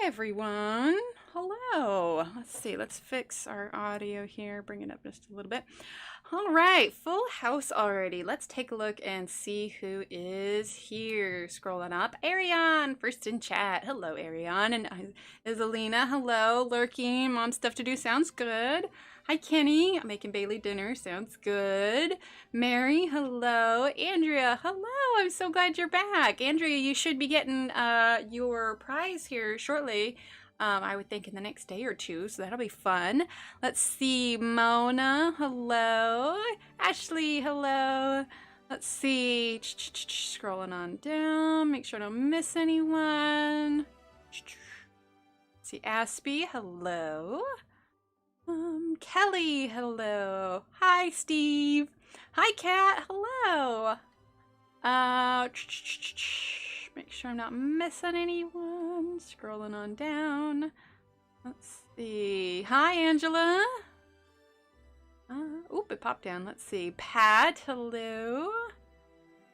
everyone. Hello. Let's see. Let's fix our audio here. Bring it up just a little bit. All right. Full house already. Let's take a look and see who is here. Scrolling up. Ariane, first in chat. Hello, Ariane. And Isalina, hello. Lurking. Mom stuff to do. Sounds good. Hi, Kenny. I'm making Bailey dinner. Sounds good. Mary, hello. Andrea, hello. I'm so glad you're back. Andrea, you should be getting your prize here shortly. I would think in the next day or two, so that'll be fun. Let's see. Mona, hello. Ashley, hello. Let's see. Scrolling on down. Make sure I don't miss anyone. Let's see. Aspie, hello. Kelly, hello. Hi, Steve. Hi, Kat. Hello. Make sure I'm not missing anyone. Scrolling on down. Let's see. Hi, Angela. Oop, it popped down. Let's see. Pat, hello.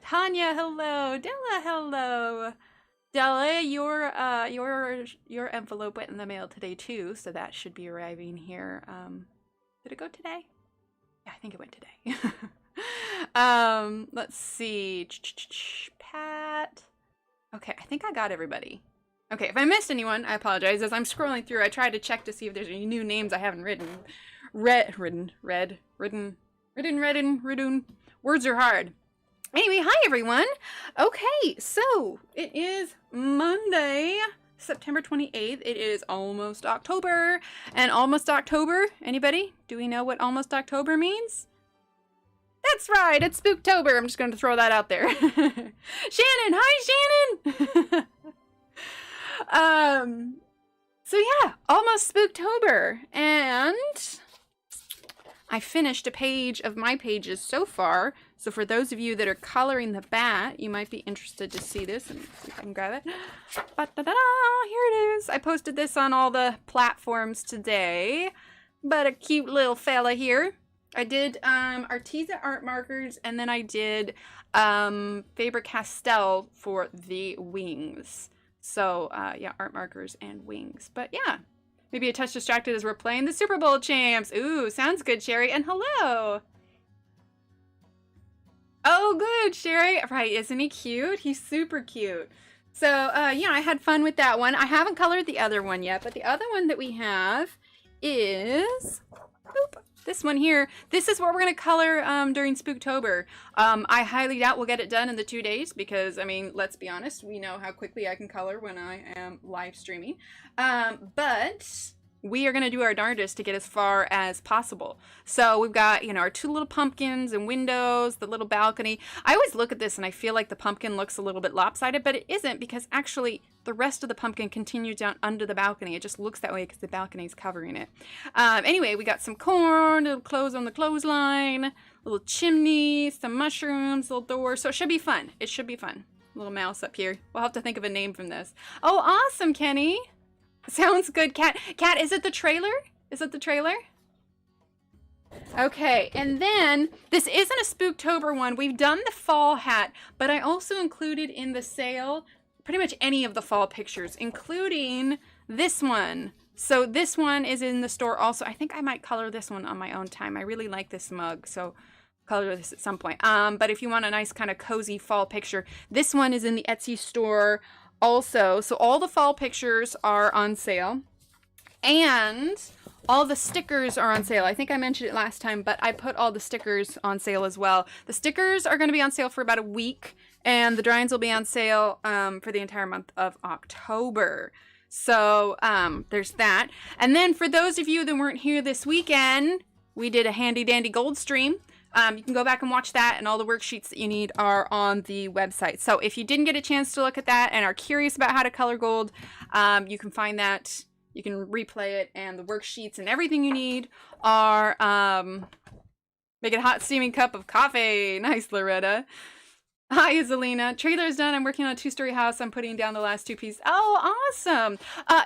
Tanya, hello. Della, hello. Della, your envelope went in the mail today too, so that should be arriving here. Did it go today? Yeah, I think it went today. Let's see. Pat. Okay, I think I got everybody. Okay, if I missed anyone, I apologize. As I'm scrolling through, I tried to check to see if there's any new names I haven't written. Written. Words are hard. Anyway, hi everyone. Okay, so it is Monday, September 28th. It is almost October. And almost October, anybody? Do we know what almost October means? That's right, it's Spooktober. I'm just going to throw that out there. Shannon, hi Shannon! So yeah, almost Spooktober. And I finished a page of my pages so far. So for those of you that are coloring the bat, you might be interested to see this. And see if I can grab it. Ba-da-da-da, here it is. I posted this on all the platforms today. But a cute little fella here. I did Arteza art markers, and then I did Faber-Castell for the wings. So yeah, art markers and wings. But yeah, maybe a touch distracted as we're playing the Super Bowl champs. Ooh, sounds good, Sherry. And hello. Oh, good, Sherry. Right, isn't he cute? He's super cute. So yeah, I had fun with that one. I haven't colored the other one yet, but the other one that we have is this one here. This is what we're going to color during Spooktober. I highly doubt we'll get it done in the 2 days because, I mean, let's be honest, we know how quickly I can color when I am live streaming. But we are going to do our darndest to get as far as possible. So we've got, you know, our two little pumpkins and windows, the little balcony. I always look at this and I feel like the pumpkin looks a little bit lopsided, but it isn't because actually the rest of the pumpkin continues down under the balcony. It just looks that way because the balcony is covering it. Anyway, we got some corn, little clothes on the clothesline, little chimney, some mushrooms, little door. So it should be fun. It should be fun. Little mouse up here. We'll have to think of a name from this. Oh, awesome, Kenny. Sounds good, Kat. Kat, is it the trailer? Is it the trailer? Okay, and then this isn't a Spooktober one. We've done the fall hat, but I also included in the sale pretty much any of the fall pictures, including this one. So this one is in the store also. I think I might color this one on my own time. I really like this mug, so color this at some point. But if you want a nice kind of cozy fall picture, this one is in the Etsy store also. So all the fall pictures are on sale and all the stickers are on sale. I think I mentioned it last time, but I put all the stickers on sale as well. The stickers are going to be on sale for about a week and the drawings will be on sale for the entire month of October. So there's that. And then for those of you that weren't here this weekend, we did a handy dandy gold stream. You can go back and watch that, and all the worksheets that you need are on the website. So if you didn't get a chance to look at that and are curious about how to color gold, you can find that. You can replay it, and the worksheets and everything you need are make a hot steaming cup of coffee. Nice, Loretta. Hi, Isalina. Trailer's done. I'm working on a 2-story house. I'm putting down the last 2 pieces. Oh, awesome.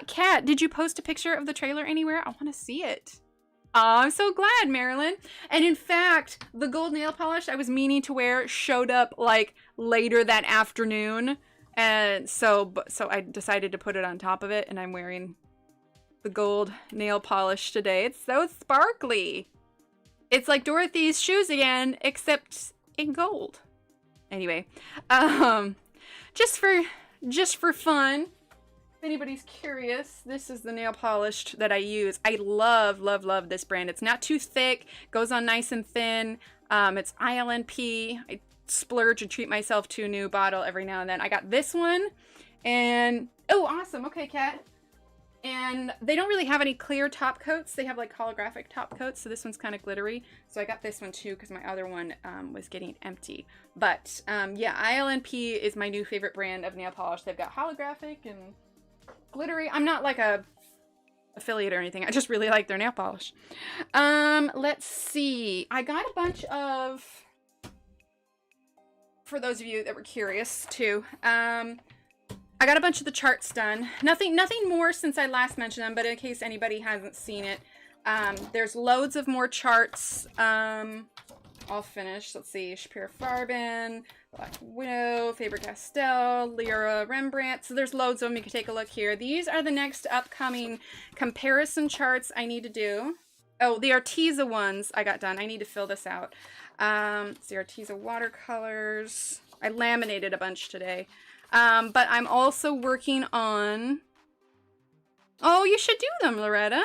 Kat, did you post a picture of the trailer anywhere? I want to see it. Oh, I'm so glad, Marilyn. And in fact, the gold nail polish I was meaning to wear showed up like later that afternoon. And so I decided to put it on top of it, and I'm wearing the gold nail polish today. It's so sparkly. It's like Dorothy's shoes again, except in gold. Anyway, just for fun, if anybody's curious, this is the nail polish that I use. I love, love, love this brand. It's not too thick, goes on nice and thin. It's ILNP. I splurge and treat myself to a new bottle every now and then. I got this one, and oh, awesome. Okay, Kat. And they don't really have any clear top coats. They have like holographic top coats, so this one's kind of glittery. So I got this one too because my other one was getting empty. But yeah, ILNP is my new favorite brand of nail polish. They've got holographic and glittery. I'm not like a affiliate or anything. I just really like their nail polish. Let's see. I got a bunch of, for those of you that were curious too, I got a bunch of the charts done. Nothing more since I last mentioned them, but in case anybody hasn't seen it, there's loads of more charts. All finished. Let's see. Shapiro Farben, Black Widow, Faber-Castell, Lyra Rembrandt. So there's loads of them. You can take a look here. These are the next upcoming comparison charts I need to do. Oh, the Arteza ones I got done. I need to fill this out. It's the Arteza watercolors. I laminated a bunch today. But I'm also working on, oh, you should do them, Loretta.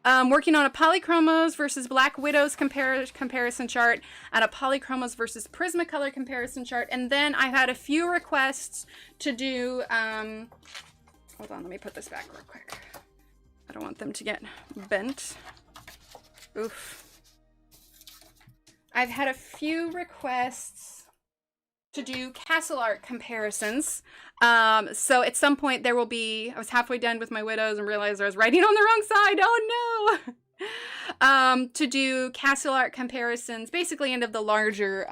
Working on a Polychromos versus Black Widows comparison chart and a Polychromos versus Prismacolor comparison chart. And then I had a few requests to do, hold on, let me put this back real quick. I don't want them to get bent. Oof. I've had a few requests to do castle art comparisons. So at some point there will be, I was halfway done with my widows and realized I was writing on the wrong side. Oh no! To do castle art comparisons, basically into the larger,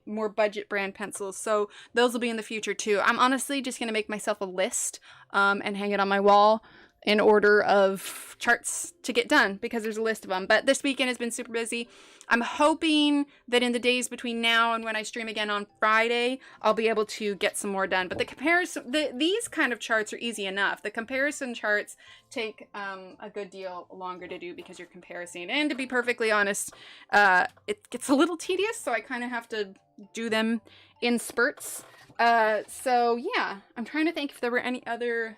more budget brand pencils. So those will be in the future too. I'm honestly just gonna make myself a list and hang it on my wall in order of charts to get done because there's a list of them. But this weekend has been super busy. I'm hoping that in the days between now and when I stream again on Friday, I'll be able to get some more done. But the comparison, these kind of charts are easy enough. The comparison charts take a good deal longer to do because you're comparing. And to be perfectly honest, it gets a little tedious, so I kind of have to do them in spurts. So yeah, I'm trying to think if there were any other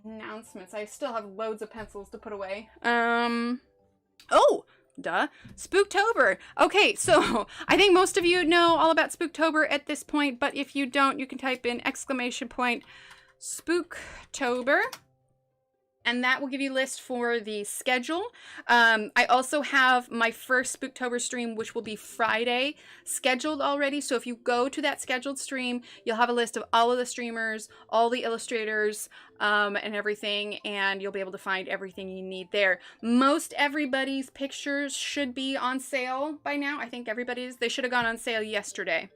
announcements. I still have loads of pencils to put away. Oh, duh. Spooktober. Okay, so I think most of you know all about Spooktober at this point, but if you don't, you can type in !Spooktober. And that will give you a list for the schedule. I also have my first Spooktober stream, which will be Friday, scheduled already. So if you go to that scheduled stream, you'll have a list of all of the streamers, all the illustrators, and everything, and you'll be able to find everything you need there. Most everybody's pictures should be on sale by now. I think everybody's, they should have gone on sale yesterday.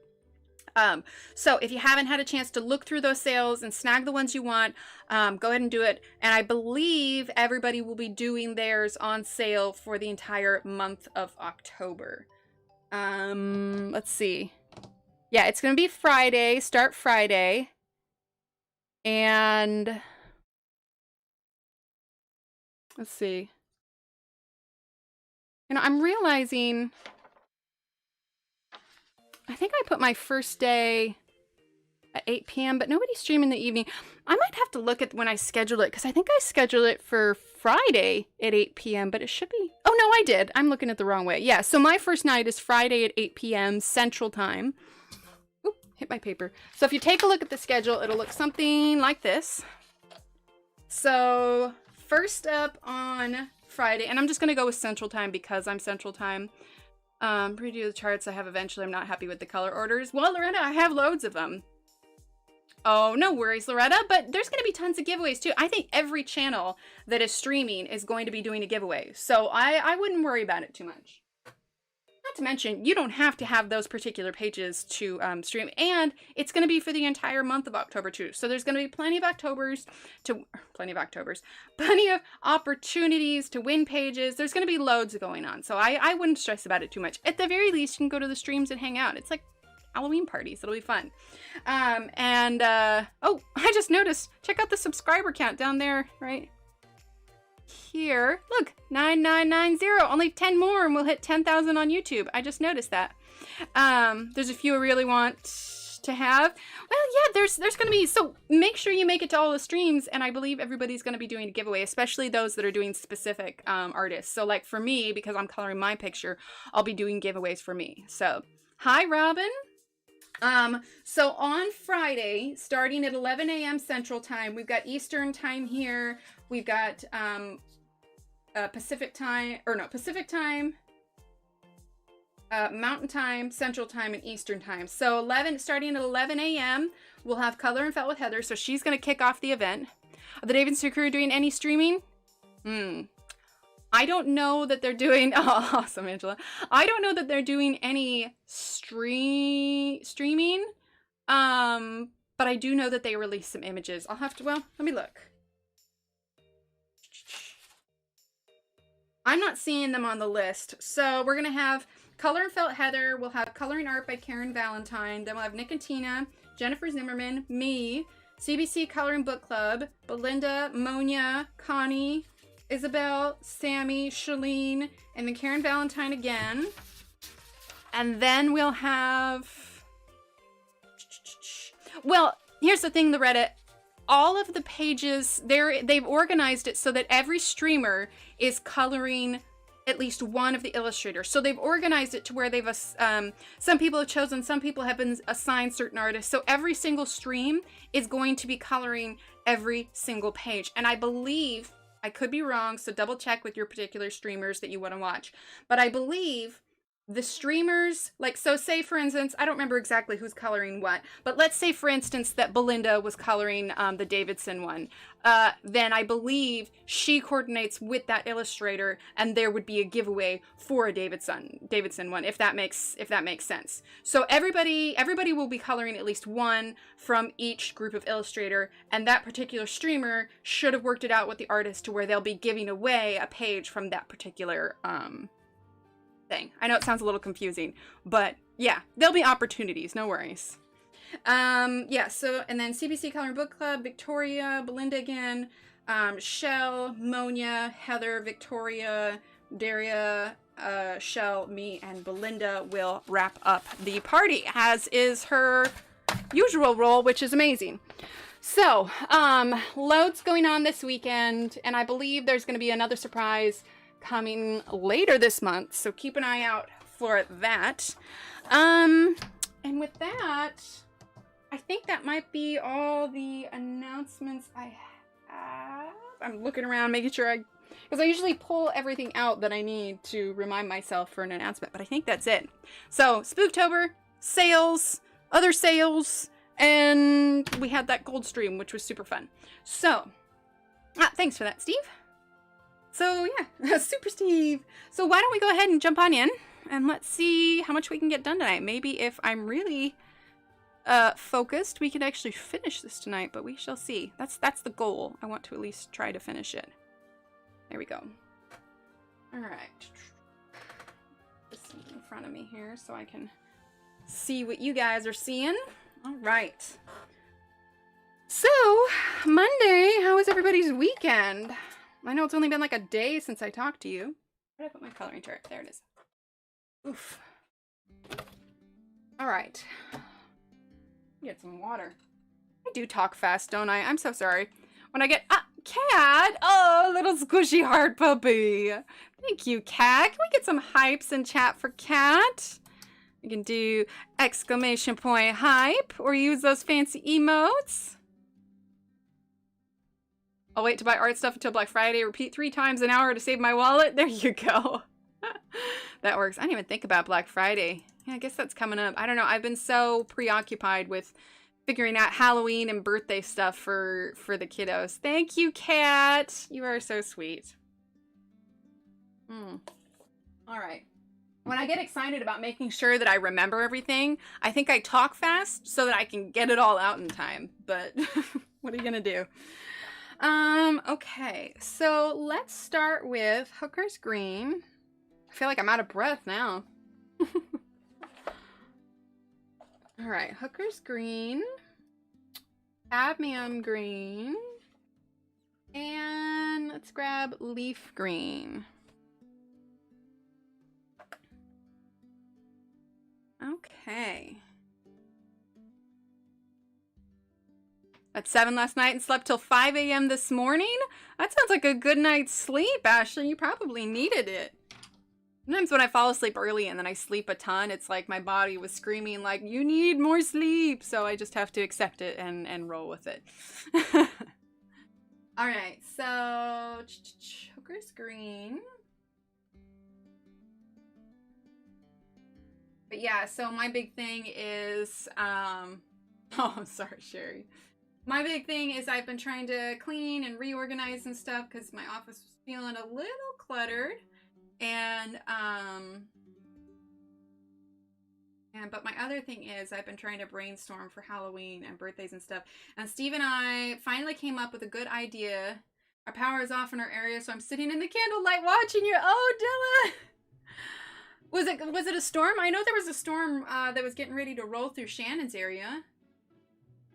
So if you haven't had a chance to look through those sales and snag the ones you want, go ahead and do it. And I believe everybody will be doing theirs on sale for the entire month of October. Let's see. Yeah, it's going to be Friday, start Friday. And let's see. You know, I'm realizing I think I put my first day at 8 p.m., but nobody's streaming in the evening. I might have to look at when I scheduled it, because I think I scheduled it for Friday at 8 p.m., but it should be... Oh, no, I did. I'm looking at the wrong way. Yeah, so my first night is Friday at 8 p.m. Central Time. Oop, hit my paper. So if you take a look at the schedule, it'll look something like this. So first up on Friday, and I'm just going to go with Central Time because I'm Central Time. Preview the charts I have eventually. I'm not happy with the color orders. Well, Loretta, I have loads of them. Oh, no worries, Loretta, but there's going to be tons of giveaways too. I think every channel that is streaming is going to be doing a giveaway, so I wouldn't worry about it too much. Not to mention, you don't have to have those particular pages to stream, and it's going to be for the entire month of October too. So there's going to be plenty of opportunities to win pages. There's going to be loads going on, so I wouldn't stress about it too much. At the very least, you can go to the streams and hang out. It's like Halloween parties. It'll be fun. Oh, I just noticed. Check out the subscriber count down there, right here. Look, 9990. Only 10 more and we'll hit 10,000 on YouTube. I just noticed that. There's a few I really want to have. Well, yeah, there's going to be, so make sure you make it to all the streams, and I believe everybody's going to be doing a giveaway, especially those that are doing specific artists. So like for me, because I'm coloring my picture, I'll be doing giveaways for me. So hi, Robin. So on Friday, starting at 11 a.m. Central Time, we've got Eastern Time here. We've got Pacific Time, Mountain Time, Central Time, and Eastern Time. So starting at 11 a.m., we'll have Color and Felt with Heather. So she's going to kick off the event. Are the Davidson crew doing any streaming? I don't know that they're doing, oh, awesome, Angela. I don't know that they're doing any streaming, but I do know that they released some images. I'll have to, well, let me look. I'm not seeing them on the list. So we're going to have Color and Felt Heather. We'll have Coloring Art by Karen Valentine. Then we'll have Nick and Tina, Jennifer Zimmerman, me, CBC Coloring Book Club, Belinda, Monia, Connie, Isabel, Sammy, Shalene, and then Karen Valentine again. And then we'll have... Well, here's the thing, Loretta. All of the pages, they've organized it so that every streamer is coloring at least one of the illustrators. So they've organized it to where they've, some people have chosen, some people have been assigned certain artists. So every single stream is going to be coloring every single page. And I believe, I could be wrong, so double check with your particular streamers that you want to watch. But I believe the streamers, like, so say for instance, I don't remember exactly who's coloring what, but let's say for instance that Belinda was coloring the Davidson one. Then I believe she coordinates with that illustrator, and there would be a giveaway for a Davidson one, if that makes sense. So everybody will be coloring at least one from each group of illustrator, and that particular streamer should have worked it out with the artist to where they'll be giving away a page from that particular thing. I know it sounds a little confusing, but yeah, there'll be opportunities, no worries. Yeah, so, and then CBC Coloring Book Club, Victoria, Belinda again, Shell, Monia, Heather, Victoria, Daria, Shell, me, and Belinda will wrap up the party, as is her usual role, which is amazing. So, loads going on this weekend, and I believe there's going to be another surprise coming later this month, so keep an eye out for that. And with that, I think that might be all the announcements I have. I'm looking around, making sure because I usually pull everything out that I need to remind myself for an announcement, but I think that's it. So, Spooktober, sales, other sales, and we had that gold stream, which was super fun. So, thanks for that, Steve. So yeah, Super Steve. So why don't we go ahead and jump on in and let's see how much we can get done tonight. Maybe if I'm really focused, we could actually finish this tonight, but we shall see. That's the goal. I want to at least try to finish it. There we go. All right. This in front of me here so I can see what you guys are seeing. All right. So, Monday, how was everybody's weekend? I know it's only been like a day since I talked to you. Where did I put my coloring chart? There it is. Oof. All right. Get some water. I do talk fast, don't I? I'm so sorry. When I get... Cat! Oh, little squishy heart puppy. Thank you, Cat. Can we get some hypes in chat for Cat? We can do exclamation point hype or use those fancy emotes. I'll wait to buy art stuff until Black Friday. Repeat 3 times an hour to save my wallet. There you go. That works. I didn't even think about Black Friday. Yeah, I guess that's coming up. I don't know. I've been so preoccupied with figuring out Halloween and birthday stuff for the kiddos. Thank you, Kat. You are so sweet. All right. When I get excited about making sure that I remember everything, I think I talk fast so that I can get it all out in time. But what are you going to do? Okay, so let's start with Hooker's Green. I feel like I'm out of breath now. All right, Hooker's green, cadmium green, and let's grab leaf green. Okay. At 7 last night and slept till 5 a.m. this morning? That sounds like a good night's sleep, Ashley. You probably needed it. Sometimes when I fall asleep early and then I sleep a ton, it's like my body was screaming like, you need more sleep. So I just have to accept it and roll with it. All right, so Hooker's green. But yeah, so my big thing is, oh, sorry, Sherry. My big thing is I've been trying to clean and reorganize and stuff because my office was feeling a little cluttered. But my other thing is I've been trying to brainstorm for Halloween and birthdays and stuff. And Steve and I finally came up with a good idea. Our power is off in our area, so I'm sitting in the candlelight watching you. Oh, Dilla! Was it a storm? I know there was a storm that was getting ready to roll through Shannon's area.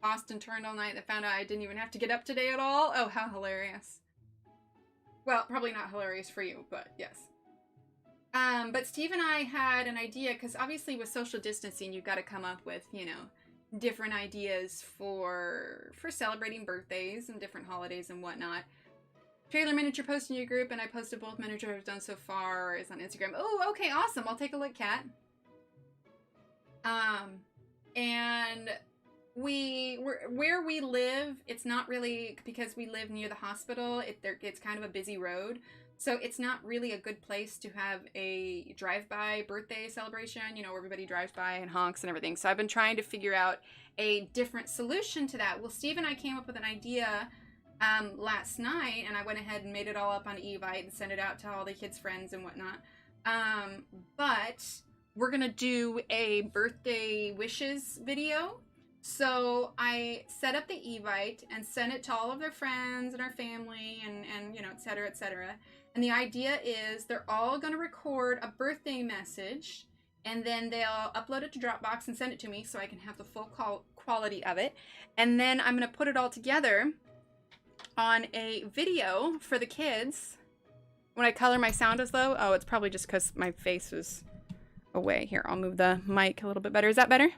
Boston turned all night and found out I didn't even have to get up today at all. Oh, how hilarious. Well, probably not hilarious for you, but yes. But Steve and I had an idea, because obviously with social distancing, you've got to come up with, you know, different ideas for celebrating birthdays and different holidays and whatnot. Trailer miniature post in your group, and I posted both miniature I've done so far is on Instagram. Oh, okay, awesome. I'll take a look, Kat. And where we live, it's not really, because we live near the hospital, it's kind of a busy road. So it's not really a good place to have a drive-by birthday celebration, you know, where everybody drives by and honks and everything. So I've been trying to figure out a different solution to that. Well, Steve and I came up with an idea last night, and I went ahead and made it all up on Evite and sent it out to all the kids' friends and whatnot. But we're going to do a birthday wishes video. So I set up the Evite and sent it to all of their friends and our family and you know, et cetera, et cetera. And the idea is they're all going to record a birthday message, and then they'll upload it to Dropbox and send it to me so I can have the full quality of it. And then I'm going to put it all together on a video for the kids. When I color my sound as low, oh, it's probably just because my face was away. Here, I'll move the mic a little bit better. Is that better?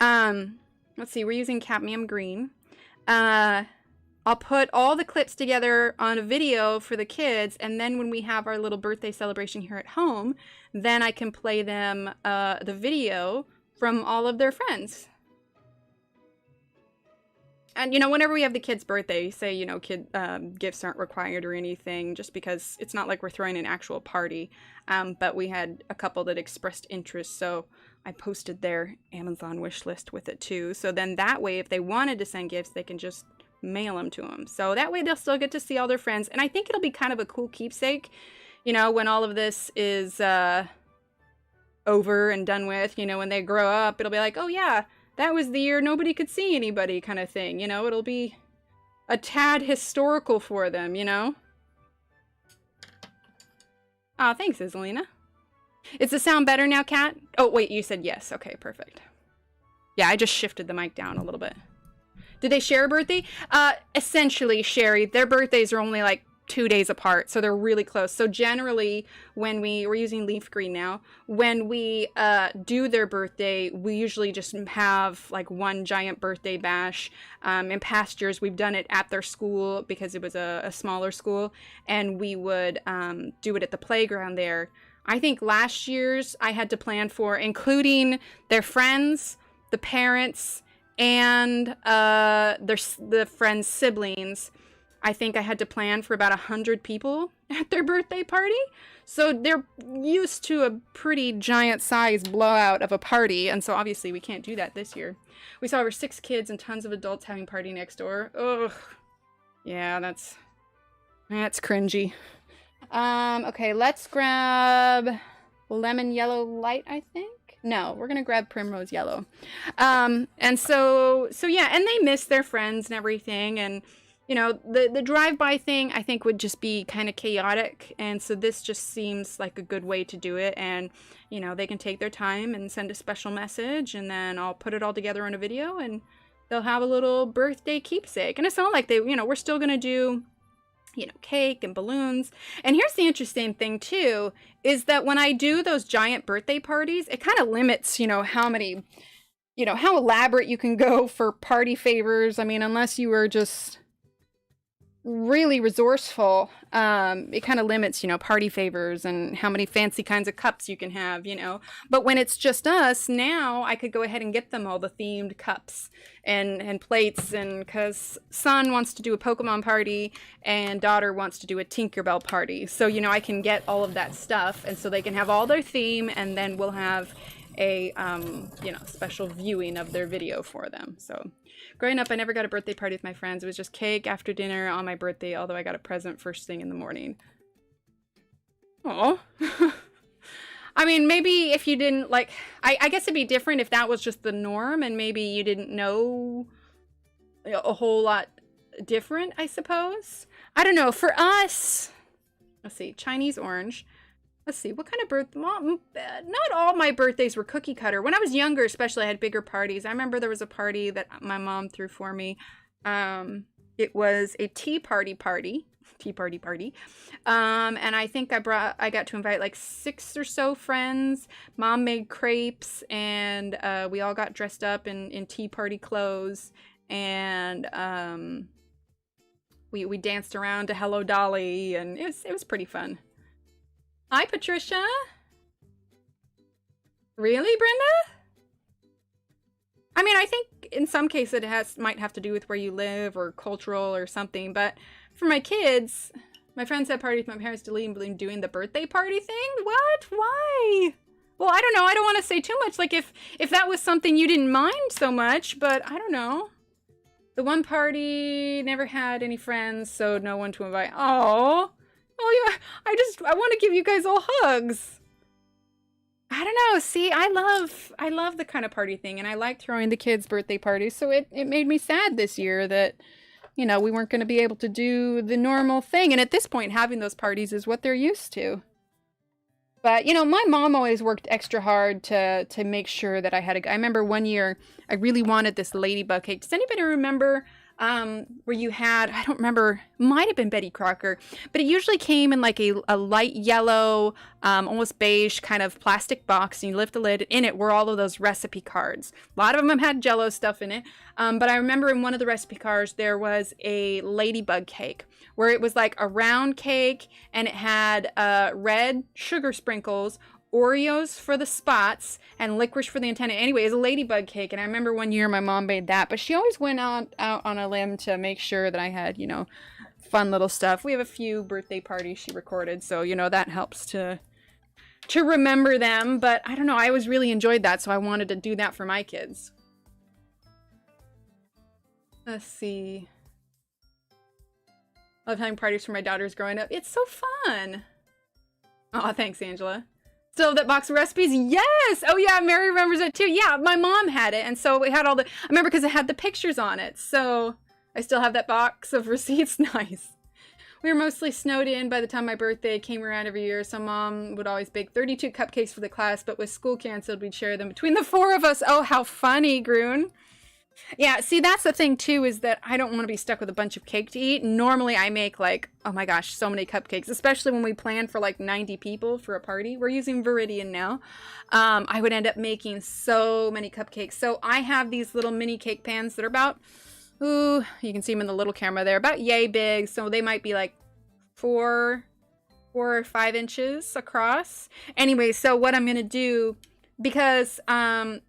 Let's see, we're using cadmium green. I'll put all the clips together on a video for the kids, and then when we have our little birthday celebration here at home, then I can play them the video from all of their friends. And, you know, whenever we have the kids' birthday, say, you know, gifts aren't required or anything, just because it's not like we're throwing an actual party. But we had a couple that expressed interest, so I posted their Amazon wish list with it too. So then that way, if they wanted to send gifts, they can just mail them to them. So that way they'll still get to see all their friends. And I think it'll be kind of a cool keepsake, you know, when all of this is over and done with, you know, when they grow up, it'll be like, oh yeah, that was the year nobody could see anybody kind of thing. You know, it'll be a tad historical for them, you know? Oh, thanks, Iselina. Is the sound better now, Kat? Oh, wait, you said yes. Okay, perfect. Yeah, I just shifted the mic down a little bit. Did they share a birthday? Essentially, Sherry, their birthdays are only like 2 days apart, so they're really close. So generally, when we're using leaf green now, when we do their birthday, we usually just have like one giant birthday bash. In past years, we've done it at their school because it was a smaller school, and we would do it at the playground there. I think last year's I had to plan for, including their friends, the parents, and the friends' siblings. I think I had to plan for about 100 people at their birthday party. So they're used to a pretty giant size blowout of a party. And so obviously we can't do that this year. We saw over 6 kids and tons of adults having a party next door. Ugh. Yeah, that's cringy. Okay, let's grab lemon yellow light, I think. No, we're gonna grab primrose yellow. And so yeah, and they miss their friends and everything, and you know, the drive-by thing I think would just be kind of chaotic, and so this just seems like a good way to do it. And you know, they can take their time and send a special message, and then I'll put it all together in a video, and they'll have a little birthday keepsake. And it's not like they, you know, we're still gonna do, you know, cake and balloons. And here's the interesting thing too, is that when I do those giant birthday parties, it kind of limits, you know, how many, you know, how elaborate you can go for party favors. I mean, unless you were just really resourceful, it kind of limits, you know, party favors and how many fancy kinds of cups you can have, you know. But when it's just us, now I could go ahead and get them all the themed cups and plates, and because son wants to do a Pokemon party and daughter wants to do a Tinkerbell party, so you know, I can get all of that stuff, and so they can have all their theme, and then we'll have a you know, special viewing of their video for them. So growing up, I never got a birthday party with my friends. It was just cake after dinner on my birthday, although I got a present first thing in the morning. Oh. I mean, maybe if you didn't, like, I guess it'd be different if that was just the norm and maybe you didn't know a whole lot different, I suppose. I don't know. For us, let's see, Chinese orange. Let's see, what kind of birthday? Not all my birthdays were cookie cutter. When I was younger, especially, I had bigger parties. I remember there was a party that my mom threw for me. It was a tea party. And I think I got to invite like 6 or so friends. Mom made crepes, and we all got dressed up in tea party clothes, and we danced around to Hello Dolly, and it was pretty fun. Hi, Patricia. Really, Brenda? I mean, I think in some cases it might have to do with where you live or cultural or something, but for my kids, my friends had parties with my parents deleting doing the birthday party thing. What? Why? Well, I don't know. I don't want to say too much. Like if that was something you didn't mind so much, but I don't know. The one party never had any friends, so no one to invite. Oh yeah. I want to give you guys all hugs. I don't know. See, I love the kind of party thing, and I like throwing the kids' birthday parties. So it made me sad this year that, you know, we weren't going to be able to do the normal thing. And at this point, having those parties is what they're used to. But, you know, my mom always worked extra hard to make sure that I remember one year I really wanted this ladybug cake. Does anybody remember where you had, I don't remember, might have been Betty Crocker, but it usually came in like a light yellow, almost beige kind of plastic box, and you lift the lid. In it were all of those recipe cards. A lot of them had Jell-O stuff in it, but I remember in one of the recipe cards there was a ladybug cake where it was like a round cake, and it had red sugar sprinkles, Oreos for the spots, and licorice for the antenna. Anyway, it's a ladybug cake, and I remember one year my mom made that, but she always went out on a limb to make sure that I had, you know, fun little stuff. We have a few birthday parties she recorded, so, you know, that helps to remember them, but I don't know, I always really enjoyed that, so I wanted to do that for my kids. Let's see. I love having parties for my daughters growing up. It's so fun. Oh, thanks, Angela. Still that box of recipes? Yes! Oh yeah, Mary remembers it too. Yeah, my mom had it, and so it had all the, I remember because it had the pictures on it, so I still have that box of receipts. Nice. We were mostly snowed in by the time my birthday came around every year, so Mom would always bake 32 cupcakes for the class, but with school canceled, we'd share them between the 4 of us. Oh, how funny, Groon. Yeah, see, that's the thing, too, is that I don't want to be stuck with a bunch of cake to eat. Normally, I make, like, oh my gosh, so many cupcakes, especially when we plan for, like, 90 people for a party. We're using Viridian now. I would end up making so many cupcakes. So I have these little mini cake pans that are about, ooh, you can see them in the little camera there, about yay big. So they might be, like, 4 or 5 inches across. Anyway, so what I'm going to do, because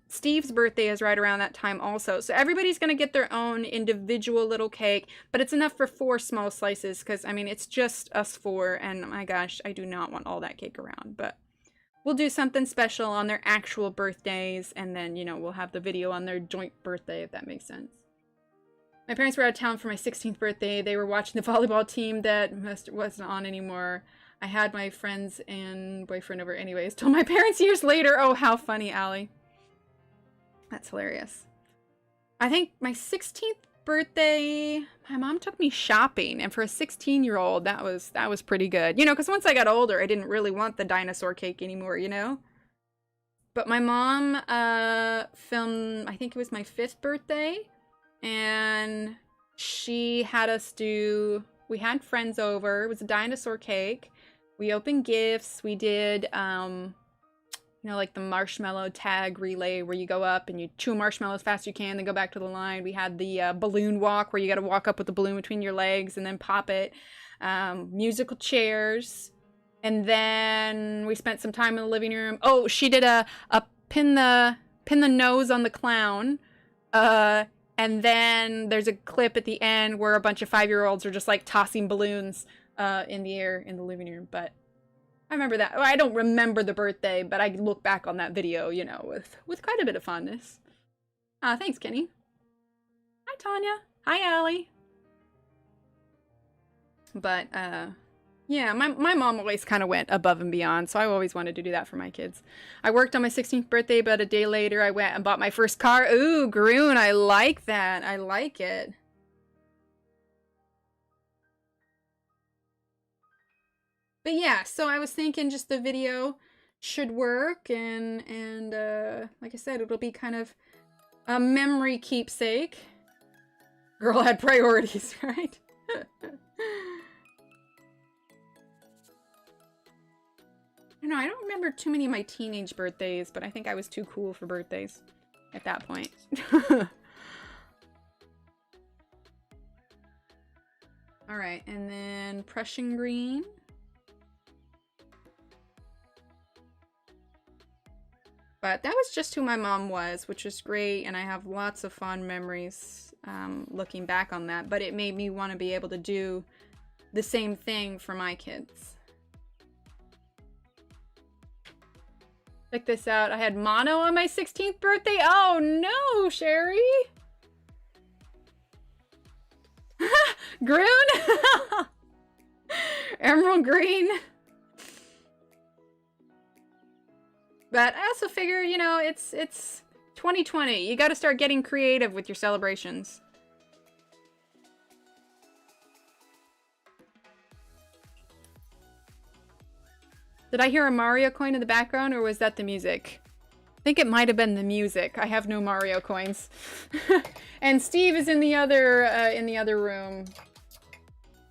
Steve's birthday is right around that time also. So everybody's going to get their own individual little cake, but it's enough for 4 small slices because, I mean, it's just us 4, and my gosh, I do not want all that cake around. But we'll do something special on their actual birthdays, and then, you know, we'll have the video on their joint birthday, if that makes sense. My parents were out of town for my 16th birthday. They were watching the volleyball team that wasn't on anymore. I had my friends and boyfriend over anyways. Told my parents years later. Oh, how funny, Allie. That's hilarious. I think my 16th birthday, my mom took me shopping, and for a 16-year-old, that was pretty good. You know, because once I got older, I didn't really want the dinosaur cake anymore, you know? But my mom filmed, I think it was my 5th birthday, and she had us do, we had friends over, it was a dinosaur cake, we opened gifts, we did, you know, like the marshmallow tag relay where you go up and you chew a marshmallow as fast as you can, then go back to the line. We had the balloon walk where you got to walk up with the balloon between your legs and then pop it. Musical chairs. And then we spent some time in the living room. Oh, she did a pin the nose on the clown. And then there's a clip at the end where a bunch of 5-year-olds are just like tossing balloons in the air in the living room. But I remember that. I don't remember the birthday, but I look back on that video, you know, with quite a bit of fondness. Thanks, Kenny. Hi, Tanya. Hi, Allie. But, yeah, my mom always kind of went above and beyond, so I always wanted to do that for my kids. I worked on my 16th birthday, but a day later I went and bought my first car. Ooh, Groon, I like that. I like it. But yeah, so I was thinking just the video should work, and like I said, it'll be kind of a memory keepsake. Girl had priorities, right? I don't remember too many of my teenage birthdays, but I think I was too cool for birthdays at that point. Alright, and then Prussian green. But that was just who my mom was, which was great, and I have lots of fond memories looking back on that. But it made me want to be able to do the same thing for my kids. Check this out. I had mono on my 16th birthday. Oh no, Sherry! Groon? Emerald green. But I also figure, you know, it's 2020. You gotta start getting creative with your celebrations. Did I hear a Mario coin in the background, or was that the music? I think it might have been the music. I have no Mario coins. And Steve is in the other room.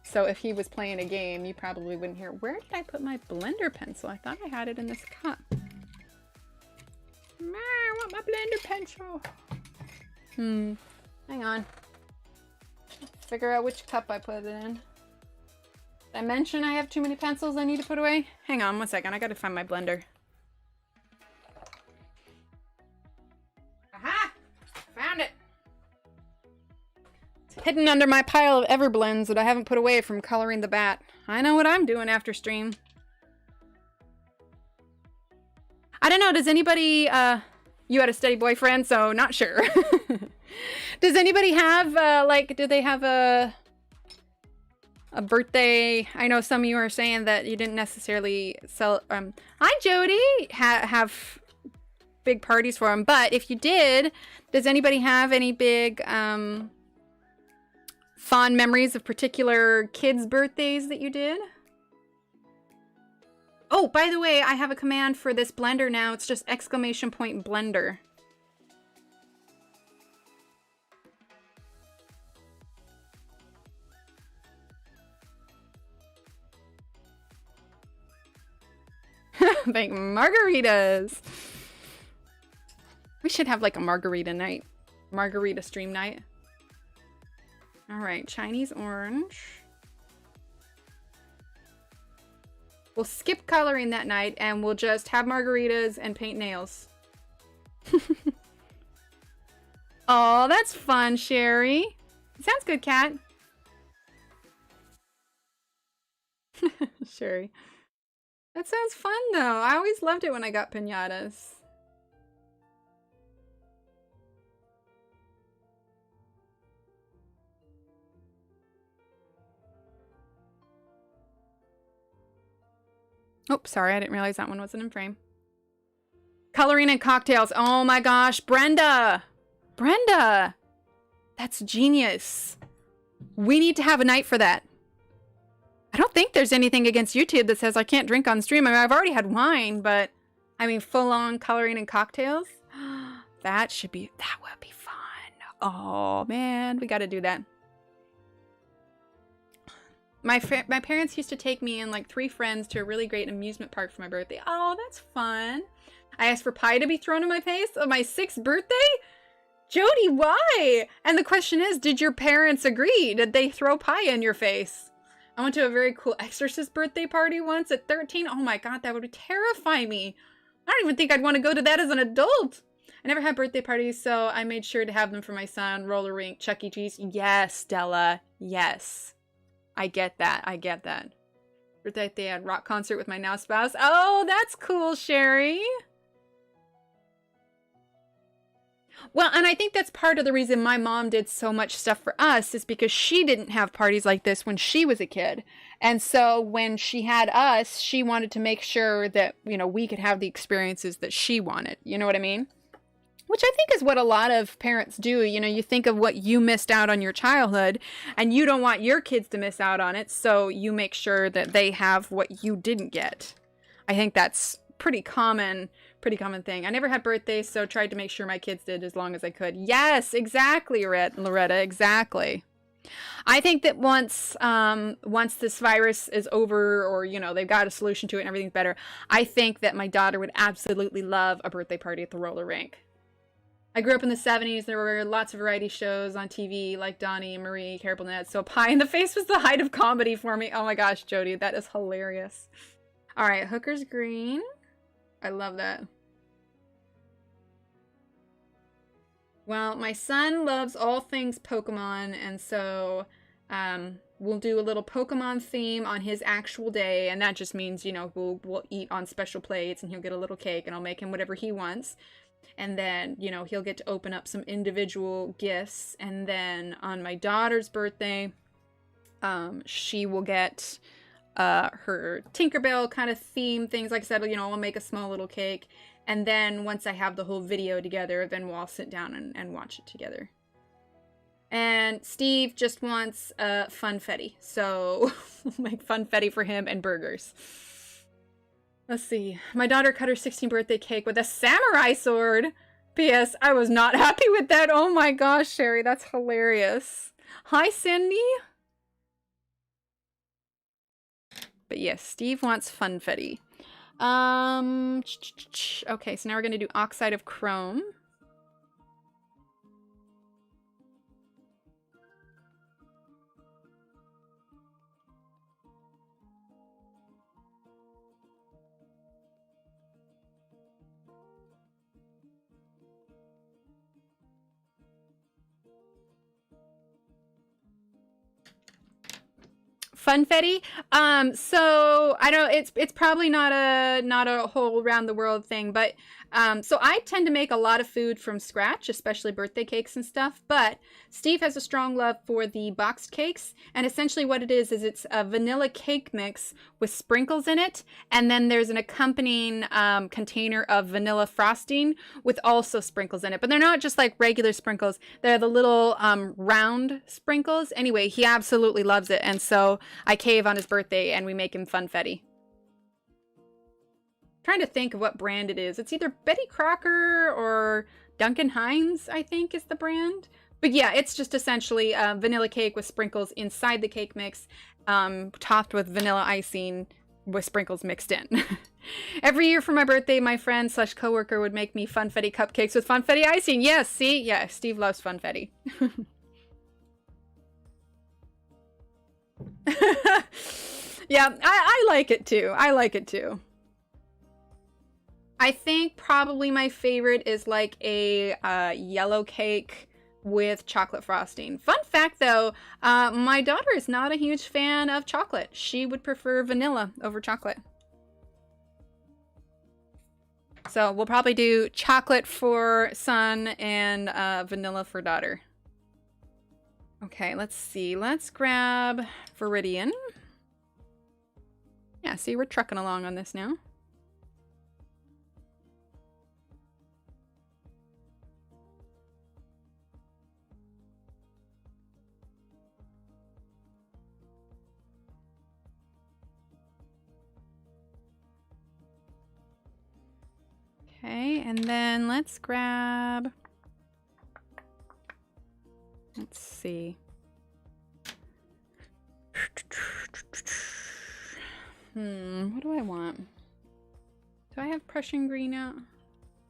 So if he was playing a game, you probably wouldn't hear. Where did I put my blender pencil? I thought I had it in this cup. I want my blender pencil. Hang on. Figure out which cup I put it in. Did I mention I have too many pencils I need to put away? Hang on 1 second. I gotta find my blender. Aha! Found it! It's hidden under my pile of Everblends that I haven't put away from coloring the bat. I know what I'm doing after stream. I don't know, does anybody, you had a steady boyfriend, so not sure. Does anybody have, like, do they have a birthday? I know some of you are saying that you didn't necessarily hi Jody, have big parties for them, but if you did, does anybody have any big, fond memories of particular kids' birthdays that you did? Oh, by the way, I have a command for this blender now. It's just !blender. Like margaritas. We should have like a margarita night. Margarita stream night. All right, Chinese orange. We'll skip coloring that night and we'll just have margaritas and paint nails. Oh, that's fun, Sherry. Sounds good, Kat. Sherry. That sounds fun, though. I always loved it when I got piñatas. Oh, sorry, I didn't realize that one wasn't in frame. Coloring and cocktails. Oh my gosh, Brenda! Brenda! That's genius. We need to have a night for that. I don't think there's anything against YouTube that says I can't drink on stream. I mean, I've already had wine, but I mean, full-on coloring and cocktails. That would be fun. Oh man, we got to do that. My parents used to take me and like 3 friends to a really great amusement park for my birthday. Oh, that's fun. I asked for pie to be thrown in my face on my 6th birthday? Jody, why? And the question is, did your parents agree? Did they throw pie in your face? I went to a very cool exorcist birthday party once at 13. Oh my god, that would terrify me. I don't even think I'd want to go to that as an adult. I never had birthday parties, so I made sure to have them for my son. Roller rink, Chuck E. Cheese. Yes, Stella. Yes. I get that. I get that. Birthday they had rock concert with my now spouse. Oh, that's cool, Sherry. Well, and I think that's part of the reason my mom did so much stuff for us is because she didn't have parties like this when she was a kid. And so when she had us, she wanted to make sure that, you know, we could have the experiences that she wanted. You know what I mean? Which I think is what a lot of parents do. You know, you think of what you missed out on your childhood and you don't want your kids to miss out on it. So you make sure that they have what you didn't get. I think that's pretty common thing. I never had birthdays, so tried to make sure my kids did as long as I could. Yes, exactly, Loretta, exactly. I think that once this virus is over, or, you know, they've got a solution to it and everything's better, I think that my daughter would absolutely love a birthday party at the roller rink. I grew up in the 70s. There were lots of variety shows on TV like Donnie and Marie, Carol Burnett. So pie in the face was the height of comedy for me. Oh my gosh, Jody, that is hilarious. All right, Hooker's Green. I love that. Well, my son loves all things Pokemon, and so we'll do a little Pokemon theme on his actual day, and that just means, you know, we'll eat on special plates, and he'll get a little cake, and I'll make him whatever he wants. And then, you know, he'll get to open up some individual gifts. And then on my daughter's birthday, she will get her Tinkerbell kind of theme things. Like I said, you know, I'll make a small little cake. And then once I have the whole video together, then we'll all sit down and watch it together. And Steve just wants funfetti. So we'll make funfetti for him and burgers. Let's see. My daughter cut her 16th birthday cake with a samurai sword. P.S. I was not happy with that. Oh my gosh, Sherry. That's hilarious. Hi, Cindy. But yes, Steve wants funfetti. Okay, so now we're going to do oxide of chrome. Funfetti. So I don't. It's probably not a whole around the world thing, but so I tend to make a lot of food from scratch, especially birthday cakes and stuff. But Steve has a strong love for the boxed cakes, and essentially what it is it's a vanilla cake mix with sprinkles in it, and then there's an accompanying container of vanilla frosting with also sprinkles in it. But they're not just like regular sprinkles; they're the little round sprinkles. Anyway, he absolutely loves it, and so I cave on his birthday and we make him funfetti. Trying to think of what brand it is. It's either Betty Crocker or Duncan Hines, I think is the brand. But yeah, it's just essentially a vanilla cake with sprinkles inside the cake mix, topped with vanilla icing with sprinkles mixed in. Every year for my birthday, my friend / coworker would make me funfetti cupcakes with funfetti icing. Yes, see? Yeah, Steve loves funfetti. Yeah, I like it too. I like it too. I think probably my favorite is like a yellow cake with chocolate frosting. Fun fact though, my daughter is not a huge fan of chocolate. She would prefer vanilla over chocolate. So we'll probably do chocolate for son and vanilla for daughter. Okay, let's see. Let's grab Viridian. Yeah, see, we're trucking along on this now. Okay, and then let's grab, let's see. What do I want? Do I have Prussian green out?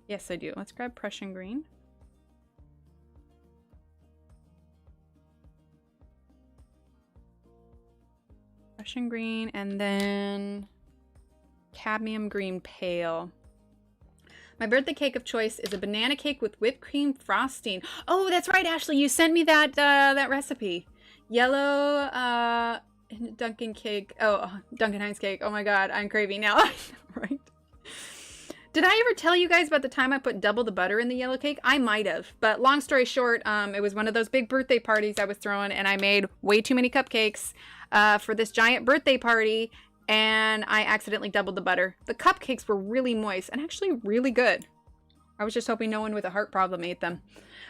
Yes, I do. Let's grab Prussian green. Prussian green, and then cadmium green pale. My birthday cake of choice is a banana cake with whipped cream frosting. Oh, that's right, Ashley. You sent me that that recipe. Yellow Dunkin' cake. Oh, Dunkin' Hines cake. Oh my god, I'm craving now. Right? Did I ever tell you guys about the time I put double the butter in the yellow cake? I might have. But long story short, it was one of those big birthday parties I was throwing, and I made way too many cupcakes for this giant birthday party, and I accidentally doubled the butter. The cupcakes were really moist and actually really good. I was just hoping no one with a heart problem ate them.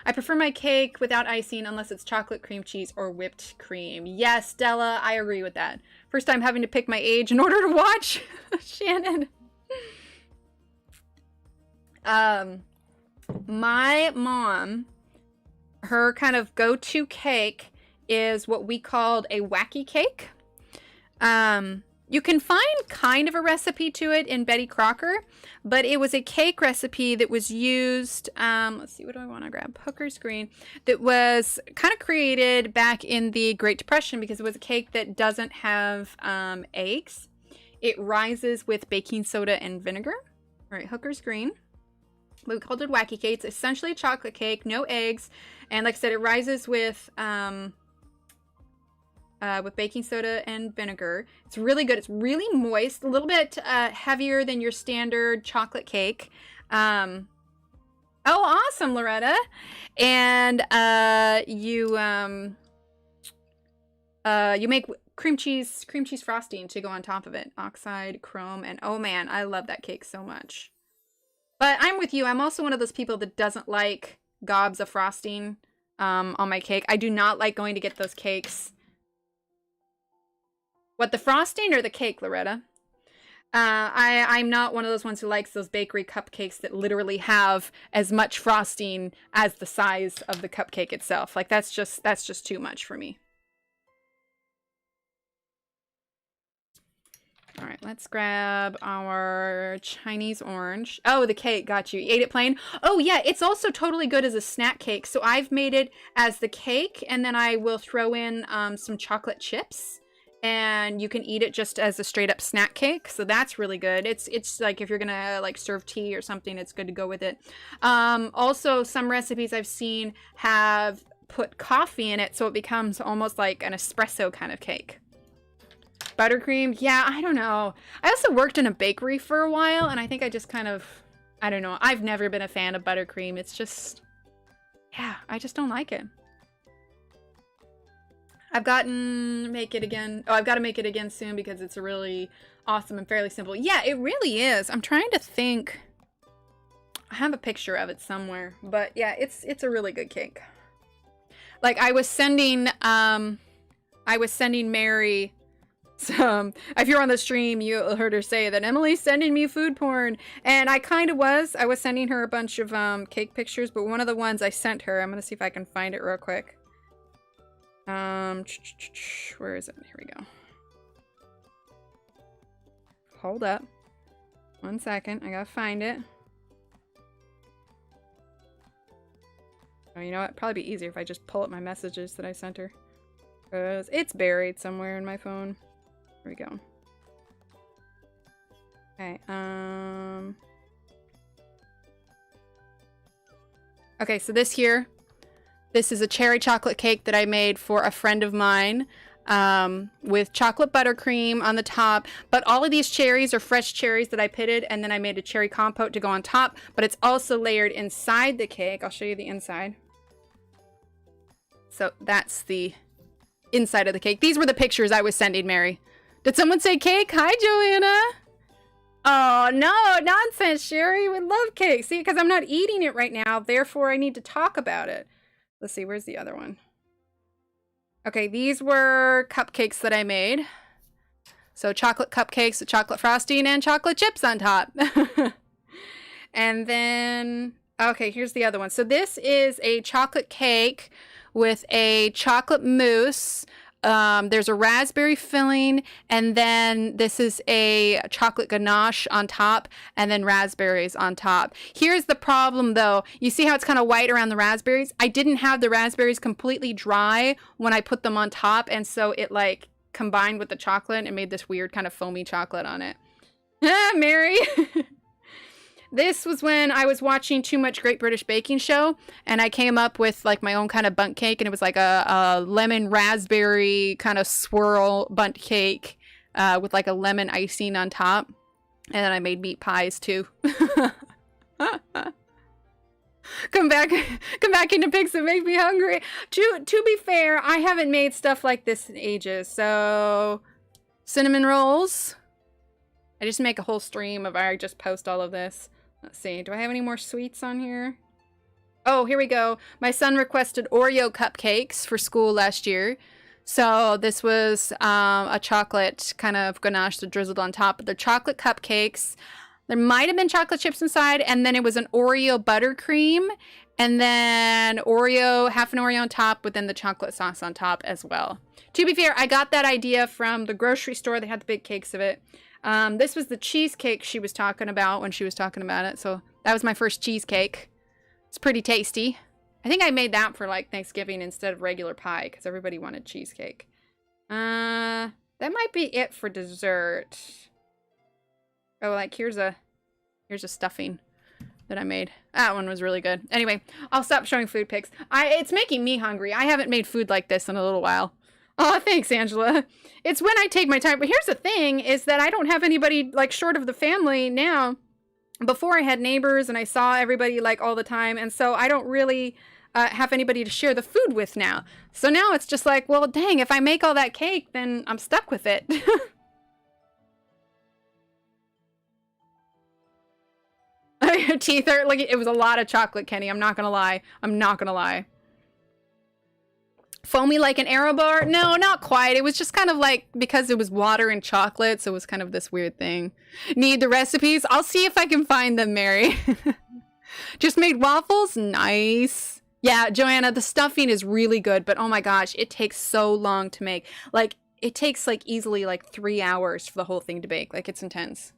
I prefer my cake without icing unless it's chocolate cream cheese or whipped cream. Yes, Stella, I agree with that. First time having to pick my age in order to watch. Shannon. My mom, her kind of go-to cake is what we called a wacky cake. You can find kind of a recipe to it in Betty Crocker, but it was a cake recipe that was used, let's see, what do I want to grab? Hooker's green, that was kind of created back in the Great Depression because it was a cake that doesn't have eggs. It rises with baking soda and vinegar. All right, Hooker's green. We called it wacky cake. It's essentially a chocolate cake, no eggs, and like I said, it rises with baking soda and vinegar. It's really good. It's really moist, a little bit heavier than your standard chocolate cake. Oh, awesome, Loretta! And you make cream cheese frosting to go on top of it. Oxide, chrome, and oh man, I love that cake so much. But I'm with you. I'm also one of those people that doesn't like gobs of frosting on my cake. I do not like going to get those cakes. What, the frosting or the cake, Loretta? I'm not one of those ones who likes those bakery cupcakes that literally have as much frosting as the size of the cupcake itself. Like, that's just too much for me. All right, let's grab our Chinese orange. Oh, the cake, got you. You ate it plain? Oh, yeah, it's also totally good as a snack cake. So I've made it as the cake, and then I will throw in some chocolate chips, and you can eat it just as a straight up snack cake. So that's really good. It's like if you're gonna like serve tea or something, it's good to go with it. Also, some recipes I've seen have put coffee in it, so it becomes almost like an espresso kind of cake. Buttercream, yeah, I don't know. I also worked in a bakery for a while, and I think I just kind of, I don't know. I've never been a fan of buttercream. It's just, yeah, I just don't like it. I've gotten make it again. Oh, I've got to make it again soon because it's a really awesome and fairly simple. Yeah, it really is. I'm trying to think. I have a picture of it somewhere, but yeah, it's a really good cake. Like I was sending Mary some, if you're on the stream, you heard her say that Emily's sending me food porn, and I kind of was. I was sending her a bunch of cake pictures, but one of the ones I sent her, I'm gonna see if I can find it real quick. Where is it? Here we go. Hold up. 1 second. I gotta find it. Oh, you know what? It'd probably be easier if I just pull up my messages that I sent her. Because it's buried somewhere in my phone. Here we go. Okay, okay, so this is a cherry chocolate cake that I made for a friend of mine with chocolate buttercream on the top. But all of these cherries are fresh cherries that I pitted, and then I made a cherry compote to go on top. But it's also layered inside the cake. I'll show you the inside. So that's the inside of the cake. These were the pictures I was sending Mary. Did someone say cake? Hi, Johanna. Oh, no, nonsense, Sherry. We love cake. See, because I'm not eating it right now. Therefore, I need to talk about it. Let's see, where's the other one? Okay, these were cupcakes that I made. So chocolate cupcakes with chocolate frosting and chocolate chips on top. And then, okay, here's the other one. So this is a chocolate cake with a chocolate mousse. There's a raspberry filling, and then this is a chocolate ganache on top, and then raspberries on top. Here's the problem though. You see how it's kind of white around the raspberries? I didn't have the raspberries completely dry when I put them on top, and so it like combined with the chocolate and made this weird kind of foamy chocolate on it. Ah, Mary! This was when I was watching too much Great British Baking Show, and I came up with like my own kind of bundt cake, and it was like a lemon raspberry kind of swirl bundt cake with like a lemon icing on top. And then I made meat pies too. Come back into pics that make me hungry. To be fair, I haven't made stuff like this in ages. So cinnamon rolls. I just make a whole stream of I just post all of this. Let's see. Do I have any more sweets on here? Oh, here we go. My son requested Oreo cupcakes for school last year. So this was a chocolate kind of ganache that drizzled on top. But they're chocolate cupcakes. There might have been chocolate chips inside. And then it was an Oreo buttercream. And then Oreo, half an Oreo on top with then the chocolate sauce on top as well. To be fair, I got that idea from the grocery store. They had the big cakes of it. This was the cheesecake she was talking about when she was talking about it. So that was my first cheesecake. It's pretty tasty. I think I made that for like Thanksgiving instead of regular pie because everybody wanted cheesecake. That might be it for dessert. Oh, like here's a stuffing that I made. That one was really good. Anyway, I'll stop showing food pics. It's making me hungry. I haven't made food like this in a little while. Oh, thanks, Angela. It's when I take my time. But here's the thing, is that I don't have anybody, like, short of the family now. Before I had neighbors, and I saw everybody, like, all the time. And so I don't really have anybody to share the food with now. So now it's just like, well, dang, if I make all that cake, then I'm stuck with it. Your teeth are, like, it was a lot of chocolate, Kenny. I'm not gonna lie. I'm not gonna lie. Foamy like an Aero bar? No, not quite. It was just kind of like, because it was water and chocolate, so it was kind of this weird thing. Need the recipes? I'll see if I can find them, Mary. Just made waffles? Nice. Yeah, Johanna, the stuffing is really good, but oh my gosh, it takes so long to make. Like, it takes like easily like 3 hours for the whole thing to bake. Like, it's intense.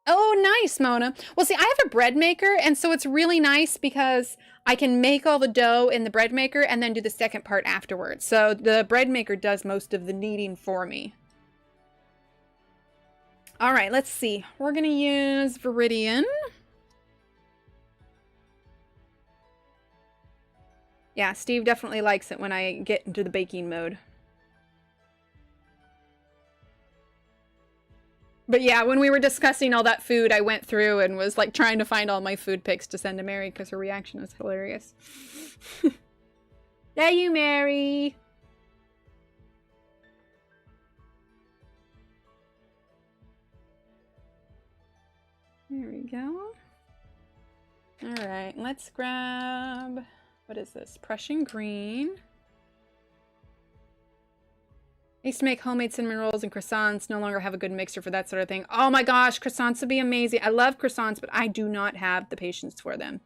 Oh, nice, Mona. Well, see, I have a bread maker, and so it's really nice because I can make all the dough in the bread maker and then do the second part afterwards. So the bread maker does most of the kneading for me. All right, let's see. We're going to use Viridian. Yeah, Steve definitely likes it when I get into the baking mode. But yeah, when we were discussing all that food, I went through and was like trying to find all my food pics to send to Mary because her reaction was hilarious. There you, Mary. There we go. All right, let's grab, what is this? Prussian green. I used to make homemade cinnamon rolls and croissants. No longer have a good mixer for that sort of thing. Oh my gosh, croissants would be amazing. I love croissants, but I do not have the patience for them.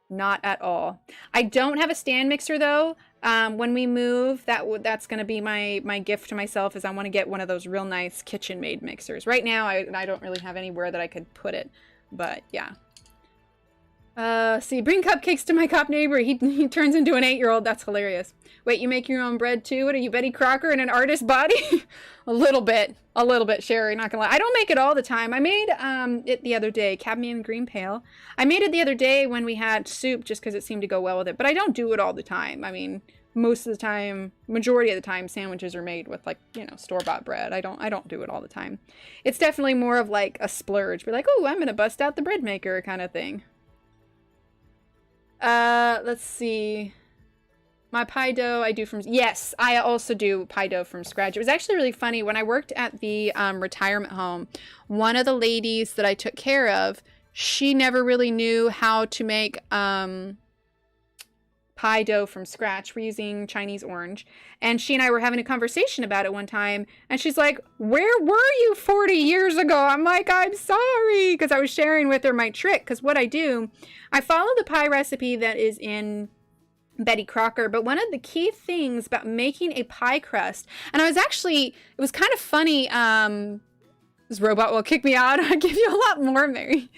Not at all. I don't have a stand mixer though. When we move, that's going to be my gift to myself, is I want to get one of those real nice kitchen-made mixers. Right now, I don't really have anywhere that I could put it, but yeah. See, bring cupcakes to my cop neighbor. He turns into an 8-year-old. That's hilarious. Wait, you make your own bread too? What are you, Betty Crocker in an artist body? A little bit, Sherry, not gonna lie. I don't make it all the time. I made it the other day, cadmium green pale. I made it the other day when we had soup just because it seemed to go well with it, but I don't do it all the time. I mean, most of the time, majority of the time, sandwiches are made with, like, you know, store-bought bread. I don't do it all the time. It's definitely more of like a splurge. Be like, oh, I'm gonna bust out the bread maker kind of thing. Let's see. My pie dough I do from, yes, I also do pie dough from scratch. It was actually really funny. When I worked at the retirement home, one of the ladies that I took care of, she never really knew how to make pie pie dough from scratch. We're using Chinese orange. And she and I were having a conversation about it one time. And she's like, where were you 40 years ago? I'm like, I'm sorry. Because I was sharing with her my trick. Because what I do, I follow the pie recipe that is in Betty Crocker, but one of the key things about making a pie crust, and I was actually, it was kind of funny, this robot will kick me out. I'll give you a lot more, Mary.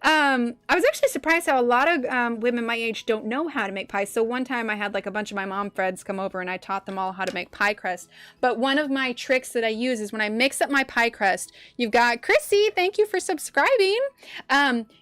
I was actually surprised how a lot of women my age don't know how to make pies. So one time I had like a bunch of my mom friends come over and I taught them all how to make pie crust. But one of my tricks that I use is when I mix up my pie crust, you've got Chrissy, thank you for subscribing.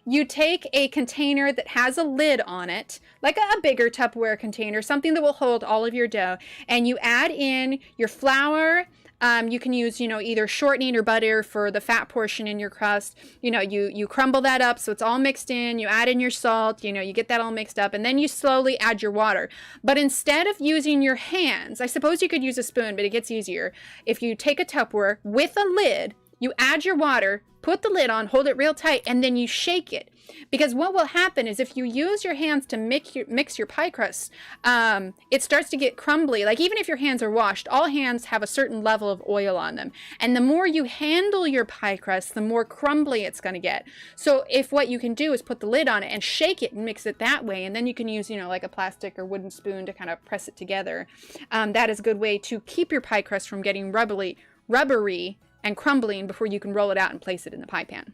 You take a container that has a lid on it, like a bigger Tupperware container, something that will hold all of your dough, and you add in your flour. You can use, you know, either shortening or butter for the fat portion in your crust. You know, you crumble that up so it's all mixed in. You add in your salt, you know, you get that all mixed up, and then you slowly add your water. But instead of using your hands, I suppose you could use a spoon, but it gets easier. If you take a Tupperware with a lid, you add your water, put the lid on, hold it real tight, and then you shake it. Because what will happen is if you use your hands to mix your pie crust, it starts to get crumbly. Like even if your hands are washed, all hands have a certain level of oil on them. And the more you handle your pie crust, the more crumbly it's going to get. So if what you can do is put the lid on it and shake it and mix it that way, and then you can use, you know, like a plastic or wooden spoon to kind of press it together. That is a good way to keep your pie crust from getting rubbery and crumbling before you can roll it out and place it in the pie pan.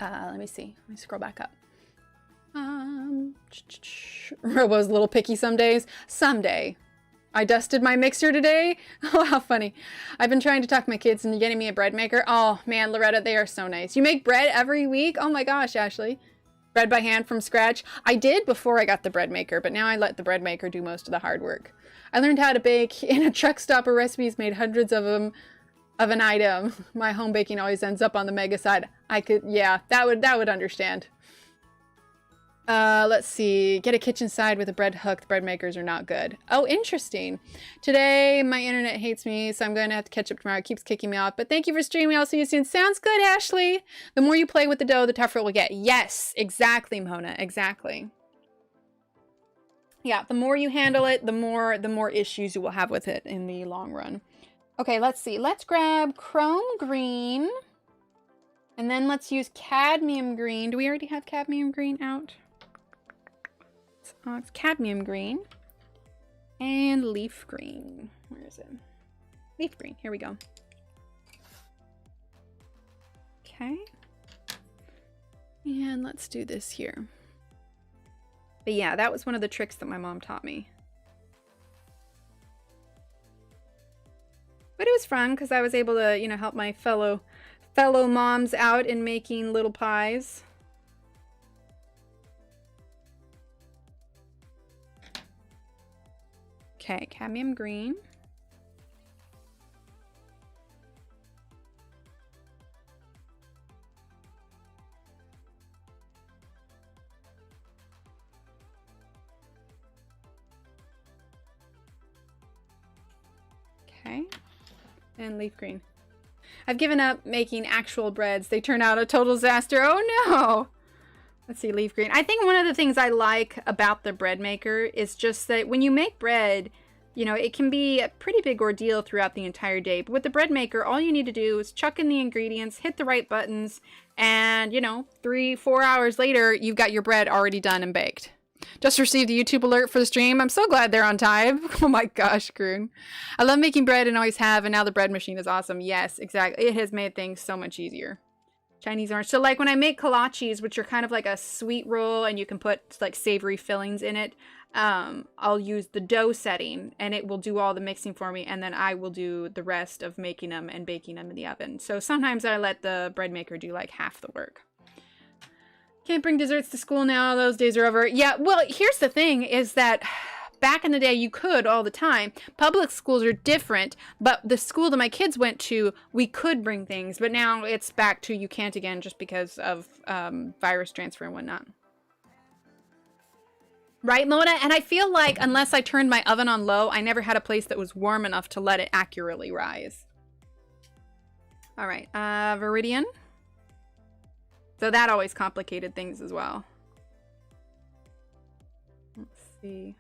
Let me see. Let me scroll back up. Robo's a little picky some days. Someday. I dusted my mixer today. Oh, how funny. I've been trying to talk my kids into getting me a bread maker. Oh, man, Loretta, they are so nice. You make bread every week? Oh, my gosh, Ashley. Bread by hand from scratch? I did before I got the bread maker, but now I let the bread maker do most of the hard work. I learned how to bake in a truck stopper. Recipes, made hundreds of them. Of an item. My home baking always ends up on the mega side. I could, yeah, that would understand. Let's see. Get a kitchen side with a bread hook. The bread makers are not good. Oh, interesting. Today, my internet hates me, so I'm going to have to catch up tomorrow. It keeps kicking me off. But thank you for streaming. I'll see you soon. Sounds good, Ashley. The more you play with the dough, the tougher it will get. Yes, exactly, Mona. Exactly. Yeah, the more you handle it, the more issues you will have with it in the long run. Okay, let's see. Let's grab chrome green. And then let's use cadmium green. Do we already have cadmium green out? It's cadmium green. And leaf green. Where is it? Leaf green. Here we go. Okay. And let's do this here. But yeah, that was one of the tricks that my mom taught me. But it was fun because I was able to, you know, help my fellow moms out in making little pies. Okay, cadmium green. Okay. And leaf green. I've given up making actual breads. They turn out a total disaster. Oh no! Let's see, leaf green. I think one of the things I like about the bread maker is just that when you make bread, you know, it can be a pretty big ordeal throughout the entire day. But with the bread maker, all you need to do is chuck in the ingredients, hit the right buttons, and, you know, 3-4 hours later, you've got your bread already done and baked. Just received a YouTube alert for the stream. I'm so glad they're on time. Oh my gosh, Kroon. I love making bread and always have, and now the bread machine is awesome. Yes, exactly. It has made things so much easier. Chinese orange. So like when I make kolaches, which are kind of like a sweet roll and you can put like savory fillings in it, I'll use the dough setting and it will do all the mixing for me, and then I will do the rest of making them and baking them in the oven. So sometimes I let the bread maker do like half the work. Can't bring desserts to school now. Those days are over. Yeah, well, here's the thing is that back in the day, you could all the time. Public schools are different, but the school that my kids went to, we could bring things. But now it's back to you can't again just because of virus transfer and whatnot. Right, Mona? And I feel like unless I turned my oven on low, I never had a place that was warm enough to let it accurately rise. All right, Viridian. So that always complicated things as well. Let's see.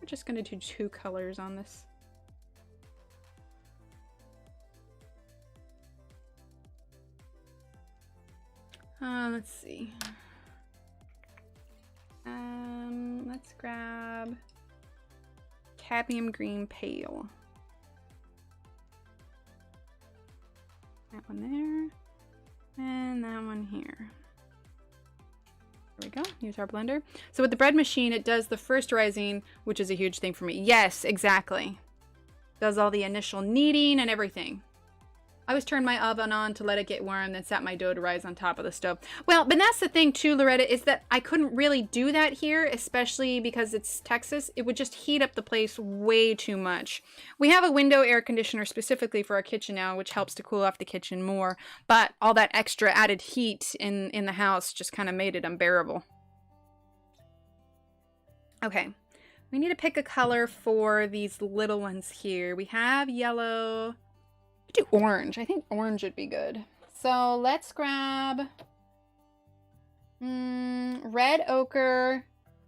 just gonna do 2 colors on this. Let's see. Let's grab cadmium green pale. That one there. And that one here. There we go. Use our blender. So with the bread machine, it does the first rising, which is a huge thing for me. Yes, exactly. Does all the initial kneading and everything. I always turn my oven on to let it get warm, then set my dough to rise on top of the stove. Well, but that's the thing too, Loretta, is that I couldn't really do that here, especially because it's Texas. It would just heat up the place way too much. We have a window air conditioner specifically for our kitchen now, which helps to cool off the kitchen more. But all that extra added heat in the house just kind of made it unbearable. Okay, we need to pick a color for these little ones here. We have yellow. Do orange. I think orange would be good. So let's grab red ochre,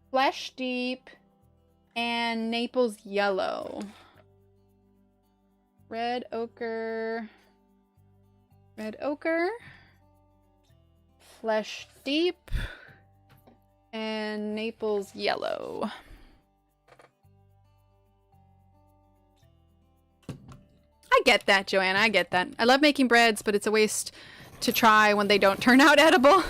flesh deep, and Naples yellow. Red ochre, flesh deep, and Naples yellow. I get that, Joanna. I get that. I love making breads, but it's a waste to try when they don't turn out edible.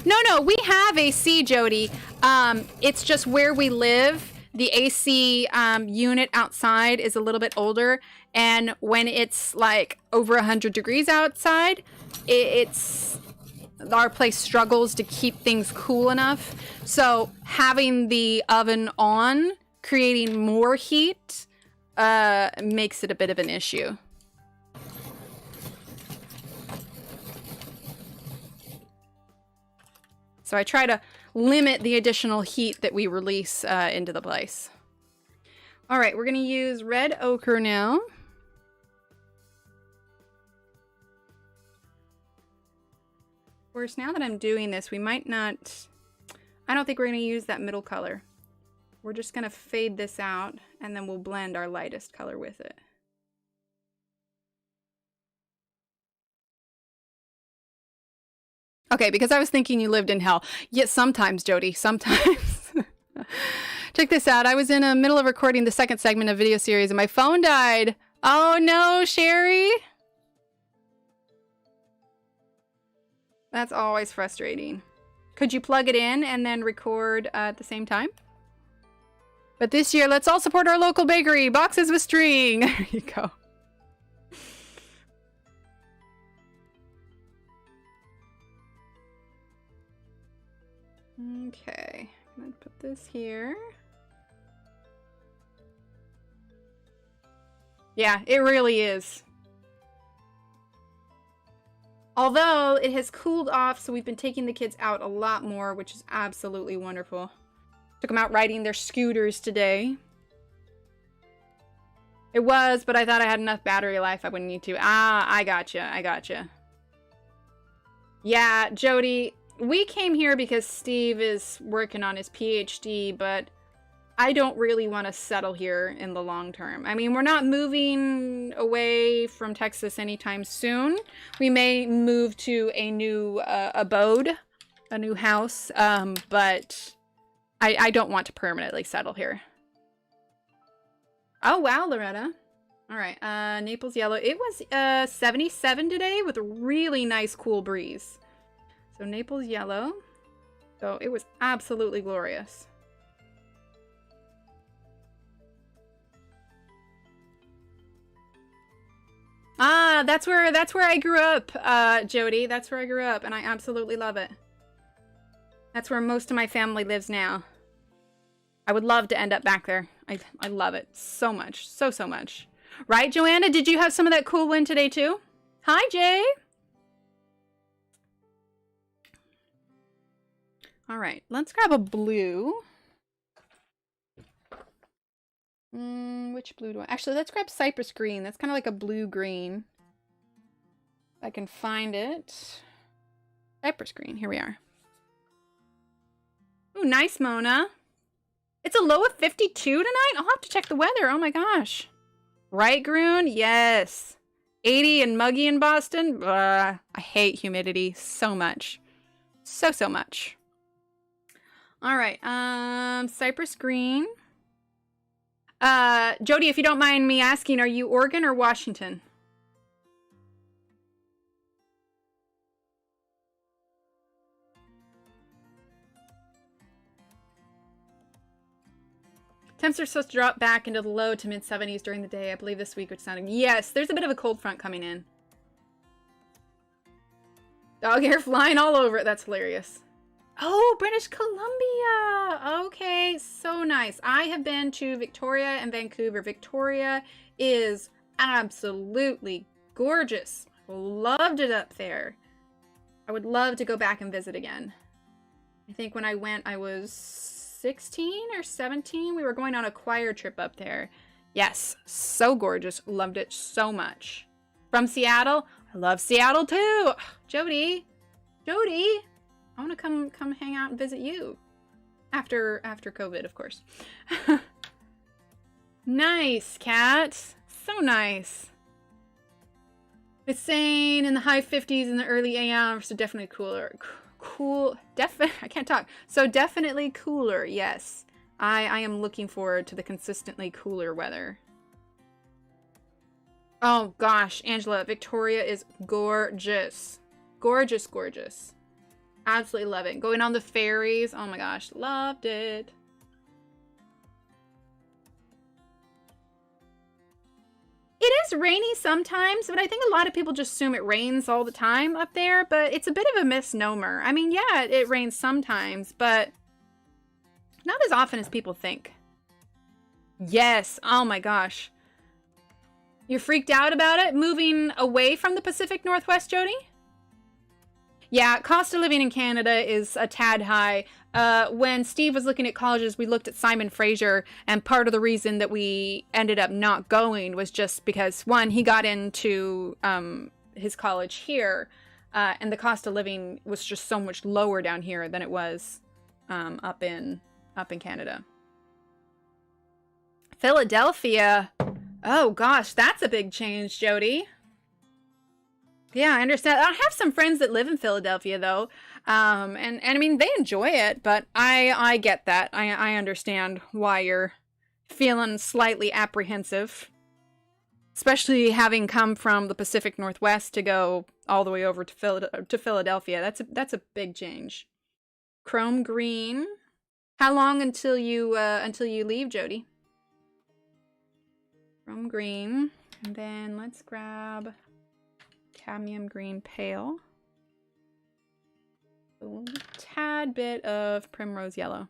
No, we have AC, Jody. It's just where we live. The AC unit outside is a little bit older, and when it's like over 100 degrees outside, our place struggles to keep things cool enough. So having the oven on, creating more heat, makes it a bit of an issue. So I try to limit the additional heat that we release into the place. All right, we're going to use red ochre now. Of course, now that I'm doing this, we might not... I don't think we're going to use that middle color. We're just going to fade this out, and then we'll blend our lightest color with it. Okay, because I was thinking you lived in hell. Yes, sometimes, Jody, sometimes. Check this out. I was in the middle of recording the second segment of video series, and my phone died. Oh no, Sherry! That's always frustrating. Could you plug it in and then record at the same time? But this year, let's all support our local bakery. Boxes with string. There you go. Okay. I'm going to put this here. Yeah, it really is. Although it has cooled off, so we've been taking the kids out a lot more, which is absolutely wonderful. Took them out riding their scooters today. It was, but I thought I had enough battery life I wouldn't need to. Ah, I gotcha. Yeah, Jody, we came here because Steve is working on his PhD, but I don't really want to settle here in the long term. I mean, we're not moving away from Texas anytime soon. We may move to a new abode, a new house, but I don't want to permanently settle here. Oh, wow, Loretta. All right, Naples yellow. It was 77 today with a really nice cool breeze. So Naples yellow. So it was absolutely glorious. Ah, that's where I grew up, Jody. That's where I grew up, and I absolutely love it. That's where most of my family lives now. I would love to end up back there. I love it so much. So much. Right, Joanna? Did you have some of that cool wind today, too? Hi, Jay. All right, let's grab a blue. Which blue do I... Actually, let's grab cypress green. That's kind of like a blue-green. If I can find it. Cypress green. Here we are. Ooh, nice, Mona. It's a low of 52 tonight? I'll have to check the weather. Oh my gosh. Right, Groon? Yes. 80 and muggy in Boston? I hate humidity so much. So much. All right. Cypress green. Jody, if you don't mind me asking, are you Oregon or Washington? Temps are supposed to drop back into the low to mid-70s during the day. I believe this week, which sounded... Yes, there's a bit of a cold front coming in. Dog hair flying all over it. That's hilarious. Oh, British Columbia. Okay, so nice. I have been to Victoria and Vancouver. Victoria is absolutely gorgeous. Loved it up there. I would love to go back and visit again. I think when I went, I was 16 or 17. We were going on a choir trip up there. Yes, so gorgeous. Loved it so much. From Seattle? I love Seattle too. Jody, I want to come hang out and visit you. After COVID, of course. Nice, Cat. So nice. It's saying in the high 50s in the early AM, so definitely cooler. I can't talk. So definitely cooler, yes. I am looking forward to the consistently cooler weather. Oh gosh, Angela, Victoria is gorgeous. Gorgeous, gorgeous. Absolutely love it. Going on the ferries. Oh my gosh, loved it. It is rainy sometimes, but I think a lot of people just assume it rains all the time up there, but it's a bit of a misnomer. I mean, yeah, it rains sometimes, but not as often as people think. Yes, oh my gosh. You're freaked out about it? Moving away from the Pacific Northwest, Jody? Yeah, cost of living in Canada is a tad high. When Steve was looking at colleges, we looked at Simon Fraser, and part of the reason that we ended up not going was just because, one, he got into his college here, and the cost of living was just so much lower down here than it was up in Canada. Philadelphia. Oh gosh, that's a big change, Jody. Yeah, I understand. I have some friends that live in Philadelphia, though, and I mean, they enjoy it, but I get that. I understand why you're feeling slightly apprehensive, especially having come from the Pacific Northwest to go all the way over to Philadelphia. That's a big change. Chrome green. How long until you leave, Jody? Chrome green, and then let's grab cadmium green pale. A tad bit of primrose yellow.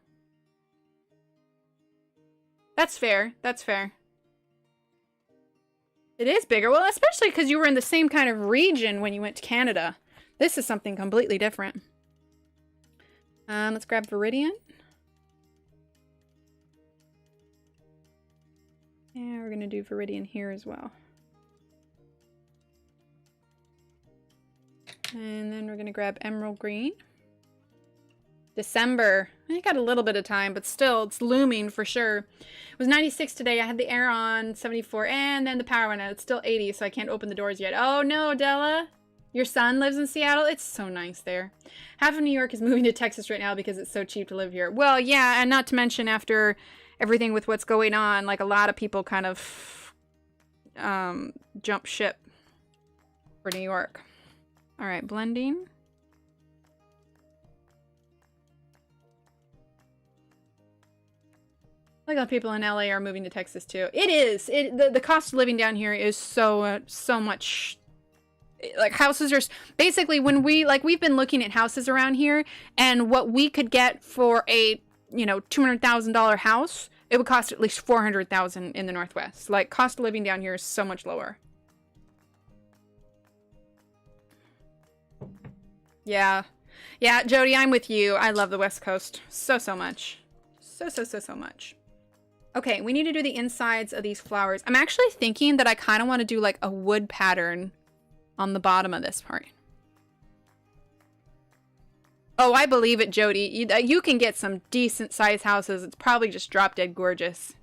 That's fair. That's fair. It is bigger. Well, especially because you were in the same kind of region when you went to Canada. This is something completely different. Let's grab Viridian. Yeah, we're going to do Viridian here as well. And then we're going to grab Emerald Green. December. I got a little bit of time, but still, it's looming for sure. It was 96 today. I had the air on 74, and then the power went out. It's still 80, so I can't open the doors yet. Oh no, Della. Your son lives in Seattle? It's so nice there. Half of New York is moving to Texas right now because it's so cheap to live here. Well, yeah, and not to mention after everything with what's going on, like a lot of people kind of jump ship for New York. All right, blending. Like how people in LA are moving to Texas too. It is. The cost of living down here is so much. Like houses are basically when we've been looking at houses around here, and what we could get for a $200,000 house, it would cost at least $400,000 in the Northwest. Like cost of living down here is so much lower. Yeah, Jody, I'm with you. I love the West Coast so much, so much. Okay, we need to do the insides of these flowers. I'm actually thinking that I kind of want to do like a wood pattern on the bottom of this part. Oh, I believe it, Jody. You can get some decent size houses. It's probably just drop dead gorgeous.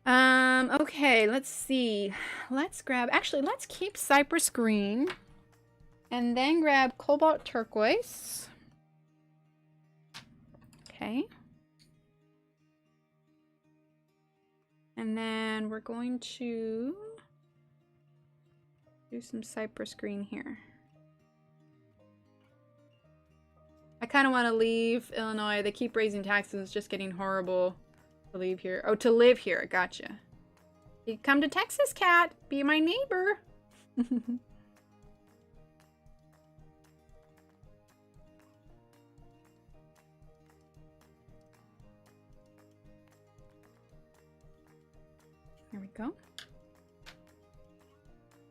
Okay, let's see. Let's grab, actually, let's keep Cypress Green. And then grab Cobalt Turquoise. Okay. And then we're going to do some Cypress Green here. I kind of want to leave Illinois. They keep raising taxes. It's just getting horrible to leave here. Oh, to live here. Gotcha. You come to Texas, Cat. Be my neighbor. Here we go.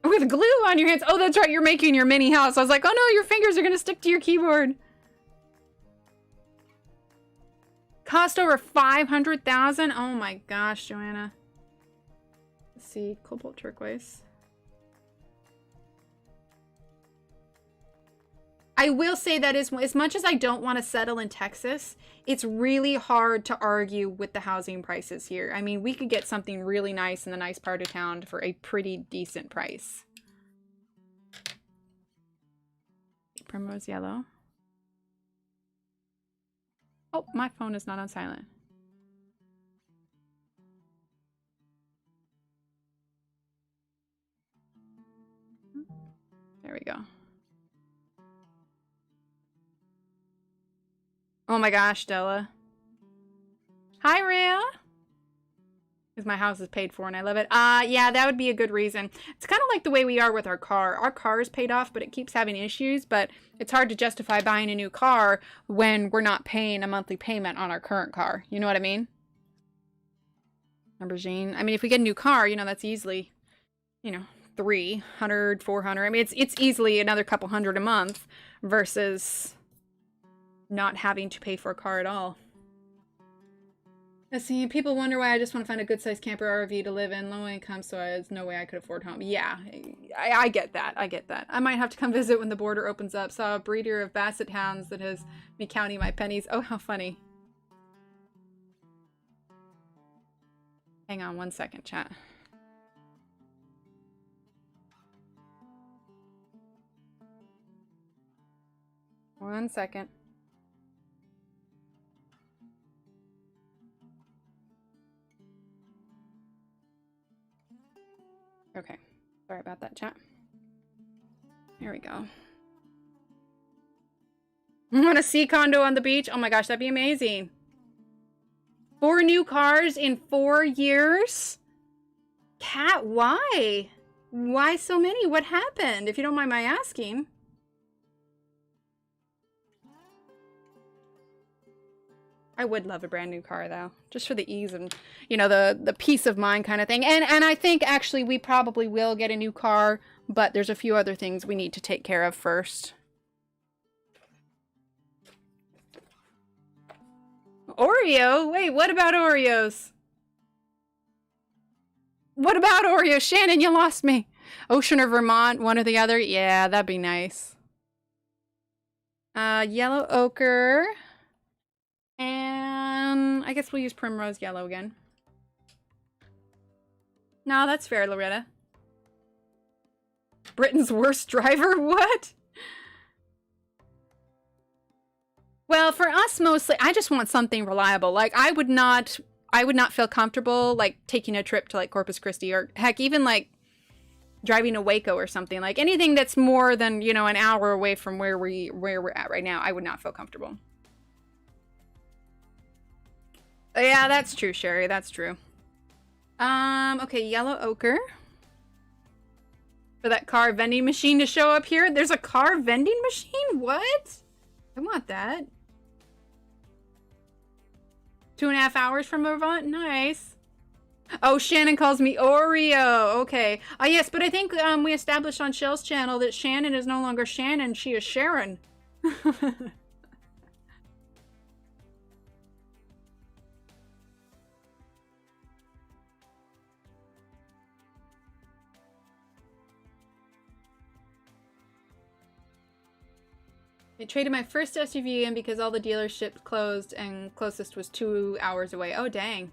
With glue on your hands. Oh, that's right. You're making your mini house. I was like, oh no, your fingers are going to stick to your keyboard. Cost over 500,000. Oh my gosh, Johanna. Let's see, Cobalt Turquoise. I will say that as much as I don't want to settle in Texas, it's really hard to argue with the housing prices here. I mean, we could get something really nice in the nice part of town for a pretty decent price. Primrose yellow. Oh, my phone is not on silent. There we go. Oh my gosh, Della. Hi, Rhea. Because my house is paid for and I love it. Yeah, that would be a good reason. It's kind of like the way we are with our car. Our car is paid off, but it keeps having issues. But it's hard to justify buying a new car when we're not paying a monthly payment on our current car. You know what I mean? Aubergine. I mean, if we get a new car, you know, that's easily, you know, 300, 400. I mean, it's easily another couple hundred a month versus not having to pay for a car at all. Let's see, people wonder why I just want to find a good-sized camper RV to live in, low income, so there's no way I could afford home. Yeah, I get that. I get that. I might have to come visit when the border opens up. Saw a breeder of basset hounds that has me counting my pennies. Oh, how funny. Hang on one second, chat. One second. Okay, sorry about that, chat. Here we go. I want a sea condo on the beach. Oh my gosh, that'd be amazing. 4 new cars in 4 years? Cat, why? Why so many? What happened? If you don't mind my asking. I would love a brand new car though, just for the ease and, you know, the peace of mind kind of thing. And I think actually we probably will get a new car, but there's a few other things we need to take care of first. Oreo? Wait, what about Oreos? What about Oreos? Shannon, you lost me. Ocean or Vermont, one or the other? Yeah, that'd be nice. Yellow ochre. And I guess we'll use primrose yellow again. No, that's fair, Loretta. Britain's worst driver? What? Well, for us mostly, I just want something reliable. Like, I would not feel comfortable, like, taking a trip to, like, Corpus Christi or, heck, even, like, driving to Waco or something. Like, anything that's more than, you know, an hour away from where we're at right now, I would not feel comfortable. Yeah, that's true, Sherry. That's true. Okay, yellow ochre. For that car vending machine to show up here. There's a car vending machine? What? I want that. 2.5 hours from Vermont? Nice. Oh, Shannon calls me Oreo. Okay. Yes, but I think we established on Shell's channel that Shannon is no longer Shannon. She is Sharon. I traded my first SUV in because all the dealerships closed and closest was 2 hours away. Oh, dang.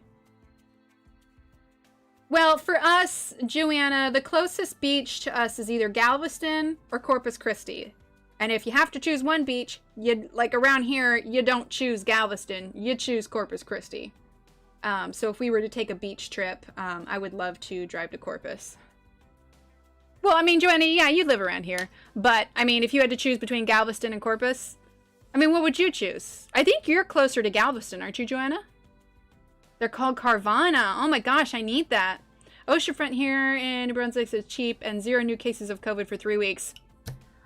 Well, for us, Johanna, the closest beach to us is either Galveston or Corpus Christi. And if you have to choose one beach, like around here, you don't choose Galveston, you choose Corpus Christi. So if we were to take a beach trip, I would love to drive to Corpus. Well, I mean, Johanna, yeah, you live around here. But, I mean, if you had to choose between Galveston and Corpus, I mean, what would you choose? I think you're closer to Galveston, aren't you, Johanna? They're called Carvana. Oh my gosh, I need that. Oceanfront here in New Brunswick is cheap and 0 new cases of COVID for 3 weeks.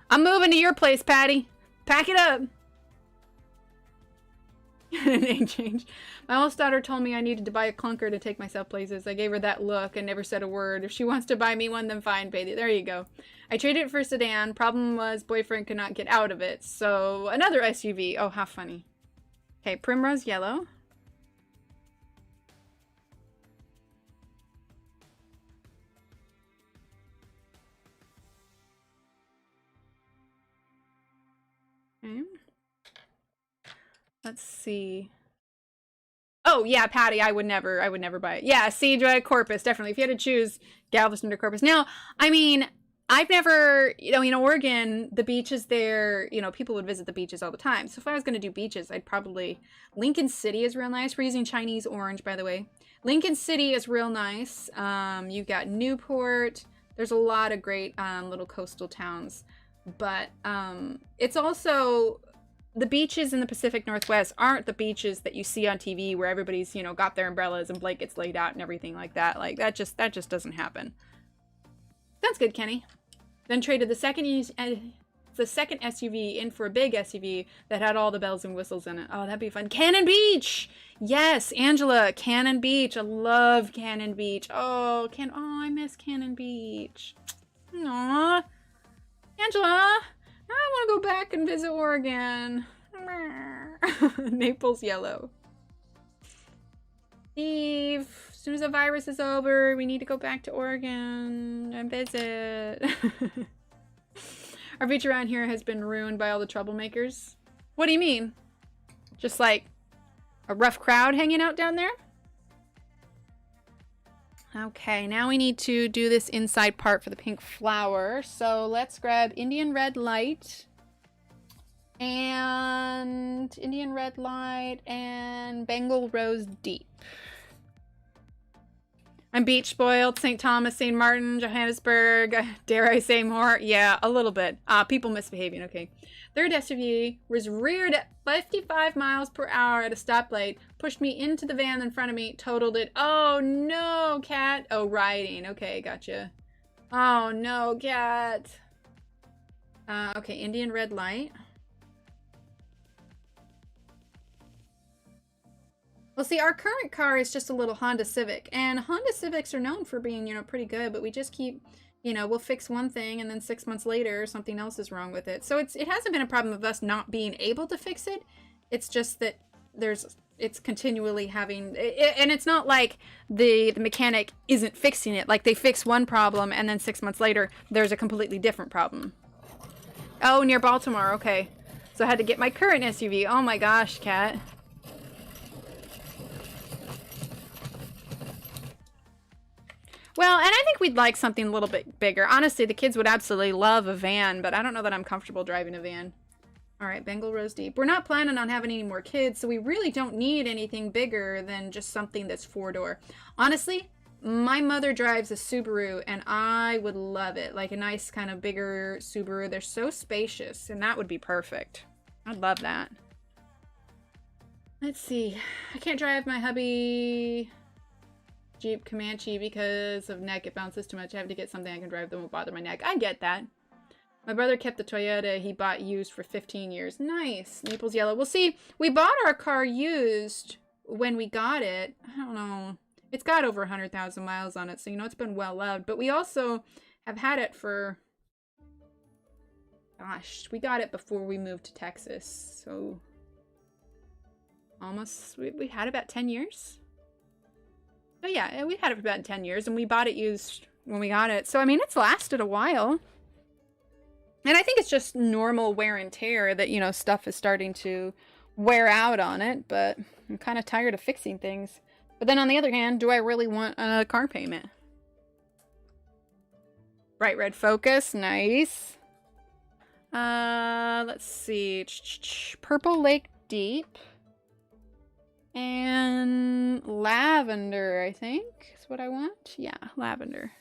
I'm moving to your place, Patty. Pack it up. Name change. My oldest daughter told me I needed to buy a clunker to take myself places. I gave her that look and never said a word. If she wants to buy me one, then fine, baby. There you go. I traded it for a sedan. Problem was boyfriend could not get out of it. So another SUV. Oh, how funny. Okay, primrose yellow. Okay. Let's see. Oh, yeah, Patty, I would never buy it. Yeah, Cedra, Corpus, definitely. If you had to choose Galveston or Corpus. Now, I mean, I've never, in Oregon, the beaches there, people would visit the beaches all the time. So if I was going to do beaches, I'd probably, Lincoln City is real nice. We're using Chinese orange, by the way. Lincoln City is real nice. You've got Newport. There's a lot of great little coastal towns. But it's also, the beaches in the Pacific Northwest aren't the beaches that you see on TV where everybody's, got their umbrellas and blankets laid out and everything like that. Like, that just doesn't happen. Sounds good, Kenny. Then traded the second SUV in for a big SUV that had all the bells and whistles in it. Oh, that'd be fun. Cannon Beach! Yes, Angela, Cannon Beach. I love Cannon Beach. Oh, I miss Cannon Beach. Aww. Angela, I want to go back and visit Oregon. Naples yellow. Eve, as soon as the virus is over, we need to go back to Oregon and visit. Our beach around here has been ruined by all the troublemakers. What do you mean? Just like a rough crowd hanging out down there? Okay, now we need to do this inside part for the pink flower. So let's grab Indian Red Light and Bengal Rose Deep. I'm beach spoiled. St. Thomas, St. Martin, Johannesburg. Dare I say more? Yeah, a little bit. People misbehaving. Okay. Third SUV was reared at 55 miles per hour at a stoplight, pushed me into the van in front of me, totaled it. Oh no, Cat. Oh, riding. Okay, gotcha. Oh no, Cat. Okay, Indian Red Light. Well, see, our current car is just a little Honda Civic, and Honda Civics are known for being, pretty good, but we just keep, we'll fix one thing, and then 6 months later, something else is wrong with it. So it hasn't been a problem of us not being able to fix it. It's just that it's continually having, and it's not like the mechanic isn't fixing it. Like, they fix one problem, and then 6 months later, there's a completely different problem. Oh, near Baltimore, okay. So I had to get my current SUV. Oh my gosh, Kat. Well, and I think we'd like something a little bit bigger. Honestly, the kids would absolutely love a van, but I don't know that I'm comfortable driving a van. All right, Bengal Rose Deep. We're not planning on having any more kids, so we really don't need anything bigger than just something that's 4-door. Honestly, my mother drives a Subaru, and I would love it. Like a nice kind of bigger Subaru. They're so spacious, and that would be perfect. I'd love that. Let's see. I can't drive my hubby Jeep Comanche because of neck. It bounces too much. I have to get something I can drive that won't bother my neck. I get that. My brother kept the Toyota he bought used for 15 years. Nice. Naples yellow. Well, see, we bought our car used when we got it. I don't know. It's got over 100,000 miles on it, so it's been well loved. But we also have had it for, gosh, we got it before we moved to Texas. So almost, we had about 10 years. Oh yeah, we had it for about 10 years, and we bought it used when we got it. So, I mean, it's lasted a while. And I think it's just normal wear and tear that, you know, stuff is starting to wear out on it, but I'm kind of tired of fixing things. But then on the other hand, do I really want a car payment? Bright red focus, nice. Let's see. Purple Lake Deep. And lavender, I think, is what I want. Yeah, lavender.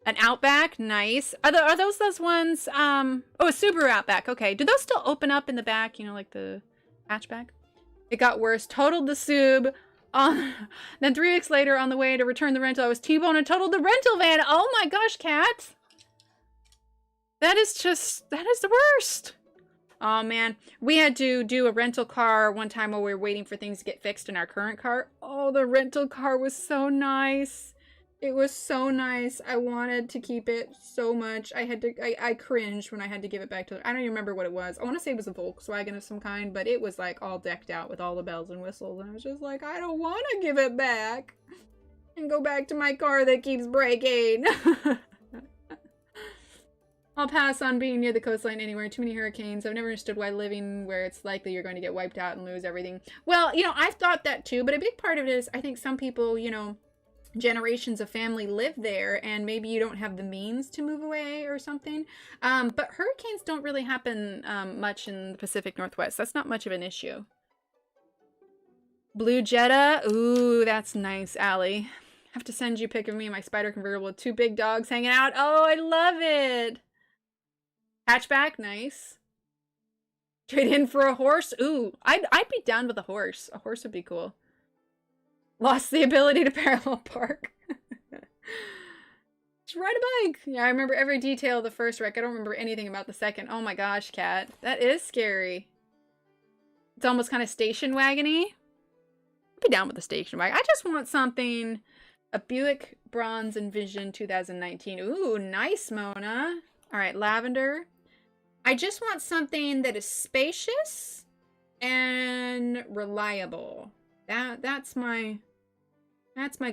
An Outback, nice. Are those ones? Oh, a Subaru Outback. Okay, do those still open up in the back? You know, like the hatchback. It got worse. Totaled the Sub. Then 3 weeks later, on the way to return the rental, I was T-boned and totaled the rental van. Oh my gosh, Kat. That is the worst. Oh man, we had to do a rental car one time while we were waiting for things to get fixed in our current car. Oh, the rental car was so nice. It was so nice. I wanted to keep it so much. I cringed when I had to give it back to her. I don't even remember what it was. I want to say it was a Volkswagen of some kind, but it was like all decked out with all the bells and whistles. And I was just like, I don't want to give it back and go back to my car that keeps breaking. I'll pass on being near the coastline anywhere. Too many hurricanes. I've never understood why living where it's likely you're going to get wiped out and lose everything. Well, you know, I've thought that too, but a big part of it is I think some people, you know, generations of family live there and maybe you don't have the means to move away or something. But hurricanes don't really happen much in the Pacific Northwest. That's not much of an issue. Blue Jetta. Ooh, that's nice, Allie. Have to send you a pic of me and my Spider convertible with 2 big dogs hanging out. Oh, I love it. Hatchback, nice. Trade in for a horse. Ooh, I'd be down with a horse. A horse would be cool. Lost the ability to parallel park. Just ride a bike. Yeah, I remember every detail of the first wreck. I don't remember anything about the second. Oh my gosh, Kat. That is scary. It's almost kind of station wagony. I'd be down with the station wagon. I just want something. A Buick Bronze Envision 2019. Ooh, nice, Mona. All right, lavender. I just want something that is spacious and reliable. That's my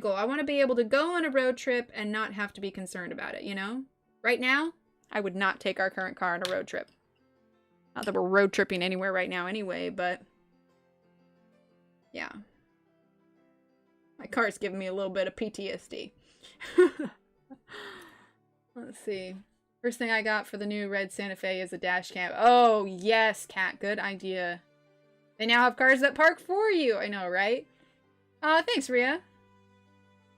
goal. I want to be able to go on a road trip and not have to be concerned about it, you know? Right now, I would not take our current car on a road trip. Not that we're road tripping anywhere right now anyway, but yeah. My car's giving me a little bit of PTSD. Let's see. First thing I got for the new red Santa Fe is a dash cam. Oh, yes, Kat. Good idea. They now have cars that park for you. I know, right? Thanks, Rhea.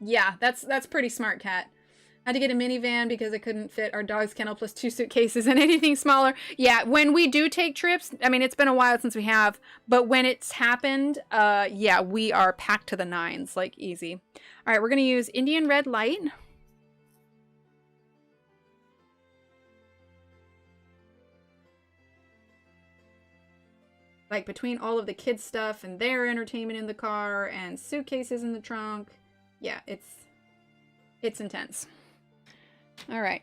Yeah, that's pretty smart, Kat. Had to get a minivan because I couldn't fit our dog's kennel plus 2 suitcases and anything smaller. Yeah, when we do take trips, I mean, it's been a while since we have, but when it's happened, yeah, we are packed to the nines, like easy. All right, we're going to use Indian Red Light. Like between all of the kids' stuff and their entertainment in the car and suitcases in the trunk. Yeah, it's intense. All right.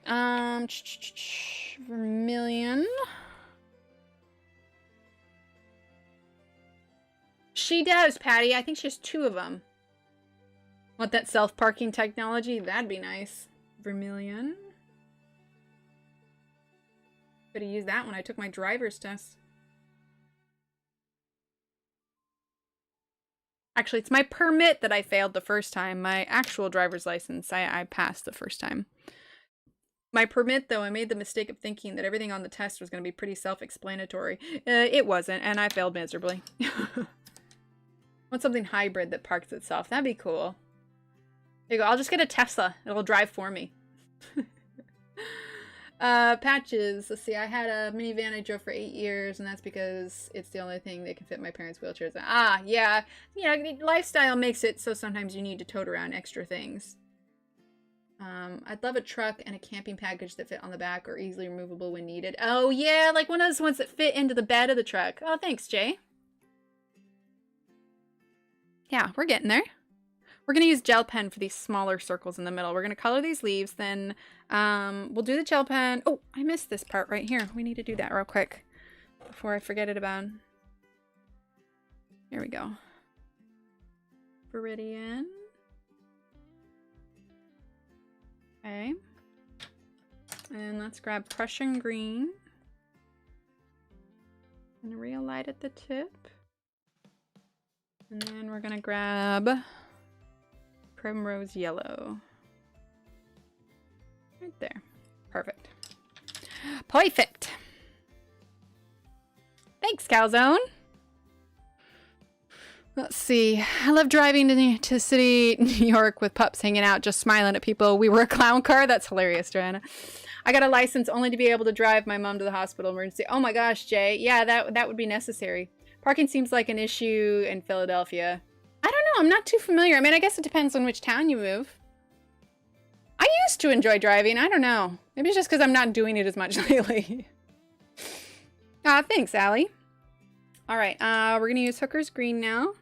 Vermilion. She does, Patty. I think she has 2 of them. Want that self-parking technology? That'd be nice. Vermilion. Could have used that when I took my driver's test. Actually, it's my permit that I failed the first time. My actual driver's license, I passed the first time. My permit, though, I made the mistake of thinking that everything on the test was going to be pretty self-explanatory. It wasn't, and I failed miserably. Want something hybrid that parks itself. That'd be cool. There you go. I'll just get a Tesla. It'll drive for me. Patches. Let's see. I had a minivan I drove for 8 years, and that's because it's the only thing that can fit my parents' wheelchairs. Ah, yeah. Yeah, lifestyle makes it so sometimes you need to tote around extra things. I'd love a truck and a camping package that fit on the back or easily removable when needed. Oh, yeah, like one of those ones that fit into the bed of the truck. Oh, thanks, Jay. Yeah, we're getting there. We're going to use gel pen for these smaller circles in the middle. We're going to color these leaves, then we'll do the gel pen. Oh, I missed this part right here. We need to do that real quick before I forget it about. Here we go. Viridian. Okay. And let's grab Prussian green. And real light at the tip. And then we're gonna grab Primrose yellow. Right there. Perfect. Perfect. Thanks, Calzone. Let's see. I love driving to city, New York with pups hanging out, just smiling at people. We were a clown car. That's hilarious, Johanna. I got a license only to be able to drive my mom to the hospital emergency. Oh my gosh, Jay. Yeah, that would be necessary. Parking seems like an issue in Philadelphia. I don't know. I'm not too familiar. I mean, I guess it depends on which town you move. I used to enjoy driving. I don't know. Maybe it's just because I'm not doing it as much lately. Thanks, Allie. All right, we're going to use Hooker's Green now.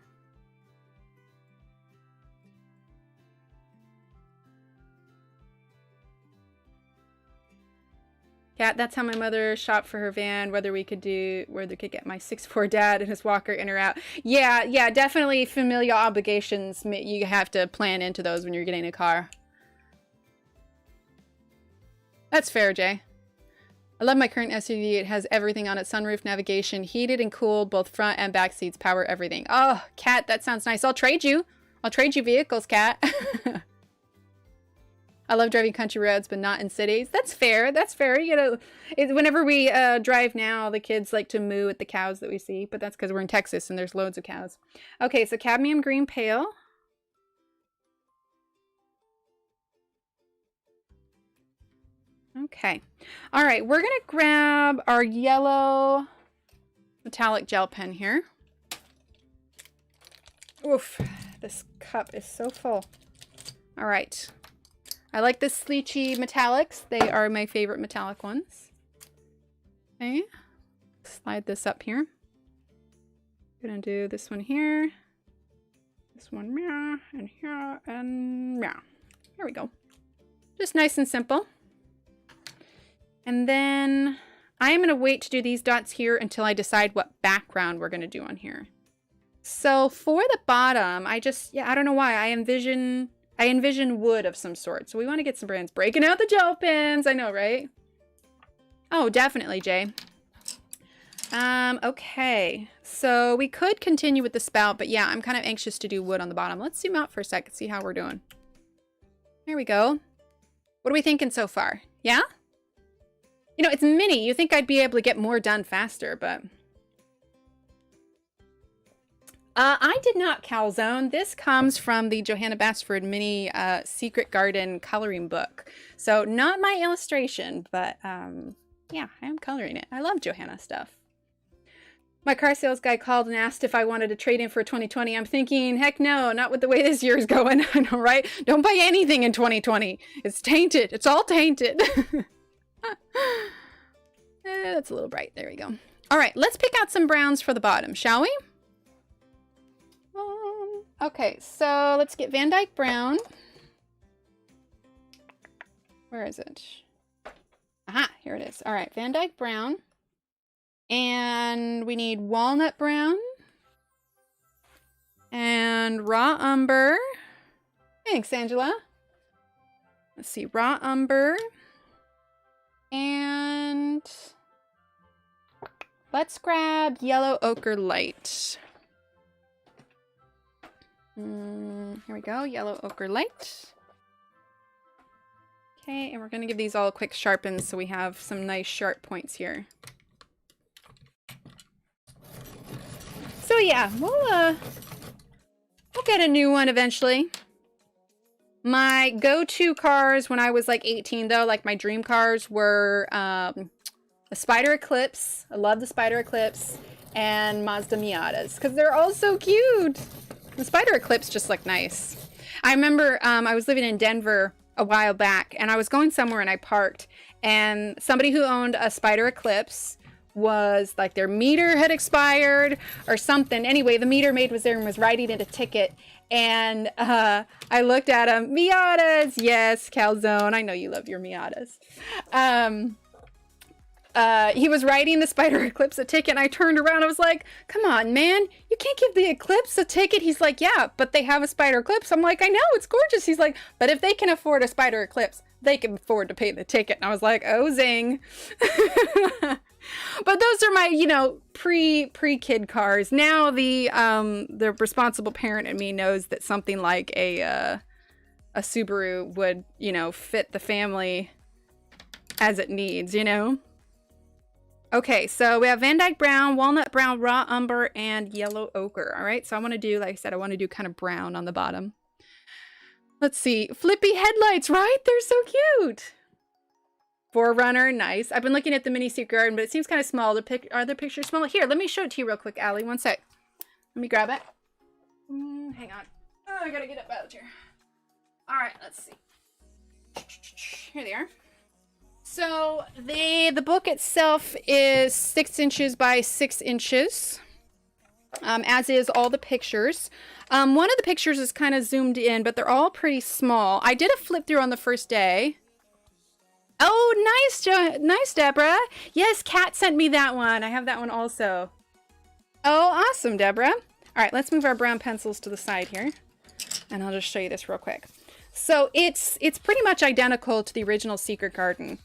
Yeah, that's how my mother shopped for her van, whether they could get my 6'4" dad and his walker in or out. Yeah, definitely familial obligations. You have to plan into those when you're getting a car. That's fair, Jay. I love my current SUV. It has everything on it. Sunroof, navigation, heated and cooled, both front and back seats, power, everything. Oh, Kat, that sounds nice. I'll trade you. I'll trade you vehicles, Kat. I love driving country roads, but not in cities. That's fair. That's fair. You know, whenever we drive now, the kids like to moo at the cows that we see, but that's because we're in Texas and there's loads of cows. Okay, so cadmium green pale. Okay. All right, we're going to grab our yellow metallic gel pen here. Oof, this cup is so full. All right. I like the Sleechy metallics. They are my favorite metallic ones. Okay. Slide this up here. Gonna do this one here. This one, meow, and here, and meow. Here we go. Just nice and simple. And then I am going to wait to do these dots here until I decide what background we're going to do on here. So for the bottom, I don't know why. I envision wood of some sort. So we want to get some brands breaking out the gel pens. I know, right? Oh, definitely, Jay. Okay. So we could continue with the spout, but yeah, I'm kind of anxious to do wood on the bottom. Let's zoom out for a second, see how we're doing. There we go. What are we thinking so far? Yeah? You know, it's mini. You think I'd be able to get more done faster, but... I did not calzone. This comes from the Johanna Basford mini Secret Garden coloring book. So not my illustration, but yeah, I am coloring it. I love Johanna stuff. My car sales guy called and asked if I wanted to trade in for 2020. I'm thinking, heck no, not with the way this year's going. I know, right? Don't buy anything in 2020. It's tainted. It's all tainted. That's a little bright. There we go. All right, let's pick out some browns for the bottom, shall we? Okay, so let's get Van Dyke Brown. Where is it? Aha, here it is. All right, Van Dyke Brown. And we need Walnut Brown. And Raw Umber. Thanks, Angela. Let's see, Raw Umber. And let's grab Yellow Ochre Light. Here we go, Yellow Ochre Light. Okay, and we're going to give these all a quick sharpen so we have some nice sharp points here. So yeah, we'll get a new one eventually. My go-to cars when I was like 18 though, like my dream cars were the Spider Eclipse. I love the Spider Eclipse and Mazda Miatas because they're all so cute. The Spider Eclipse just looked nice. I remember I was living in Denver a while back and I was going somewhere and I parked and somebody who owned a Spider Eclipse was like their meter had expired or something. Anyway, the meter maid was there and was writing in a ticket. And I looked at him. Miatas, yes, calzone. I know you love your Miatas. he was writing the Spider Eclipse a ticket, and I turned around. I was like, come on, man, you can't give the Eclipse a ticket. He's like, yeah, but they have a Spider Eclipse. I'm like, I know, it's gorgeous. He's like, but if they can afford a Spider Eclipse, they can afford to pay the ticket. And I was like, oh, zing. But those are my, you know, pre-kid cars. Now the responsible parent in me knows that something like a Subaru would, you know, fit the family as it needs, you know? Okay, so we have Van Dyke Brown, Walnut Brown, Raw Umber, and Yellow Ochre. All right, so I want to do, like I said, I want to do kind of brown on the bottom. Let's see. Flippy headlights, right? They're so cute. Forerunner, nice. I've been looking at the mini secret garden, but it seems kind of small. Are the pictures small? Here, let me show it to you real quick, Allie. One sec. Let me grab it. Hang on. Oh, I gotta get up out of the chair. All right, let's see. Here they are. So the book itself is 6 inches by 6 inches, as is all the pictures. One of the pictures is kind of zoomed in, but they're all pretty small. I did a flip through on the first day. Oh, nice, Deborah. Yes, Kat sent me that one. I have that one also. Oh, awesome, Deborah. All right, let's move our brown pencils to the side here, and I'll just show you this real quick. So it's pretty much identical to the original Secret Garden.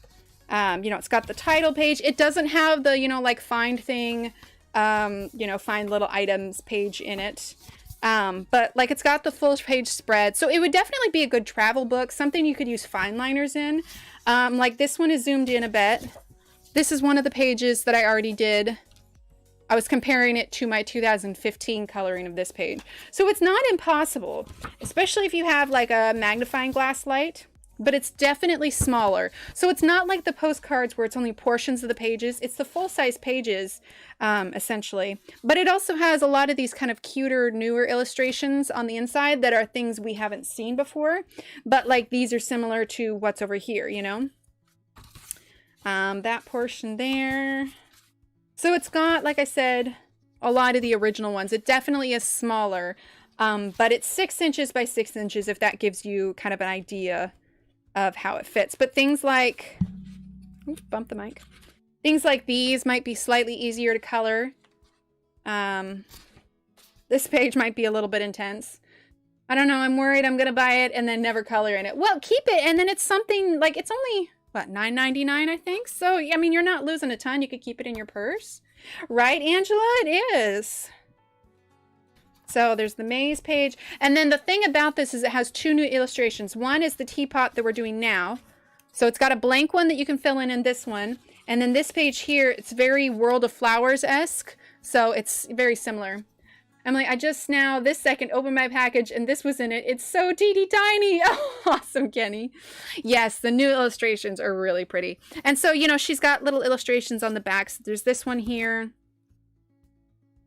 You know, it's got the title page. It doesn't have the, you know, like find thing, you know, find little items page in it. But like it's got the full page spread. So it would definitely be a good travel book, something you could use fine liners in. Like this one is zoomed in a bit. This is one of the pages that I already did. I was comparing it to my 2015 coloring of this page. So it's not impossible, especially if you have like a magnifying glass light, but it's definitely smaller. So it's not like the postcards where it's only portions of the pages. It's the full-size pages, essentially. But it also has a lot of these kind of cuter, newer illustrations on the inside that are things we haven't seen before. But like these are similar to what's over here, you know? That portion there. So it's got, like I said, a lot of the original ones. It definitely is smaller, but it's 6 inches by 6 inches, if that gives you kind of an idea of how it fits. But things like, oops, bump the mic. Things like these might be slightly easier to color. This page might be a little bit intense. I don't know, I'm worried I'm gonna buy it and then never color in it. Well, keep it, and then it's something, like, it's only, what, $9.99, I think? So, I mean, you're not losing a ton. You could keep it in your purse. Right, Angela? It is. So there's the maze page. And then the thing about this is it has 2 new illustrations. One is the teapot that we're doing now. So it's got a blank one that you can fill in this one. And then this page here, it's very World of Flowers-esque. So it's very similar. Emily, I just now, this second, opened my package and this was in it. It's so teeny tiny. Oh, awesome, Kenny. Yes, the new illustrations are really pretty. And so, you know, she's got little illustrations on the back. So there's this one here.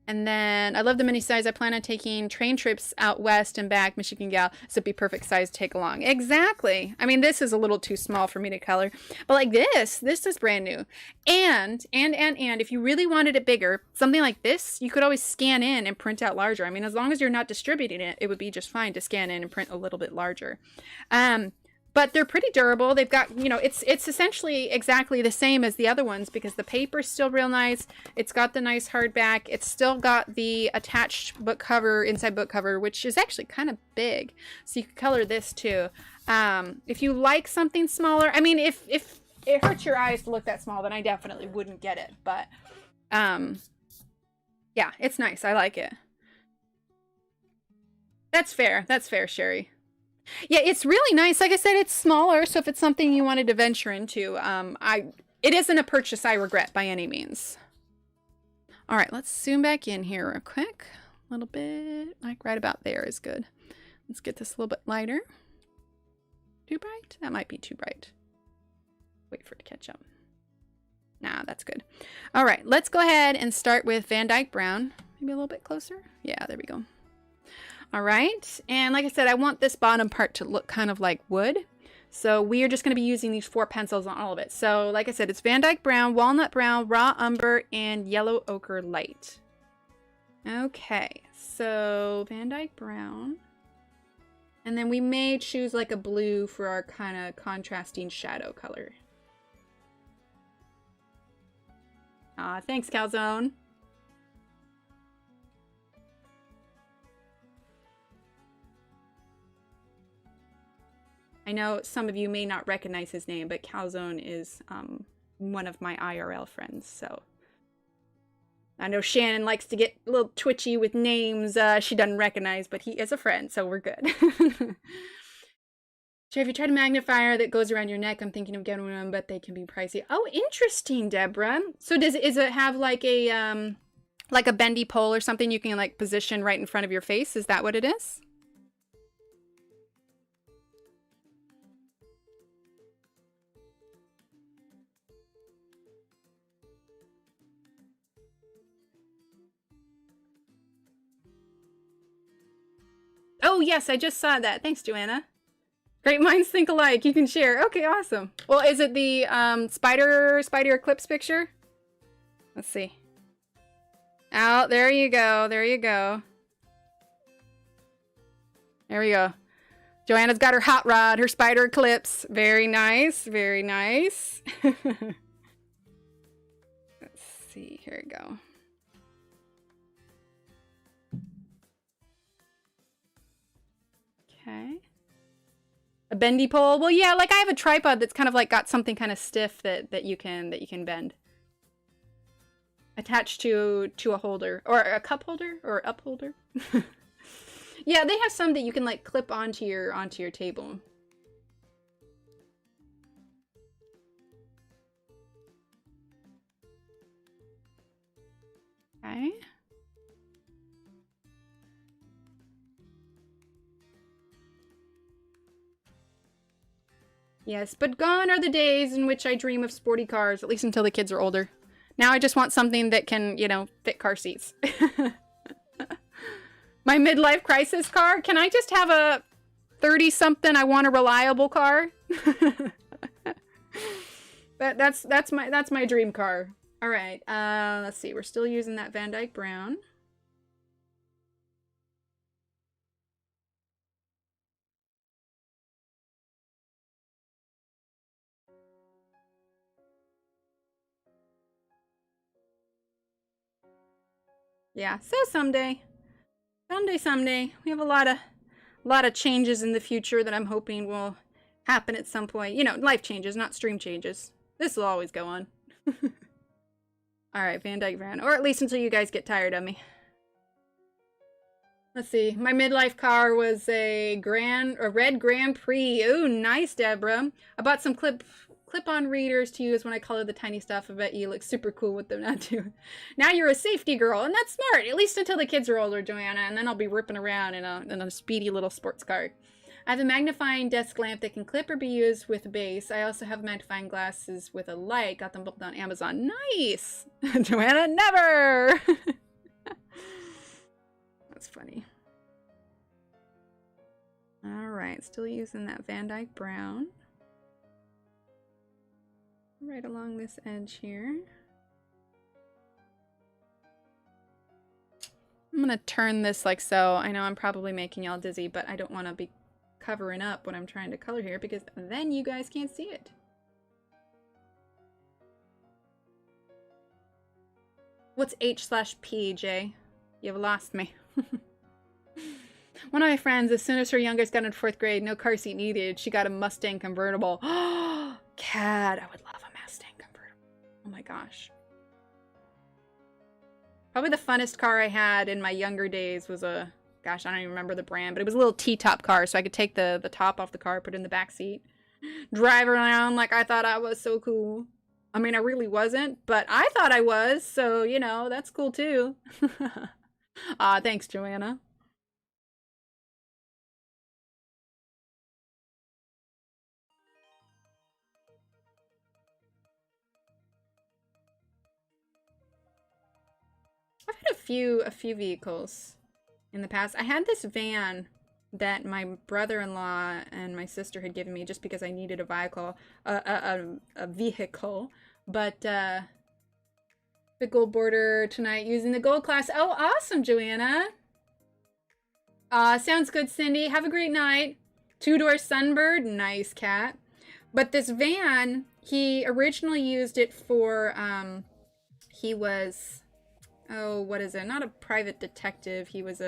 And then I love the mini size. I plan on taking train trips out west and back, Michigan gal. So it'd be perfect size to take along. Exactly. I mean, this is a little too small for me to color. But like this is brand new. And if you really wanted it bigger, something like this, you could always scan in and print out larger. I mean, as long as you're not distributing it, it would be just fine to scan in and print a little bit larger. But they're pretty durable. They've got, you know, it's essentially exactly the same as the other ones because the paper's still real nice. It's got the nice hardback. It's still got the attached book cover, inside book cover, which is actually kind of big. So you could color this too. If you like something smaller, I mean, if it hurts your eyes to look that small, then I definitely wouldn't get it. But yeah, it's nice. I like it. That's fair. That's fair, Sherry. Yeah, it's really nice. Like I said, it's smaller, so if it's something you wanted to venture into, it isn't a purchase I regret by any means. All right, let's zoom back in here real quick. A little bit, like right about there is good. Let's get this a little bit lighter. Too bright? That might be too bright. Wait for it to catch up. Nah, that's good. All right, let's go ahead and start with Van Dyke Brown. Maybe a little bit closer. Yeah, there we go. All right, and like I said, I want this bottom part to look kind of like wood. So we are just going to be using these 4 pencils on all of it. So like I said, it's Van Dyke Brown, Walnut Brown, Raw Umber, and Yellow Ochre Light. Okay, so Van Dyke Brown. And then we may choose like a blue for our kind of contrasting shadow color. Aw, thanks, Calzone. I know some of you may not recognize his name, but Calzone is one of my IRL friends, so. I know Shannon likes to get a little twitchy with names she doesn't recognize, but he is a friend, so we're good. So if you try a magnifier that goes around your neck, I'm thinking of getting one, but they can be pricey. Oh, interesting, Deborah. So is it have like a bendy pole or something you can like position right in front of your face? Is that what it is? Oh, yes, I just saw that. Thanks, Johanna. Great minds think alike. You can share. Okay, awesome. Well, is it the spider eclipse picture? Let's see. Oh, there you go. There you go. There we go. Joanna's got her hot rod, her spider eclipse. Very nice. Very nice. Let's see. Here we go. Okay. A bendy pole? Well, yeah, like I have a tripod that's kind of like got something kind of stiff that you can bend. Attached to a holder. Or a cup holder? Or up holder? Yeah, they have some that you can like clip onto your table. Okay. Yes, but gone are the days in which I dream of sporty cars, at least until the kids are older. Now I just want something that can, you know, fit car seats. My midlife crisis car? Can I just have a 30-something, I want a reliable car? That's my dream car. All right, let's see. We're still using that Van Dyke Brown. Yeah, so someday. Someday. We have a lot of changes in the future that I'm hoping will happen at some point. You know, life changes, not stream changes. This will always go on. Alright, Van Dyke Van. Or at least until you guys get tired of me. Let's see. My midlife car was a red Grand Prix. Ooh, nice, Deborah. I bought some clip-on readers to use when I color the tiny stuff. I bet you look super cool with them now, too. Now you're a safety girl, and that's smart. At least until the kids are older, Joanna, and then I'll be ripping around in a speedy little sports car. I have a magnifying desk lamp that can clip or be used with a base. I also have magnifying glasses with a light. Got them both on Amazon. Nice! Joanna, never! That's funny. Alright, still using that Van Dyke Brown. Right along this edge here. I'm gonna turn this like so. I know I'm probably making y'all dizzy, but I don't want to be covering up what I'm trying to color here because then you guys can't see it. What's H/P, Jay? You've lost me. One of my friends, as soon as her youngest got into 4th grade, no car seat needed, she got a Mustang convertible. Cad, I would love a Mustang convertible. Oh my gosh. Probably the funnest car I had in my younger days was a, gosh, I don't even remember the brand, but it was a little T-top car, so I could take the top off the car, put it in the back seat, drive around like I thought I was so cool. I mean, I really wasn't, but I thought I was, so, you know, that's cool too. Thanks, Joanna. I've had a few vehicles in the past. I had this van that my brother-in-law and my sister had given me just because I needed a vehicle, but the gold border tonight using the gold class. Oh, awesome, Joanna. Sounds good, Cindy. Have a great night. 2-door Sunbird. Nice, cat. But this van, he originally used it for, he was, oh, what is it? Not a private detective. He was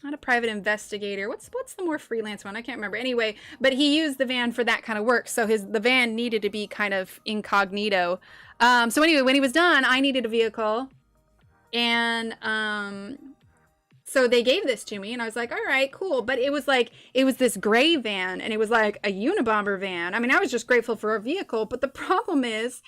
not a private investigator. What's the more freelance one? I can't remember. Anyway, but he used the van for that kind of work. So the van needed to be kind of incognito. So anyway, when he was done, I needed a vehicle. And so they gave this to me and I was like, all right, cool. But it was this gray van and it was like a Unabomber van. I mean, I was just grateful for a vehicle. But the problem is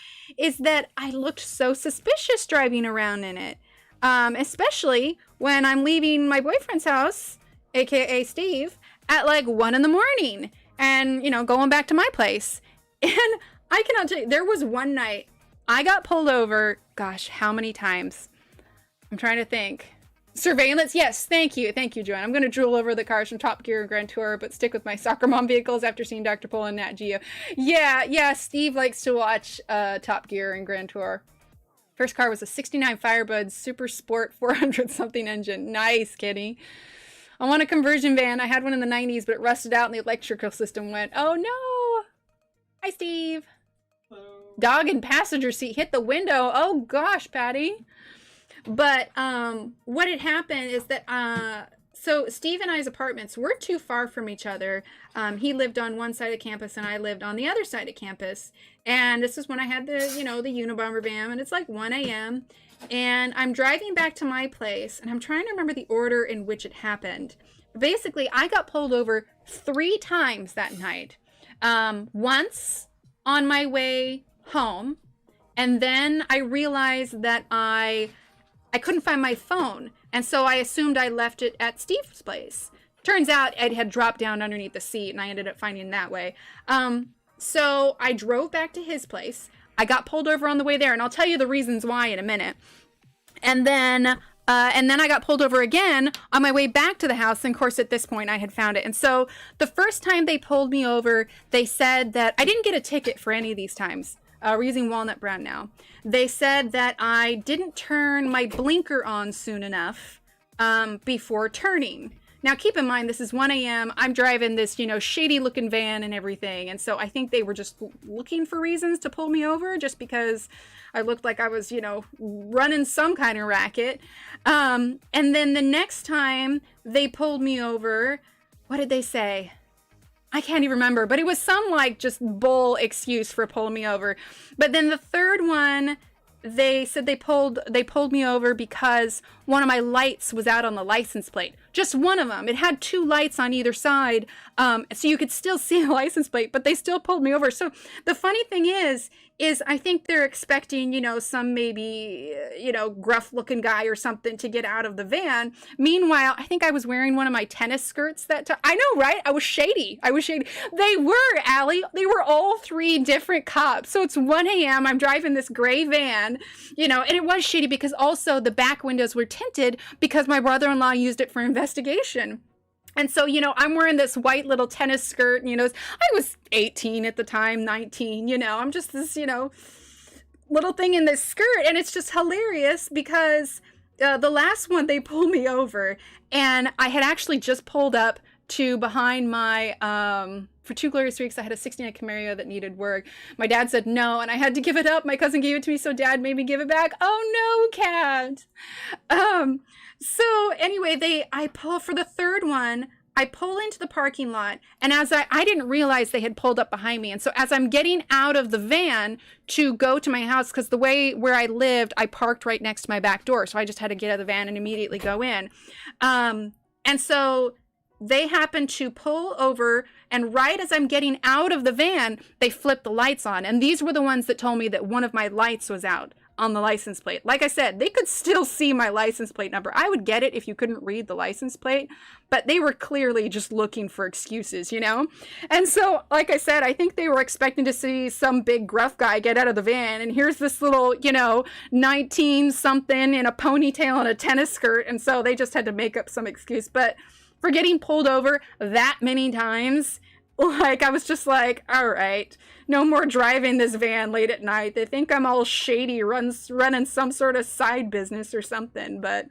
that I looked so suspicious driving around in it. Especially when I'm leaving my boyfriend's house, aka Steve, at like 1 a.m. and, you know, going back to my place. And I cannot tell you, there was one night I got pulled over. Gosh, how many times? I'm trying to think. Surveillance, yes, thank you, Joanne. I'm going to drool over the cars from Top Gear and Grand Tour, but stick with my soccer mom vehicles after seeing Dr. Pol and Nat Geo. Yeah, Steve likes to watch Top Gear and Grand Tour. First car was a 69 Firebird Super Sport 400 something engine. Nice, Kitty. I want a conversion van. I had one in the 90s, but it rusted out and the electrical system went. Oh no! Hi, Steve. Hello. Dog in passenger seat hit the window. Oh gosh, Patty. But what had happened is that so Steve and I's apartments were too far from each other. He lived on one side of campus and I lived on the other side of campus. And this is when I had the, you know, the Unabomber van, and it's like 1 a.m. And I'm driving back to my place and I'm trying to remember the order in which it happened. Basically, I got pulled over 3 times that night. Once on my way home, and then I realized that I couldn't find my phone. And so I assumed I left it at Steve's place. Turns out it had dropped down underneath the seat and I ended up finding it that way. So I drove back to his place. I got pulled over on the way there, and I'll tell you the reasons why in a minute. And then I got pulled over again on my way back to the house. And of course, at this point, I had found it. And so the first time they pulled me over, they said that I didn't get a ticket for any of these times. We're using walnut brown now. They said that I didn't turn my blinker on soon enough before turning. Now, keep in mind, this is 1 a.m. I'm driving this, you know, shady looking van and everything. And so I think they were just looking for reasons to pull me over just because I looked like I was, you know, running some kind of racket. And then the next time they pulled me over, what did they say? I can't even remember, but it was some like just bull excuse for pulling me over. But then the third one, they said they pulled me over because one of my lights was out on the license plate. Just one of them. It had 2 lights on either side, so you could still see the license plate, but they still pulled me over. So the funny thing is I think they're expecting, you know, some maybe, you know, gruff-looking guy or something to get out of the van. Meanwhile, I think I was wearing one of my tennis skirts that time. I know, right? I was shady. They were, Allie. They were all 3 different cops. So it's 1 a.m. I'm driving this gray van, you know, and it was shady because also the back windows were tinted because my brother-in-law used it for investigation. And so, you know, I'm wearing this white little tennis skirt, and, you know, I was 18 at the time, 19, you know, I'm just this, you know, little thing in this skirt. And it's just hilarious because the last one, they pulled me over and I had actually just pulled up to behind my, for 2 glorious weeks, I had a 69 Camaro that needed work. My dad said no, and I had to give it up. My cousin gave it to me, so Dad made me give it back. Oh no, Cat. So anyway, I pull for the third one. I pull into the parking lot, and as I didn't realize they had pulled up behind me. And so as I'm getting out of the van to go to my house, because the way where I lived, I parked right next to my back door. So I just had to get out of the van and immediately go in. And so they happened to pull over, and right as I'm getting out of the van, they flipped the lights on. And these were the ones that told me that one of my lights was out on the license plate. Like I said, they could still see my license plate number. I would get it if you couldn't read the license plate, but they were clearly just looking for excuses, you know? And so, like I said, I think they were expecting to see some big gruff guy get out of the van, and here's this little, you know, 19-something in a ponytail and a tennis skirt, and so they just had to make up some excuse. But for getting pulled over that many times, like, I was just like, all right, no more driving this van late at night. They think I'm all shady, running some sort of side business or something. But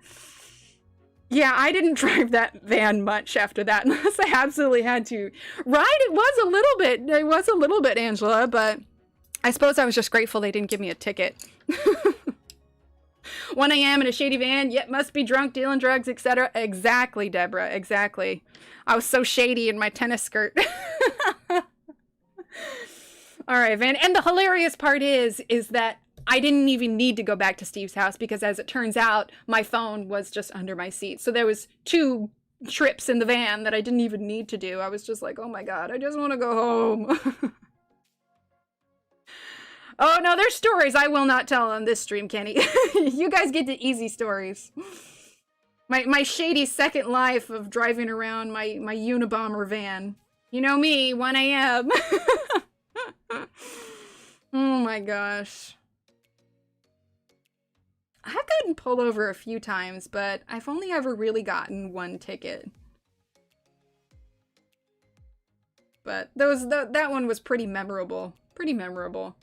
yeah, I didn't drive that van much after that, unless I absolutely had to. Right? It was a little bit, Angela, but I suppose I was just grateful they didn't give me a ticket. 1 a.m. in a shady van, yet must be drunk, dealing drugs, etc. Exactly, Deborah, exactly. I was so shady in my tennis skirt. All right, Van. And the hilarious part is that I didn't even need to go back to Steve's house because, as it turns out, my phone was just under my seat. So there was 2 trips in the van that I didn't even need to do. I was just like, oh my God, I just want to go home. Oh no, there's stories I will not tell on this stream, Kenny. You guys get the easy stories. My shady second life of driving around my Unabomber van. You know me, 1 a.m. Oh my gosh. I've gotten pulled over a few times, but I've only ever really gotten 1 ticket. But that one was pretty memorable. Pretty memorable.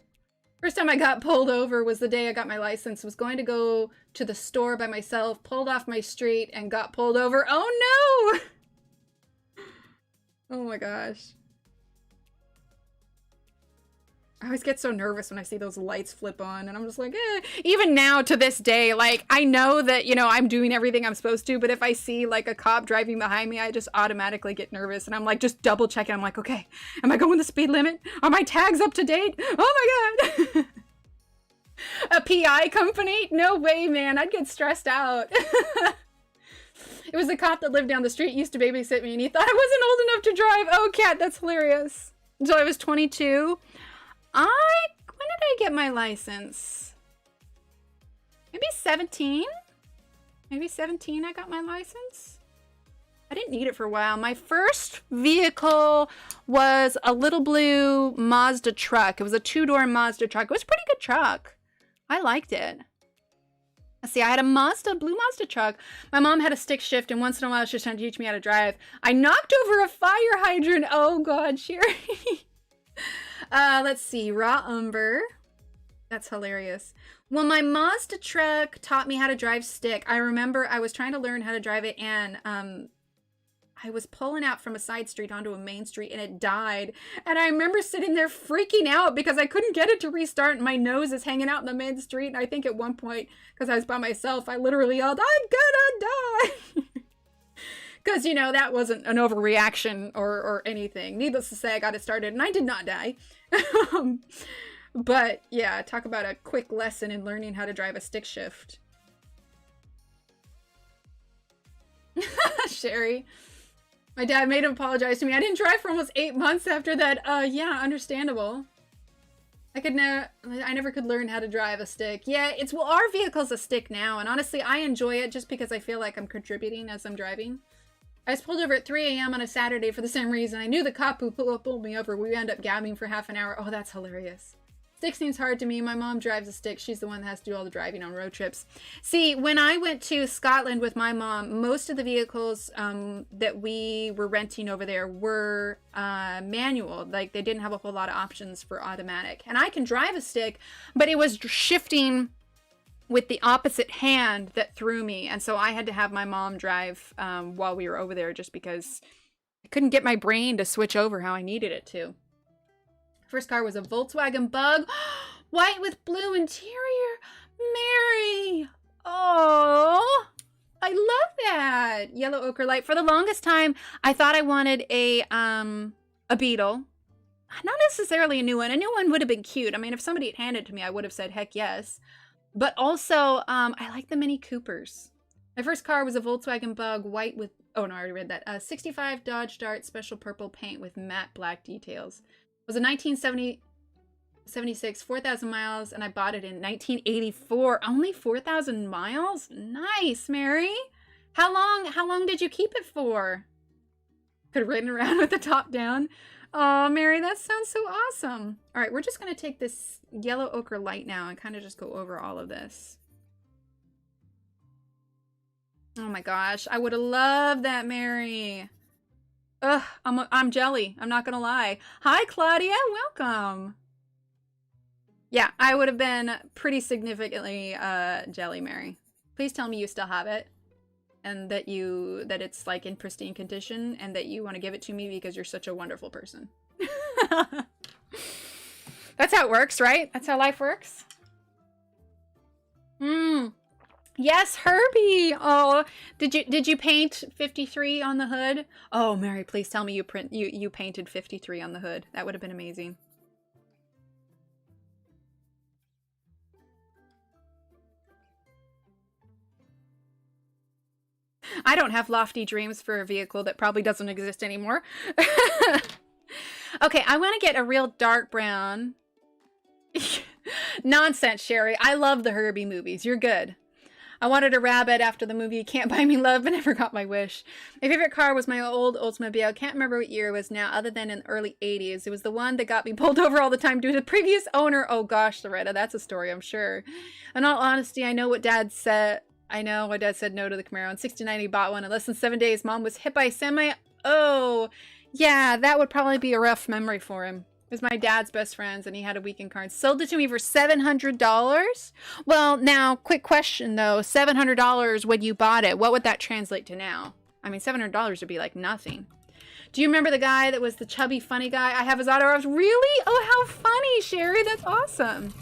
First time I got pulled over was the day I got my license. Was going to go to the store by myself, pulled off my street, and got pulled over. Oh no! Oh my gosh. I always get so nervous when I see those lights flip on, and I'm just like, eh. Even now, to this day, like, I know that, you know, I'm doing everything I'm supposed to, but if I see, like, a cop driving behind me, I just automatically get nervous, and I'm like, just double checking. I'm like, okay, am I going the speed limit? Are my tags up to date? Oh my God. A PI company? No way, man. I'd get stressed out. It was the cop that lived down the street, used to babysit me, and he thought I wasn't old enough to drive. Oh, Cat, that's hilarious. Until I was 22. When did I get my license? Maybe 17? Maybe 17 I got my license? I didn't need it for a while. My first vehicle was a little blue Mazda truck. It was a 2-door Mazda truck. It was a pretty good truck. I liked it. Let's see, I had a blue Mazda truck. My mom had a stick shift, and once in a while she was trying to teach me how to drive. I knocked over a fire hydrant. Oh God, Sherry. Let's see, raw umber. That's hilarious. Well, my Mazda truck taught me how to drive stick. I remember I was trying to learn how to drive it, and I was pulling out from a side street onto a main street, and it died. And I remember sitting there freaking out because I couldn't get it to restart, and my nose is hanging out in the main street. And I think at one point, because I was by myself, I literally yelled, "I'm gonna die!" Because, you know, that wasn't an overreaction or anything. Needless to say, I got it started, and I did not die. But, yeah, talk about a quick lesson in learning how to drive a stick shift. Sherry. My dad made him apologize to me. I didn't drive for almost 8 months after that. Yeah, understandable. I never could learn how to drive a stick. Yeah, well, our vehicle's a stick now, and honestly, I enjoy it just because I feel like I'm contributing as I'm driving. I was pulled over at 3 a.m. on a Saturday for the same reason. I knew the cop who pulled me over. We ended up gabbing for half an hour. Oh, that's hilarious. Stick seems hard to me. My mom drives a stick. She's the one that has to do all the driving on road trips. See, when I went to Scotland with my mom, most of the vehicles that we were renting over there were manual. Like, they didn't have a whole lot of options for automatic. And I can drive a stick, but it was shifting with the opposite hand that threw me. And so I had to have my mom drive while we were over there just because I couldn't get my brain to switch over how I needed it to. First car was a Volkswagen Bug. White with blue interior. Mary. Oh, I love that. Yellow ochre light. For the longest time, I thought I wanted a Beetle. Not necessarily a new one. A new one would have been cute. I mean, if somebody had handed it to me, I would have said, heck yes. But also, I like the Mini Coopers. My first car was a Volkswagen Bug, white with, oh no, I already read that. 65 Dodge Dart, special purple paint with matte black details. It was a 1976, 4,000 miles, and I bought it in 1984. Only 4,000 miles? Nice, Mary. How long did you keep it for? Could have ridden around with the top down. Oh, Mary, that sounds so awesome. All right, we're just going to take this yellow ochre light now and kind of just go over all of this. Oh my gosh, I would have loved that, Mary. Ugh, I'm jelly. I'm not going to lie. Hi, Claudia. Welcome. Yeah, I would have been pretty significantly jelly, Mary. Please tell me you still have it. And that it's like in pristine condition and that you want to give it to me because you're such a wonderful person. That That's how it works, right? That's how life works. Yes, Herbie. Oh, did you paint 53 on the hood? Oh, Mary, please tell me you painted 53 on the hood. That would have been amazing. I don't have lofty dreams for a vehicle that probably doesn't exist anymore. Okay, I want to get a real dark brown. Nonsense, Sherry. I love the Herbie movies. You're good. I wanted a rabbit after the movie Can't Buy Me Love, but never got my wish. My favorite car was my old Oldsmobile. I can't remember what year it was now, other than in the early 80s. It was the one that got me pulled over all the time due to the previous owner. Oh gosh, Loretta, that's a story, I'm sure. In all honesty, I know what Dad said. I know my dad said no to the Camaro. In '69, he bought one. In less than 7 days, Mom was hit by a semi. Oh, yeah, that would probably be a rough memory for him. It was my dad's best friends, and he had a weekend car and sold it to me for $700. Well, now, quick question, though. $700 when you bought it, what would that translate to now? I mean, $700 would be like nothing. Do you remember the guy that was the chubby, funny guy? I have his autographs. Really? Oh, how funny, Sherry. That's awesome.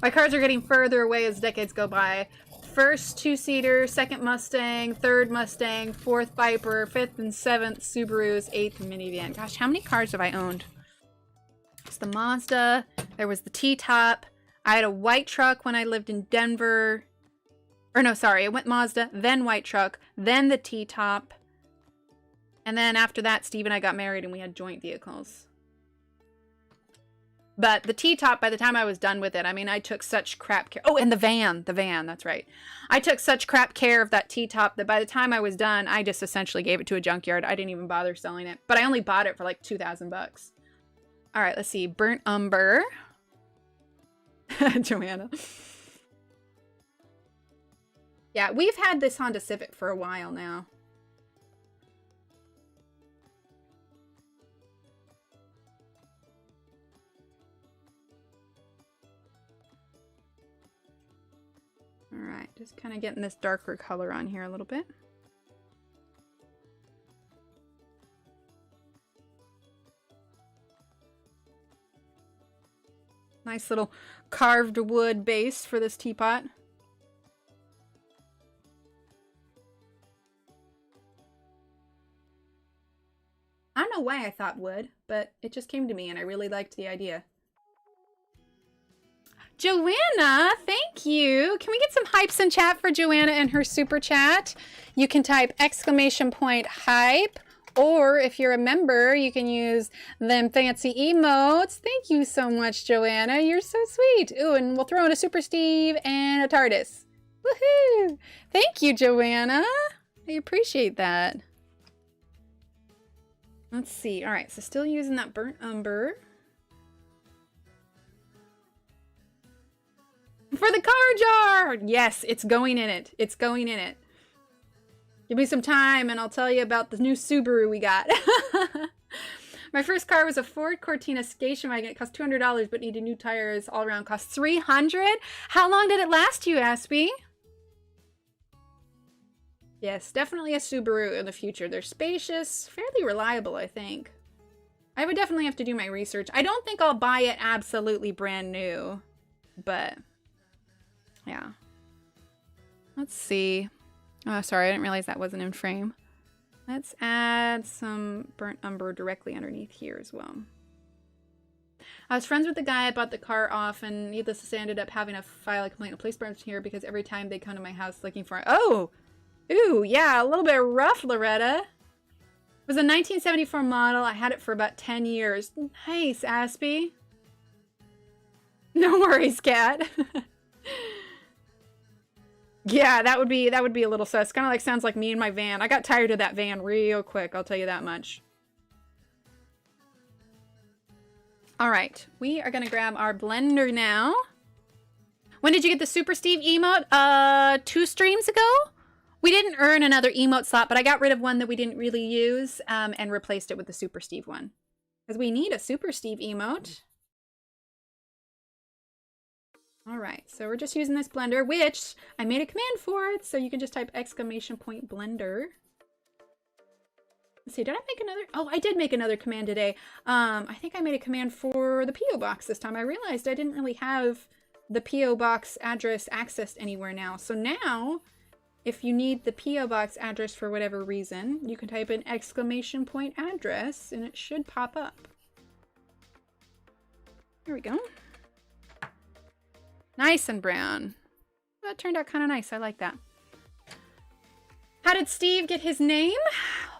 My cars are getting further away as decades go by. First two-seater, second Mustang, third Mustang, fourth Viper, fifth and seventh Subarus, eighth minivan. Gosh, how many cars have I owned? It's the Mazda. There was the T-Top. I had a white truck when I lived in Denver. Or no, sorry, I went Mazda, then white truck, then the T-Top. And then after that, Steve and I got married and we had joint vehicles. But the T-Top, by the time I was done with it, I mean, I took such crap care. Oh, and the van, that's right. I took such crap care of that T-Top that by the time I was done, I just essentially gave it to a junkyard. I didn't even bother selling it. But I only bought it for like $2,000 bucks. All right, let's see. Burnt umber. Johanna. Yeah, we've had this Honda Civic for a while now. All right, just kind of getting this darker color on here a little bit. Nice little carved wood base for this teapot. I don't know why I thought wood, but it just came to me and I really liked the idea. Joanna, thank you. Can we get some hypes in chat for Joanna and her super chat? You can type !hype, or if you're a member, you can use them fancy emotes. Thank you so much, Joanna. You're so sweet. Ooh, and we'll throw in a Super Steve and a TARDIS. Woohoo! Thank you, Joanna. I appreciate that. Let's see. All right, so still using that burnt umber. For the car jar! Yes, it's going in it. It's going in it. Give me some time and I'll tell you about the new Subaru we got. My first car was a Ford Cortina station wagon. It cost $200 but needed new tires. All around cost $300. How long did it last you, Aspie? Yes, definitely a Subaru in the future. They're spacious, fairly reliable, I think. I would definitely have to do my research. I don't think I'll buy it absolutely brand new, but yeah. Let's see. Oh, sorry, I didn't realize that wasn't in frame. Let's add some burnt umber directly underneath here as well. I was friends with the guy I bought the car off, and needless to say, I ended up having to file a complaint to police department here because every time they come to my house looking for it. Oh! Ooh, yeah, a little bit rough, Loretta. It was a 1974 model. I had it for about 10 years. Nice, Aspie. No worries, Cat. Yeah, that would be a little sus. Kind of like sounds like me and my van. I got tired of that van real quick, I'll tell you that much. All right, we are gonna grab our blender now. When did you get the Super Steve emote? 2 streams ago? We didn't earn another emote slot, but I got rid of one that we didn't really use and replaced it with the Super Steve one. Because we need a Super Steve emote. All right, so we're just using this blender, which I made a command for it, so you can just type !blender. Let's see, did I make another? Oh, I did make another command today. I think I made a command for the P.O. box this time. I realized I didn't really have the P.O. box address accessed anywhere now. So now, if you need the P.O. box address for whatever reason, you can type in ! address and it should pop up. There we go. Nice and brown. That turned out kind of nice. I like that. How did Steve get his name?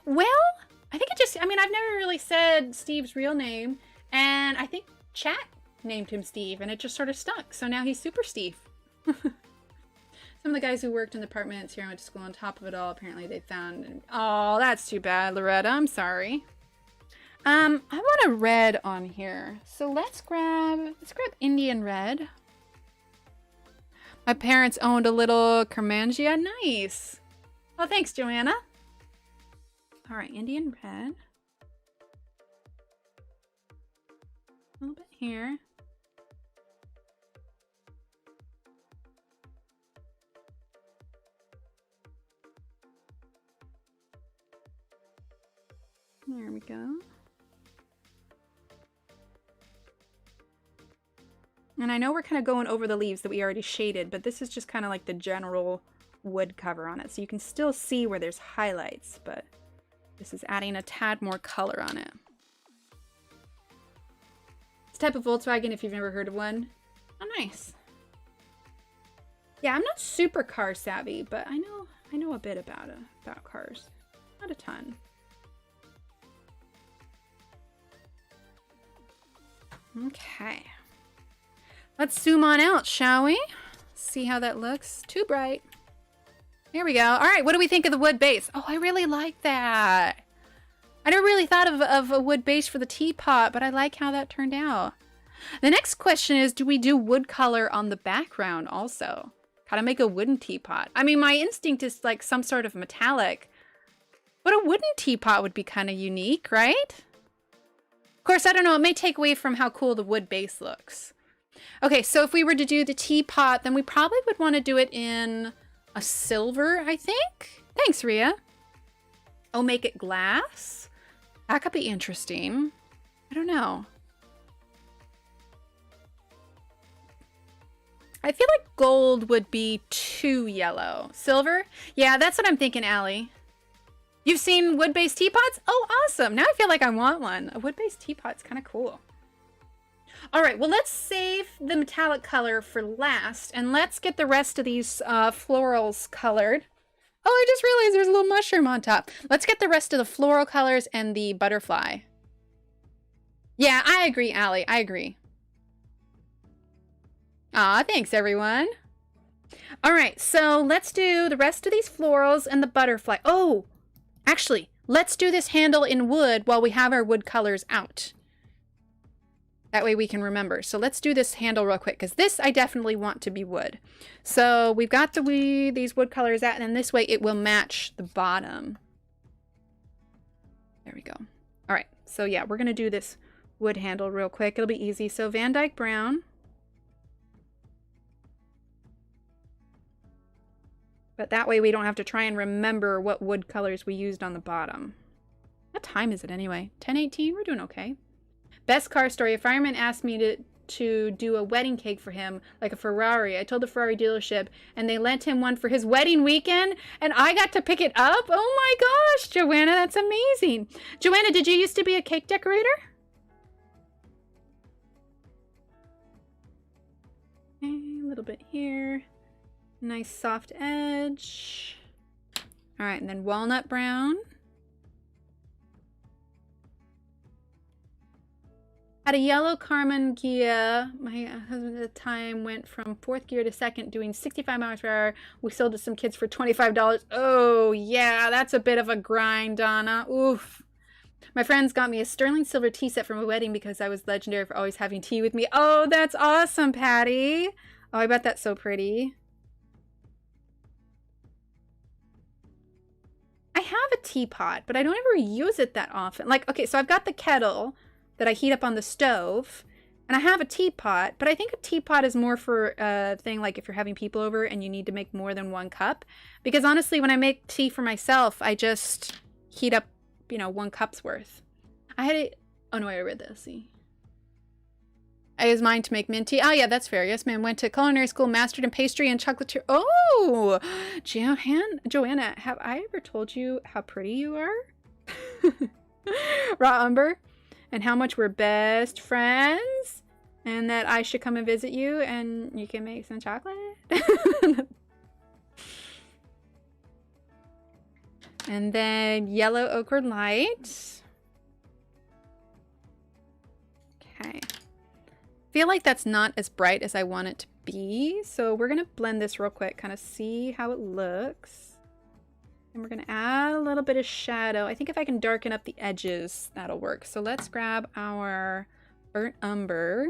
Well, I think it just, I mean, I've never really said Steve's real name, and I think chat named him Steve, and it just sort of stuck. So now he's Super Steve. Some of the guys who worked in the apartments here I went to school on top of it all, apparently they found, oh, that's too bad, Loretta. I'm sorry. I want a red on here. So let's grab Indian red. My parents owned a little Kermangia. Nice. Well, thanks, Johanna. All right, Indian red. A little bit here. There we go. And I know we're kind of going over the leaves that we already shaded, but this is just kind of like the general wood cover on it. So you can still see where there's highlights, but this is adding a tad more color on it. This type of Volkswagen, if you've never heard of one. Oh, nice. Yeah, I'm not super car savvy, but I know a bit about cars. Not a ton. Okay. Let's zoom on out, shall we? See how that looks. Too bright. Here we go. All right, what do we think of the wood base? Oh, I really like that. I never really thought of a wood base for the teapot, but I like how that turned out. The next question is, do we do wood color on the background also? How to make a wooden teapot. I mean, my instinct is like some sort of metallic, but a wooden teapot would be kind of unique, right? Of course, I don't know. It may take away from how cool the wood base looks. Okay, so if we were to do the teapot, then we probably would want to do it in a silver, I think. Thanks, Rhea. Oh, make it glass? That could be interesting. I don't know. I feel like gold would be too yellow. Silver? Yeah, that's what I'm thinking, Allie. You've seen wood-based teapots? Oh, awesome. Now I feel like I want one. A wood-based teapot's kind of cool. All right, well, let's save the metallic color for last, and let's get the rest of these florals colored. Oh, I just realized there's a little mushroom on top. Let's get the rest of the floral colors and the butterfly. Yeah, I agree, Allie. I agree. Aw, thanks, everyone. All right, so let's do the rest of these florals and the butterfly. Oh, actually, let's do this handle in wood while we have our wood colors out. That way we can remember. So let's do this handle real quick, because this I definitely want to be wood. So we've got these wood colors out, and then this way it will match the bottom. There we go. All right, so yeah, we're going to do this wood handle real quick. It'll be easy. So Van Dyke Brown. But that way we don't have to try and remember what wood colors we used on the bottom. What time is it anyway? 10:18? We're doing okay. Best car story. A fireman asked me to do a wedding cake for him, like a Ferrari. I told the Ferrari dealership, and they lent him one for his wedding weekend, and I got to pick it up. Oh my gosh, Joanna, that's amazing. Joanna, did you used to be a cake decorator? Okay, a little bit here. Nice soft edge. All right, and then walnut brown. Had a yellow Carmen Ghia. My husband at the time went from 4th gear to 2nd, doing 65 miles per hour. We sold to some kids for $25. Oh, yeah, that's a bit of a grind, Donna. Oof. My friends got me a sterling silver tea set for my wedding because I was legendary for always having tea with me. Oh, that's awesome, Patty. Oh, I bet that's so pretty. I have a teapot, but I don't ever use it that often. Like, okay, so I've got the kettle that I heat up on the stove, and I have a teapot, but I think a teapot is more for a thing like if you're having people over and you need to make more than one cup. Because honestly, when I make tea for myself, I just heat up, you know, 1 cup's worth. I had it. Oh no, I read this. See. I used mine to make mint tea. Oh yeah, that's fair. Yes, ma'am. Went to culinary school, mastered in pastry and chocolatier. Oh, Johanna, have I ever told you how pretty you are? Raw umber, and how much we're best friends, and that I should come and visit you, and you can make some chocolate. And then yellow ochre light. Okay. Feel like that's not as bright as I want it to be, so we're gonna blend this real quick, kind of see how it looks. And we're gonna add a little bit of shadow. I think if I can darken up the edges, that'll work. So let's grab our burnt umber.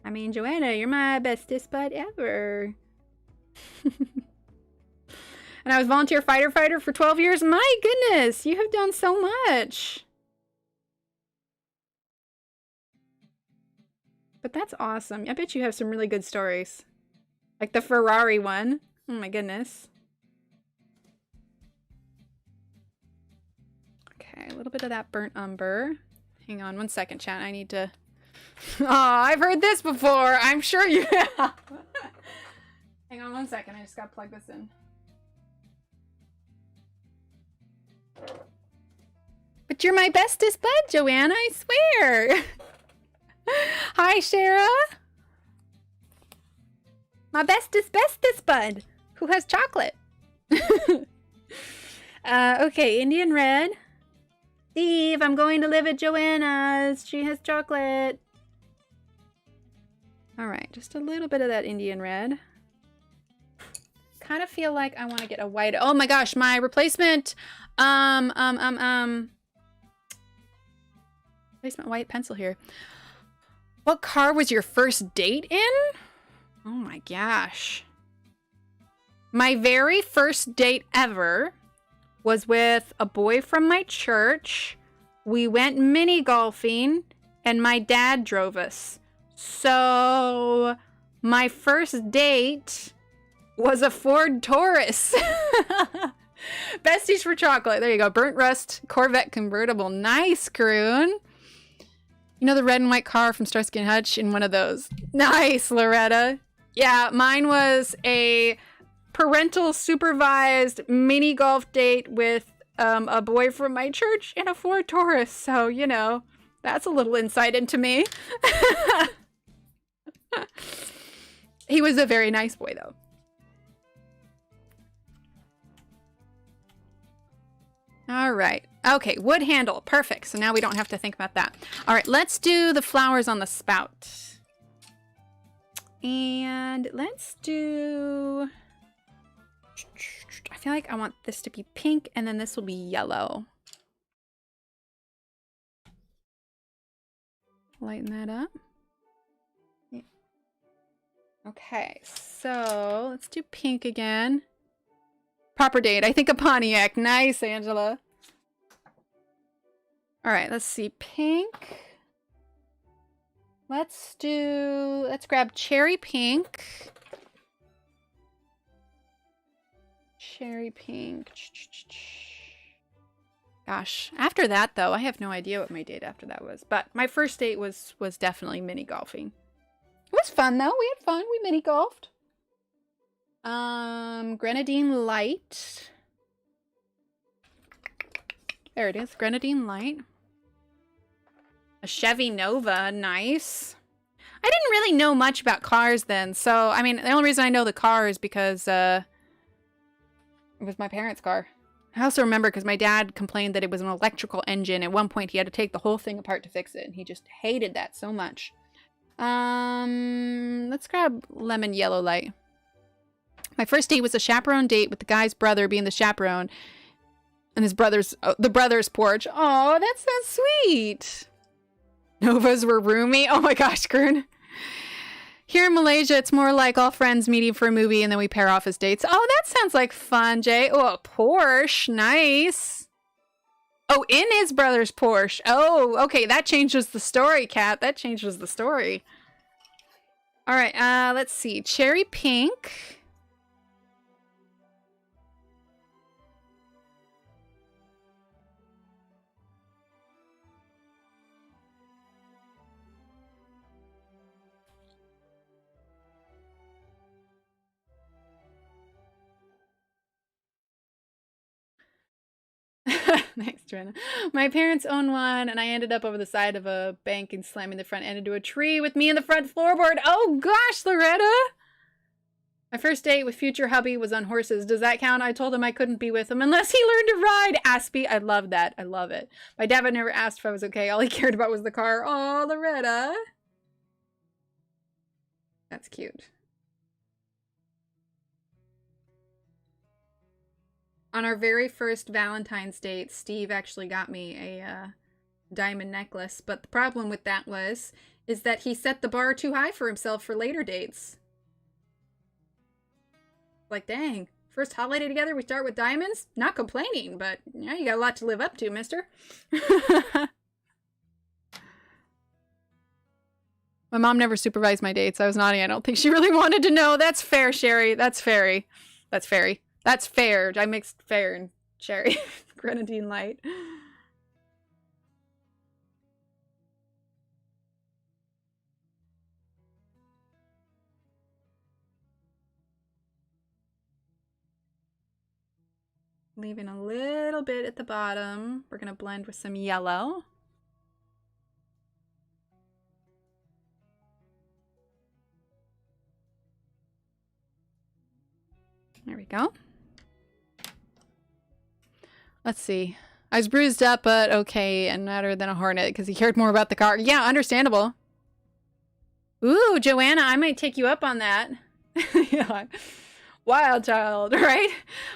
I mean, Johanna, you're my bestest bud ever. And I was volunteer fighter for 12 years. My goodness, you have done so much. But that's awesome. I bet you have some really good stories. Like the Ferrari one. Oh my goodness. Okay, a little bit of that burnt umber. Hang on 1 second, chat. I need to... Oh, I've heard this before. I'm sure you have. Hang on 1 second. I just gotta plug this in. But you're my bestest bud, Joanna, I swear. Hi, Shara. My bestest bud, who has chocolate. Okay, Indian red. Steve, I'm going to live at Joanna's. She has chocolate. All right, just a little bit of that Indian red. Kind of feel like I want to get a white. Oh my gosh, my replacement replacement white pencil here. What car was your first date in? Oh my gosh. My very first date ever was with a boy from my church. We went mini golfing and my dad drove us. So my first date was a Ford Taurus. Besties for chocolate. There you go. Burnt rust Corvette convertible. Nice, Kroon. You know the red and white car from Starsky and Hutch? In one of those. Nice, Loretta. Yeah, mine was a parental supervised mini golf date with a boy from my church in a Ford Taurus. So, you know, that's a little insight into me. He was a very nice boy, though. All right. Okay, wood handle. Perfect. So now we don't have to think about that. All right, let's do the flowers on the spout. And let's do... I feel like I want this to be pink, and then this will be yellow. Lighten that up. Yeah. Okay, so let's do pink again. Proper date. I think a Pontiac. Nice, Angela. All right, let's see. Pink. Let's grab cherry pink. Cherry pink. Gosh, after that though, I have no idea what my date after that was. But my first date was definitely mini golfing. It was fun though. We had fun. We mini golfed. Grenadine light. There it is. Grenadine light. A Chevy Nova. Nice. I didn't really know much about cars then. So, I mean, the only reason I know the car is because, it was my parents' car. I also remember because my dad complained that it was an electrical engine. At one point, he had to take the whole thing apart to fix it. And he just hated that so much. Let's grab lemon yellow light. My first date was a chaperone date with the guy's brother being the chaperone. And his brother's, the brother's porch. Oh, that's so sweet. Novas were roomy. Oh my gosh, Kern. Here in Malaysia, it's more like all friends meeting for a movie and then we pair off as dates. Oh, that sounds like fun, Jay. Oh, a Porsche. Nice. Oh, in his brother's Porsche. Oh, okay. That changes the story, Kat. That changes the story. All right. Let's see. Cherry pink. Thanks, Johanna. My parents own one, and I ended up over the side of a bank and slamming the front end into a tree with me in the front floorboard. Oh gosh, Loretta! My first date with future hubby was on horses. Does that count? I told him I couldn't be with him unless he learned to ride. Aspie, I love that. I love it. My dad would never asked if I was okay. All he cared about was the car. Oh, Loretta. That's cute. On our very first Valentine's date, Steve actually got me a diamond necklace. But the problem with that is that he set the bar too high for himself for later dates. Like, dang, first holiday together, we start with diamonds? Not complaining, but yeah, you got a lot to live up to, mister. My mom never supervised my dates. I was naughty. I don't think she really wanted to know. That's fair, Sherry. That's fairy. That's fairy. That's fair. I mixed fair and Sherry. Grenadine light. Leaving a little bit at the bottom. We're going to blend with some yellow. There we go. Let's see. I was bruised up, but okay, and madder than a hornet because he cared more about the car. Yeah, understandable. Ooh, Johanna, I might take you up on that. Yeah. Wild child, right?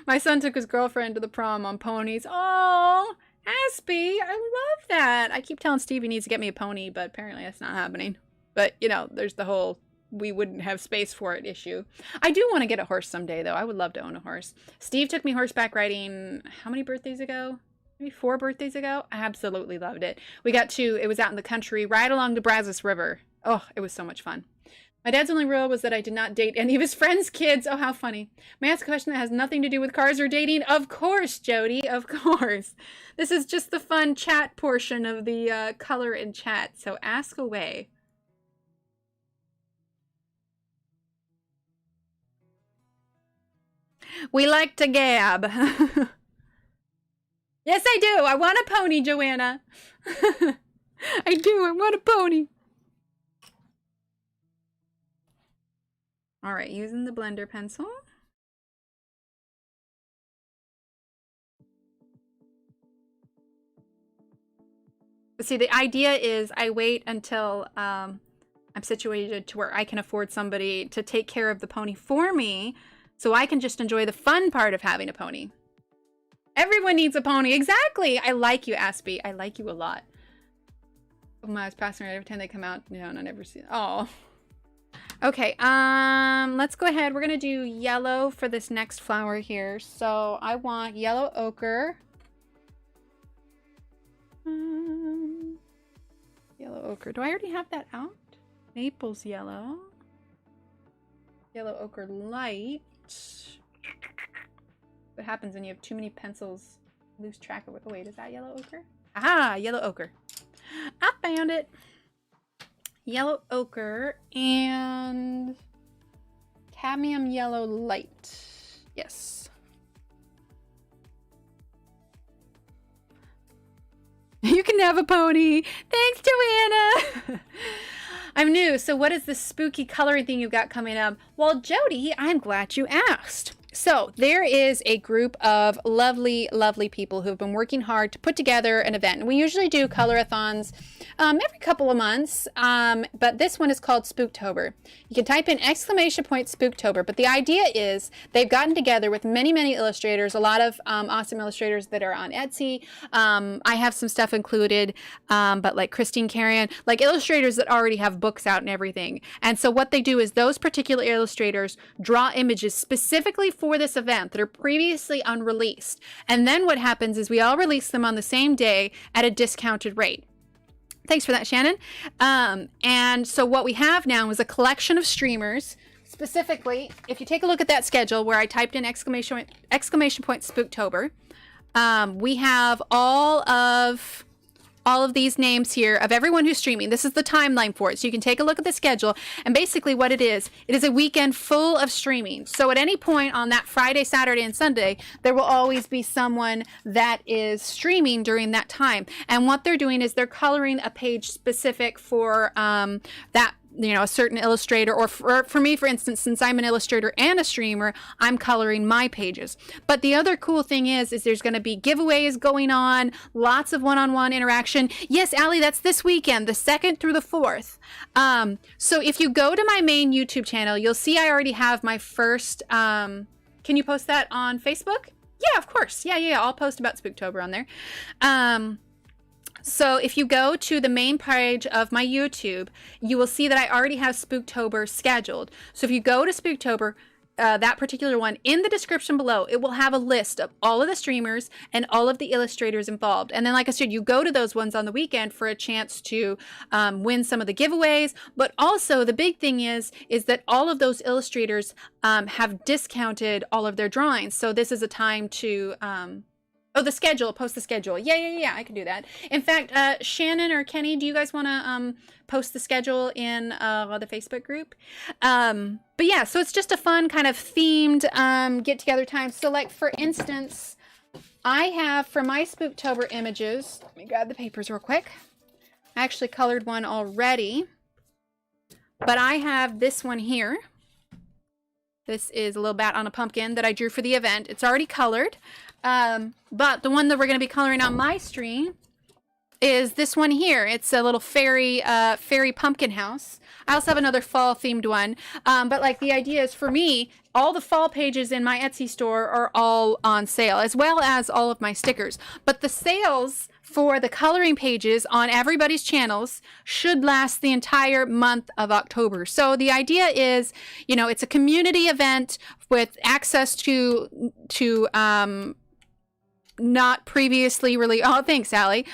My son took his girlfriend to the prom on ponies. Oh, Aspie, I love that. I keep telling Steve he needs to get me a pony, but apparently that's not happening. But, you know, there's the whole we wouldn't have space for it issue. I do want to get a horse someday, though. I would love to own a horse. Steve took me horseback riding how many birthdays ago? Maybe 4 birthdays ago? I absolutely loved it. We got to, it was out in the country, right along the Brazos River. Oh, it was so much fun. My dad's only rule was that I did not date any of his friends' kids. Oh, how funny. May I ask a question that has nothing to do with cars or dating? Of course, Jody, of course. This is just the fun chat portion of the color and chat, so ask away. We like to gab. Yes, I do. I want a pony, Johanna. I do. I want a pony. All right, using the blender pencil. But see, the idea is I wait until I'm situated to where I can afford somebody to take care of the pony for me, so I can just enjoy the fun part of having a pony. Everyone needs a pony. Exactly. I like you, Aspie. I like you a lot. Oh my, it's passing right every time they come out. No, I never see it. Oh. Okay, let's go ahead. We're gonna do yellow for this next flower here. So I want yellow ochre. Yellow ochre. Do I already have that out? Naples yellow. Yellow ochre light. What happens when you have too many pencils? Lose track of it. Oh wait, is that yellow ochre? Aha, yellow ochre. I found it. Yellow ochre and cadmium yellow light. Yes. You can have a pony. Thanks, Johanna. I'm new, so what is this spooky coloring thing you've got coming up? Well, Jody, I'm glad you asked. So there is a group of lovely, lovely people who have been working hard to put together an event. And we usually do colorathons every couple of months, but this one is called Spooktober. You can type in !Spooktober, but the idea is they've gotten together with many, many illustrators, a lot of awesome illustrators that are on Etsy. I have some stuff included, but like Christine Carrion, like illustrators that already have books out and everything. And so what they do is those particular illustrators draw images specifically for this event that are previously unreleased. And then what happens is we all release them on the same day at a discounted rate. Thanks for that, Shannon. And so what we have now is a collection of streamers. Specifically, if you take a look at that schedule where I typed in exclamation point Spooktober, we have all of all of these names here of everyone who's streaming. This is the timeline for it. So you can take a look at the schedule, and basically what it is a weekend full of streaming. So at any point on that Friday, Saturday, and Sunday, there will always be someone that is streaming during that time. And what they're doing is they're coloring a page specific for that, you know, a certain illustrator, or for me, for instance, since I'm an illustrator and a streamer, I'm coloring my pages. But the other cool thing is there's going to be giveaways going on, lots of one-on-one interaction. Yes, Allie, that's this weekend, the 2nd through the 4th. So if you go to my main YouTube channel, you'll see I already have my first, can you post that on Facebook? Yeah, of course. Yeah, I'll post about Spooktober on there. So if you go to the main page of my YouTube, you will see that I already have Spooktober scheduled. So if you go to Spooktober, that particular one, in the description below, it will have a list of all of the streamers and all of the illustrators involved. And then, like I said, you go to those ones on the weekend for a chance to win some of the giveaways. But also the big thing is that all of those illustrators have discounted all of their drawings. So this is a time to... oh, the schedule, post the schedule. Yeah, I can do that. In fact, Shannon or Kenny, do you guys want to post the schedule in the Facebook group? But yeah, so it's just a fun kind of themed get-together time. So like, for instance, I have, for my Spooktober images, let me grab the papers real quick. I actually colored one already, but I have this one here. This is a little bat on a pumpkin that I drew for the event. It's already colored. But the one that we're going to be coloring on my stream is this one here. It's a little fairy pumpkin house. I also have another fall themed one. But like, the idea is, for me, all the fall pages in my Etsy store are all on sale, as well as all of my stickers. But the sales for the coloring pages on everybody's channels should last the entire month of October. So the idea is, you know, it's a community event with access to not previously released, oh, thanks, Allie,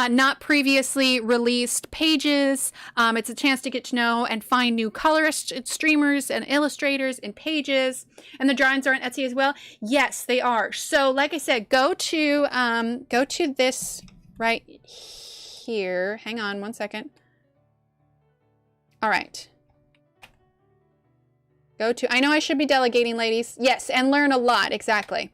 not previously released pages. It's a chance to get to know and find new colorists, streamers, and illustrators and pages. And the drawings are on Etsy as well. Yes, they are. So like I said, go to this right here. Hang on one second. All right. Go to, I know I should be delegating, ladies. Yes, and learn a lot, exactly.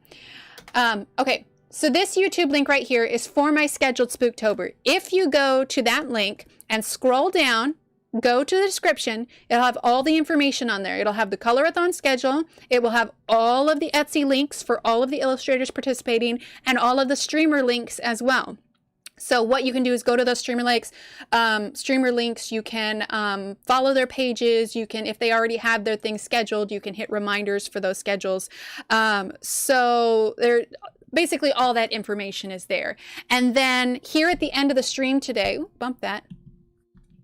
Okay. So this YouTube link right here is for my scheduled Spooktober. If you go to that link and scroll down, go to the description, it'll have all the information on there. It'll have the colorathon schedule. It will have all of the Etsy links for all of the illustrators participating, and all of the streamer links as well. So what you can do is go to those streamer links. You can follow their pages. You can, if they already have their things scheduled, you can hit reminders for those schedules. So they're basically, all that information is there. And then here at the end of the stream today, ooh, bump that.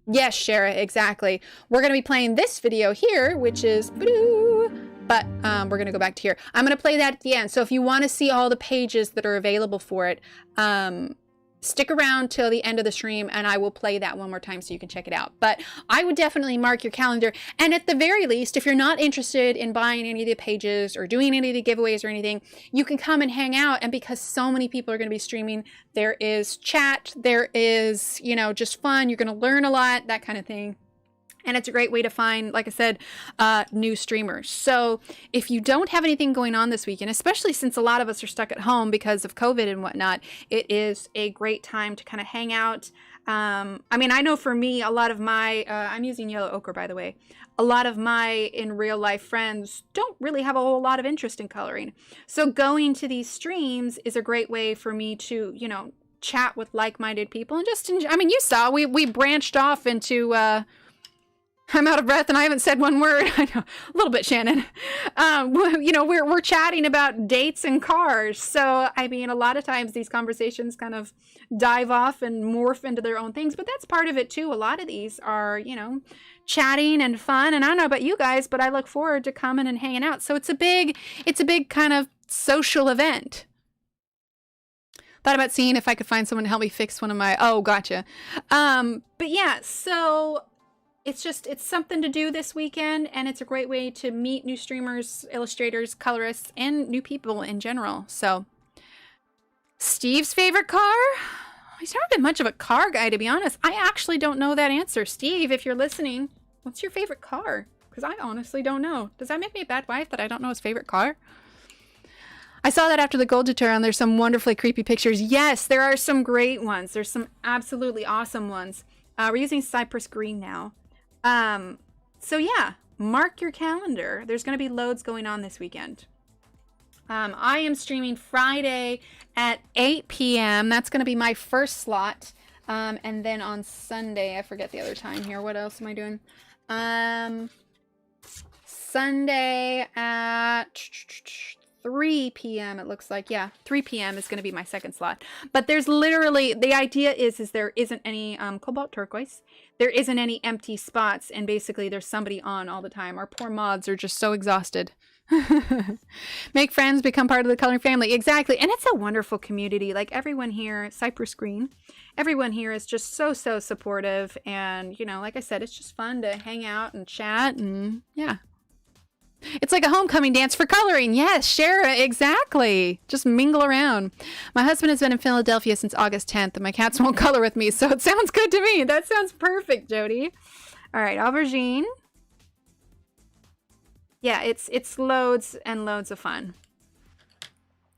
Yes, Shara, exactly. We're going to be playing this video here, which is, but we're going to go back to here. I'm going to play that at the end. So if you want to see all the pages that are available for it, stick around till the end of the stream, and I will play that one more time so you can check it out. But I would definitely mark your calendar. And at the very least, if you're not interested in buying any of the pages or doing any of the giveaways or anything, you can come and hang out. And because so many people are going to be streaming, there is chat, there is, you know, just fun. You're going to learn a lot, that kind of thing. And it's a great way to find, like I said, new streamers. So if you don't have anything going on this weekend, especially since a lot of us are stuck at home because of COVID and whatnot, it is a great time to kind of hang out. I mean, I know for me, a lot of my, I'm using yellow ochre, by the way, a lot of my in real life friends don't really have a whole lot of interest in coloring. So going to these streams is a great way for me to, you know, chat with like-minded people and just enjoy. I mean, you saw, we branched off into, I'm out of breath and I haven't said one word. I know, a little bit, Shannon. You know, we're chatting about dates and cars. So, I mean, a lot of times these conversations kind of dive off and morph into their own things, but that's part of it too. A lot of these are, you know, chatting and fun. And I don't know about you guys, but I look forward to coming and hanging out. So it's a big kind of social event. Thought about seeing if I could find someone to help me fix one of my, oh, gotcha. But yeah, so it's something to do this weekend, and it's a great way to meet new streamers, illustrators, colorists, and new people in general. So, Steve's favorite car? He's never been much of a car guy, to be honest. I actually don't know that answer. Steve, if you're listening, what's your favorite car? Because I honestly don't know. Does that make me a bad wife that I don't know his favorite car? I saw that after the gold tutorial, and there's some wonderfully creepy pictures. Yes, there are some great ones. There's some absolutely awesome ones. We're using Cypress Green now. So yeah, mark your calendar. There's going to be loads going on this weekend. I am streaming Friday at 8 p.m. That's going to be my first slot. And then on Sunday, I forget the other time here. What else am I doing? Sunday at 3 p.m. it looks like. Yeah, 3 p.m. is going to be my second slot. But there's literally, the idea is there isn't any cobalt turquoise. There isn't any empty spots. And basically there's somebody on all the time. Our poor mods are just so exhausted. Make friends, become part of the coloring family. Exactly. And it's a wonderful community. Like everyone here, Cypress Green, everyone here is just so supportive. And, you know, like I said, it's just fun to hang out and chat. And yeah. It's like a homecoming dance for coloring. Yes, Shara, exactly. Just mingle around. My husband has been in Philadelphia since August 10th, and my cats won't color with me, so it sounds good to me. That sounds perfect, Jody. All right, aubergine. Yeah, it's loads and loads of fun.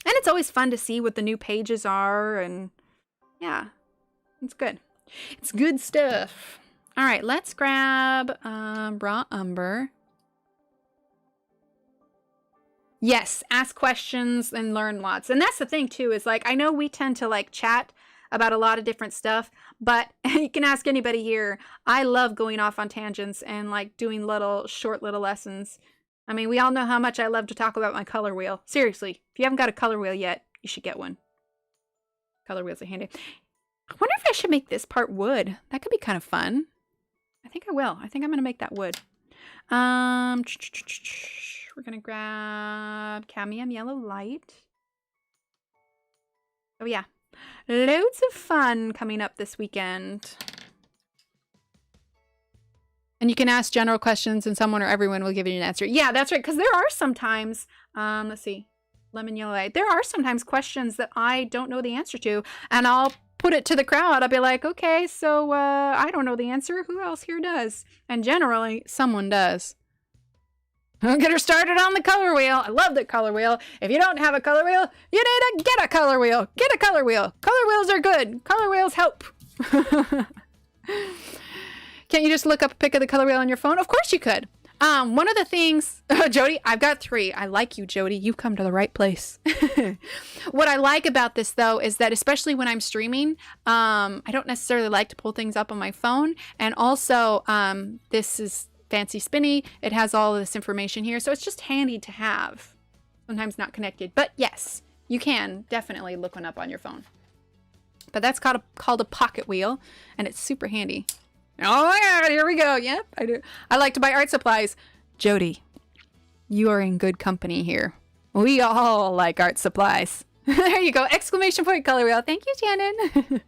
And it's always fun to see what the new pages are, and yeah, it's good. It's good stuff. All right, let's grab raw umber. Yes, ask questions and learn lots. And that's the thing too, is like, I know we tend to like chat about a lot of different stuff, but you can ask anybody here. I love going off on tangents and like doing short little lessons. I mean, we all know how much I love to talk about my color wheel. Seriously, if you haven't got a color wheel yet, you should get one. Color wheels are handy. I wonder if I should make this part wood. That could be kind of fun. I think I will. I think I'm going to make that wood. We're going to grab cadmium yellow light. Oh yeah, loads of fun coming up this weekend. And you can ask general questions and someone or everyone will give you an answer. Yeah, that's right. Because there are sometimes, let's see, lemon yellow light. There are sometimes questions that I don't know the answer to. And I'll put it to the crowd. I'll be like, okay, so I don't know the answer. Who else here does? And generally, someone does. I'll get her started on the color wheel. I love the color wheel. If you don't have a color wheel, you need to get a color wheel. Get a color wheel. Color wheels are good. Color wheels help. Can't you just look up a pic of the color wheel on your phone? Of course you could. One of the things, Jody, I've got 3. I like you, Jody. You've come to the right place. What I like about this, though, is that especially when I'm streaming, I don't necessarily like to pull things up on my phone. And also, this is fancy spinny. It has all of this information here. So it's just handy to have. Sometimes not connected. But yes, you can definitely look one up on your phone. But that's called a pocket wheel. And it's super handy. Oh my God, here we go. Yep, I do. I like to buy art supplies. Jody, you are in good company here. We all like art supplies. There you go. Exclamation point color wheel. Thank you, Shannon.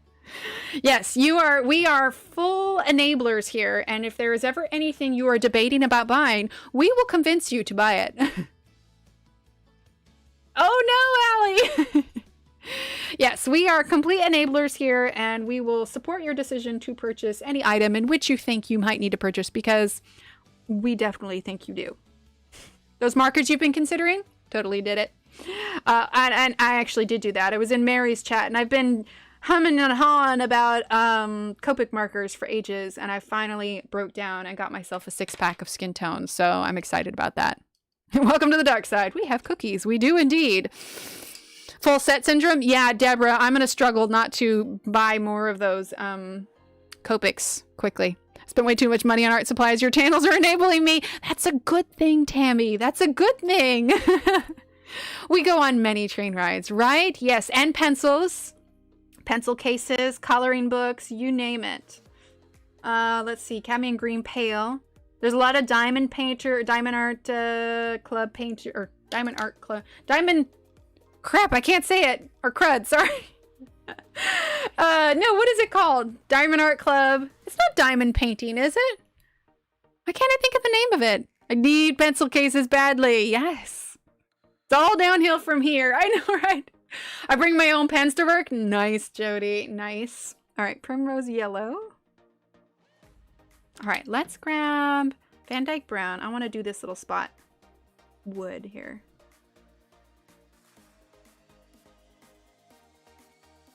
Yes, we are full enablers here. And if there is ever anything you are debating about buying, we will convince you to buy it. Oh no, Allie. Yes, we are complete enablers here, and we will support your decision to purchase any item in which you think you might need to purchase, because we definitely think you do. Those markers you've been considering? Totally did it. And I actually did do that. I was in Mary's chat, and I've been humming and hawing about Copic markers for ages, and I finally broke down and got myself a 6-pack of skin tones, so I'm excited about that. Welcome to the dark side. We have cookies. We do indeed. Full set syndrome? Yeah, Deborah, I'm going to struggle not to buy more of those Copics quickly. Spent way too much money on art supplies. Your channels are enabling me. That's a good thing, Tammy. That's a good thing. We go on many train rides, right? Yes, and pencils. Pencil cases, coloring books, you name it. Let's see, cadmium green pale. There's a lot of diamond art club painter, or diamond art club. Crap, I can't say it. Or crud, sorry. No, what is it called? Diamond Art Club. It's not diamond painting, is it? Why can't I think of the name of it? I need pencil cases badly. Yes. It's all downhill from here. I know, right? I bring my own pens to work. Nice, Jody. Nice. All right, primrose yellow. All right, let's grab Van Dyke brown. I want to do this little spot. Wood here.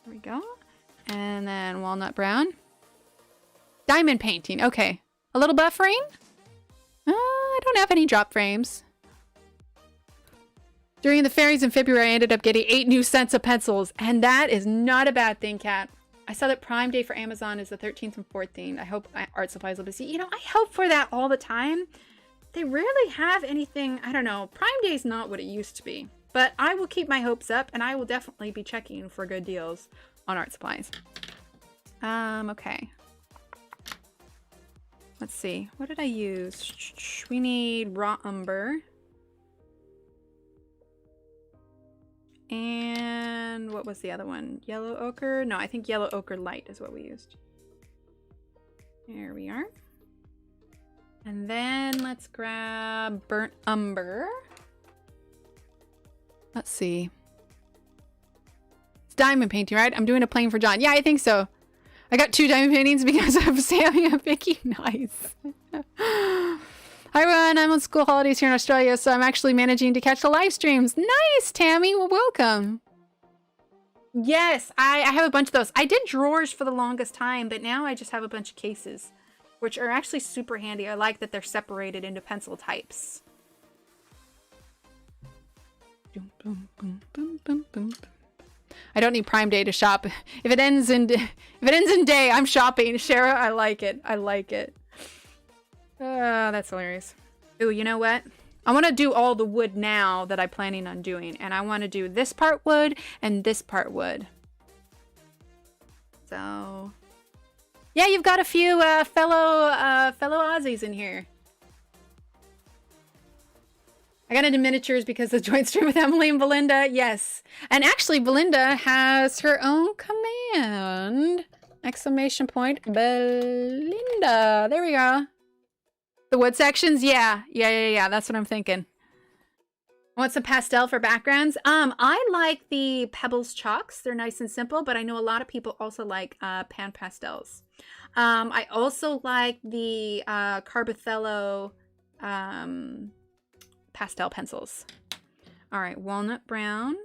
There we go. And then walnut brown. Diamond painting. Okay. A little buffering. I don't have any drop frames. During the fairies in February, I ended up getting 8 new sets of pencils. And that is not a bad thing, Kat. I saw that Prime Day for Amazon is the 13th and 14th. I hope Art Supplies will be seen. You know, I hope for that all the time. They rarely have anything, I don't know. Prime Day is not what it used to be. But I will keep my hopes up, and I will definitely be checking for good deals on Art Supplies. Okay. Let's see. What did I use? We need raw umber. And what was the other one? Yellow ochre? No, I think yellow ochre light is what we used. There we are. And then let's grab burnt umber. Let's see. It's diamond painting, right? I'm doing a plane for John. Yeah, I think so. I got 2 diamond paintings because of Sammy and Vicky. Nice. Hi, Ron. I'm on school holidays here in Australia, so I'm actually managing to catch the live streams. Nice, Tammy. Well, welcome. Yes, I have a bunch of those. I did drawers for the longest time, but now I just have a bunch of cases, which are actually super handy. I like that they're separated into pencil types. I don't need Prime Day to shop. If it ends in day, I'm shopping. Shara, I like it. I like it. That's hilarious. Ooh, you know what? I want to do all the wood now that I'm planning on doing, and I want to do this part wood and this part wood. So, yeah, you've got a few fellow Aussies in here. I got into miniatures because of the joint stream with Emily and Belinda. Yes. And actually, Belinda has her own command. Exclamation point. Belinda. There we go. The wood sections? Yeah. That's what I'm thinking. Want some pastel for backgrounds? I like the Pebbles chalks. They're nice and simple, but I know a lot of people also like pan pastels. I also like the Carbothello pastel pencils. All right, walnut brown.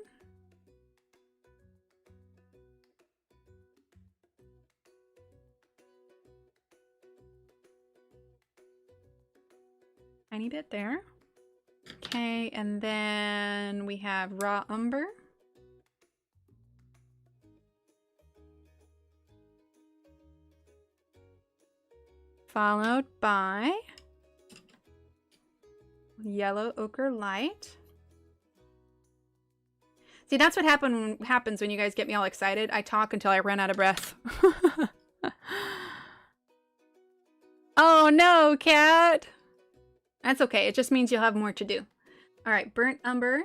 Tiny bit there. Okay, and then we have raw umber. Followed by yellow ochre light. See, that's what happens when you guys get me all excited. I talk until I run out of breath. Oh no, Cat! That's okay. It just means you'll have more to do. All right, burnt umber.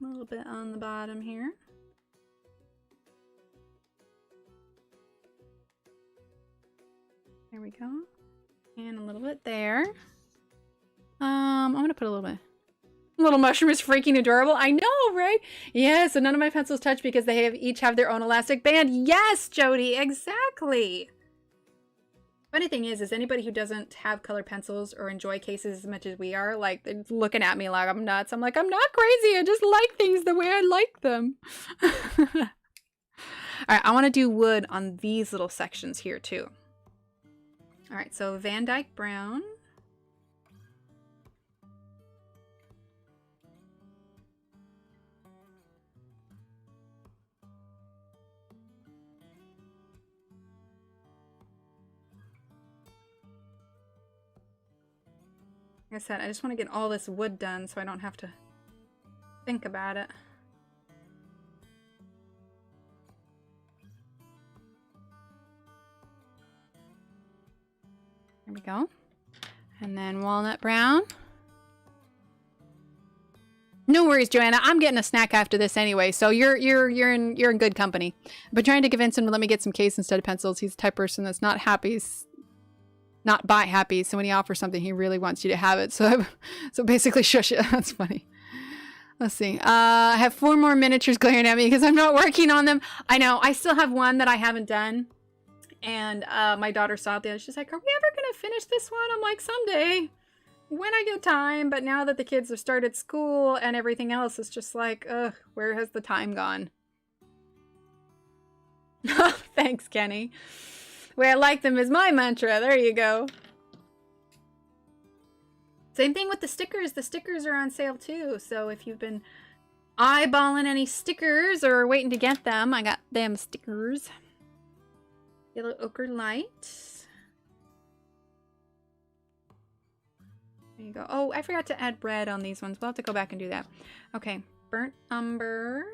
A little bit on the bottom here. There we go. And a little bit there. I'm gonna put a little bit. Little mushroom is freaking adorable. I know, right? Yeah, so none of my pencils touch because they each have their own elastic band. Yes, Jody, exactly. Funny thing is anybody who doesn't have colored pencils or enjoy cases as much as we are, like, they're looking at me like I'm nuts. I'm like, I'm not crazy. I just like things the way I like them. All right, I want to do wood on these little sections here too. All right, so Van Dyke brown. Like I said, I just want to get all this wood done so I don't have to think about it. There we go. And then walnut brown. No worries, Johanna. I'm getting a snack after this anyway, so you're in good company. I've been trying to convince him to let me get some case instead of pencils. He's the type of person that's not happy. Not buy happy, so when he offers something, he really wants you to have it. So basically, shush it. That's funny. Let's see. I have 4 more miniatures glaring at me because I'm not working on them. I know. I still have one that I haven't done. And my daughter saw it the other. She's like, are we ever going to finish this one? I'm like, someday. When I get time. But now that the kids have started school and everything else, it's just like, ugh, where has the time gone? Thanks, Kenny. The way I like them is my mantra. There you go. Same thing with the stickers. The stickers are on sale too. So if you've been eyeballing any stickers or waiting to get them, I got them stickers. Yellow ochre light. There you go. Oh, I forgot to add red on these ones. We'll have to go back and do that. Okay. Burnt umber.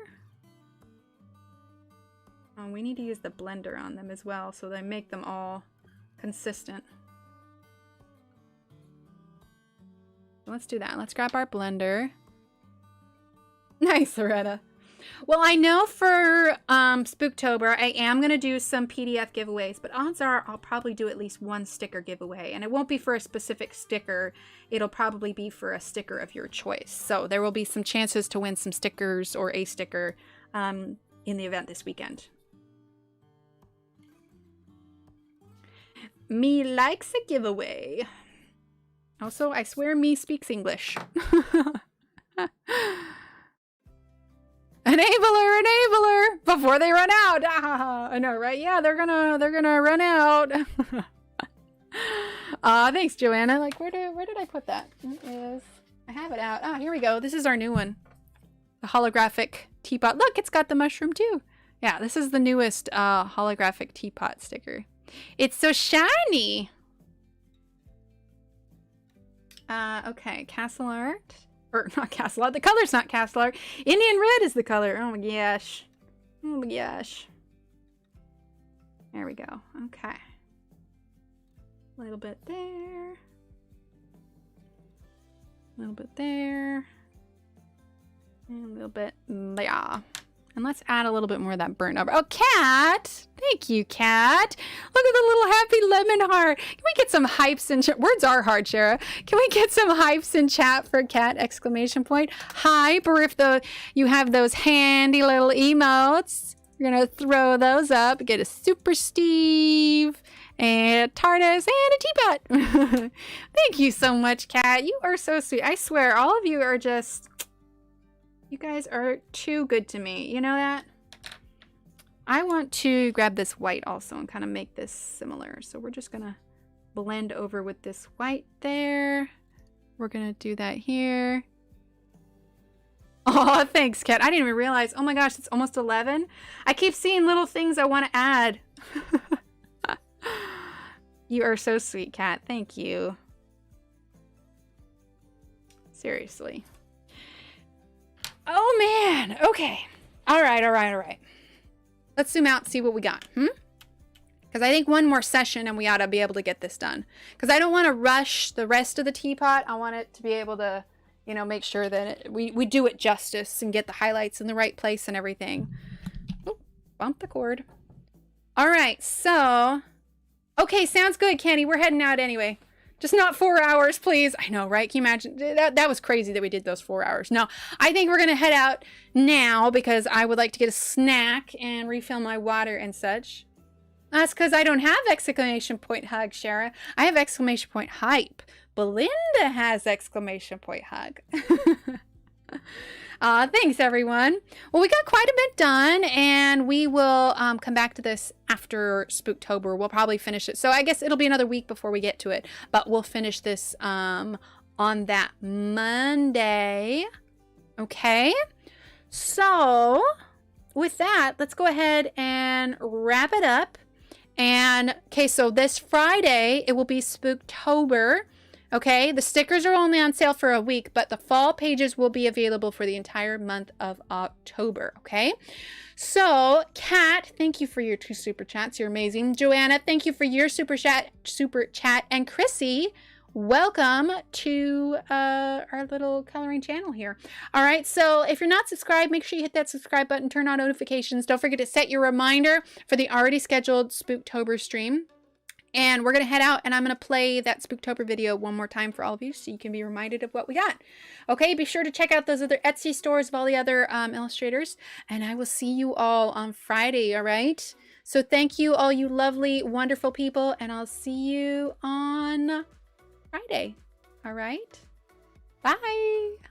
Oh, we need to use the blender on them as well so they make them all consistent. Let's do that. Let's grab our blender. Nice, Loretta. Well, I know for Spooktober, I am going to do some PDF giveaways, but odds are I'll probably do at least one sticker giveaway. And it won't be for a specific sticker. It'll probably be for a sticker of your choice. So there will be some chances to win some stickers or a sticker in the event this weekend. Me likes a giveaway. Also, I swear me speaks English. Enabler! Before they run out! Ah, I know, right? Yeah, they're gonna run out. Thanks, Johanna. Like, where did I put that? It is... I have it out. Ah, here we go. This is our new one. The holographic teapot. Look, it's got the mushroom too. Yeah, this is the newest holographic teapot sticker. It's so shiny! Okay, castle art. Or, not castle art. The color's not castle art. Indian red is the color. Oh my gosh. Oh my gosh. There we go. Okay. A little bit there. A little bit there. And a little bit there. And let's add a little bit more of that burnt umber. Oh, Cat! Thank you, Cat. Look at the little happy lemon heart. Can we get some hypes in chat? Words are hard, Shara. Can we get some hypes in chat for Cat! Exclamation point. Hype, or if you have those handy little emotes, you're going to throw those up. Get a Super Steve, and a TARDIS, and a teapot. Thank you so much, Cat. You are so sweet. I swear, all of you are just... You guys are too good to me. You know that? I want to grab this white also and kind of make this similar. So we're just going to blend over with this white there. We're going to do that here. Oh, thanks, Kat. I didn't even realize. Oh my gosh, it's almost 11. I keep seeing little things I want to add. You are so sweet, Kat. Thank you. Seriously. Oh man, okay. All right. Let's zoom out and see what we got, Because I think one more session and we ought to be able to get this done. Because I don't want to rush the rest of the teapot. I want it to be able to, you know, make sure that we do it justice and get the highlights in the right place and everything. Oh, bump the cord. All right, so, okay, sounds good, Kenny. We're heading out anyway. Just not 4 hours, please. I know, right? Can you imagine? That was crazy that we did those 4 hours. No, I think we're going to head out now because I would like to get a snack and refill my water and such. That's because I don't have exclamation point hug, Shara. I have exclamation point hype. Belinda has exclamation point hug. Thanks, everyone. Well, we got quite a bit done, and we will come back to this after Spooktober. We'll probably finish it. So I guess it'll be another week before we get to it, but we'll finish this on that Monday. Okay? So with that, let's go ahead and wrap it up. And, okay, so this Friday, it will be Spooktober. Okay, the stickers are only on sale for a week, but the fall pages will be available for the entire month of October, okay? So, Kat, thank you for your 2 super chats. You're amazing. Joanna, thank you for your super chat. And Chrissy, welcome to our little coloring channel here. All right, so if you're not subscribed, make sure you hit that subscribe button, turn on notifications. Don't forget to set your reminder for the already scheduled Spooktober stream. And we're going to head out, and I'm going to play that Spooktober video one more time for all of you so you can be reminded of what we got. Okay, be sure to check out those other Etsy stores of all the other illustrators, and I will see you all on Friday, all right? So thank you, all you lovely, wonderful people, and I'll see you on Friday, all right? Bye.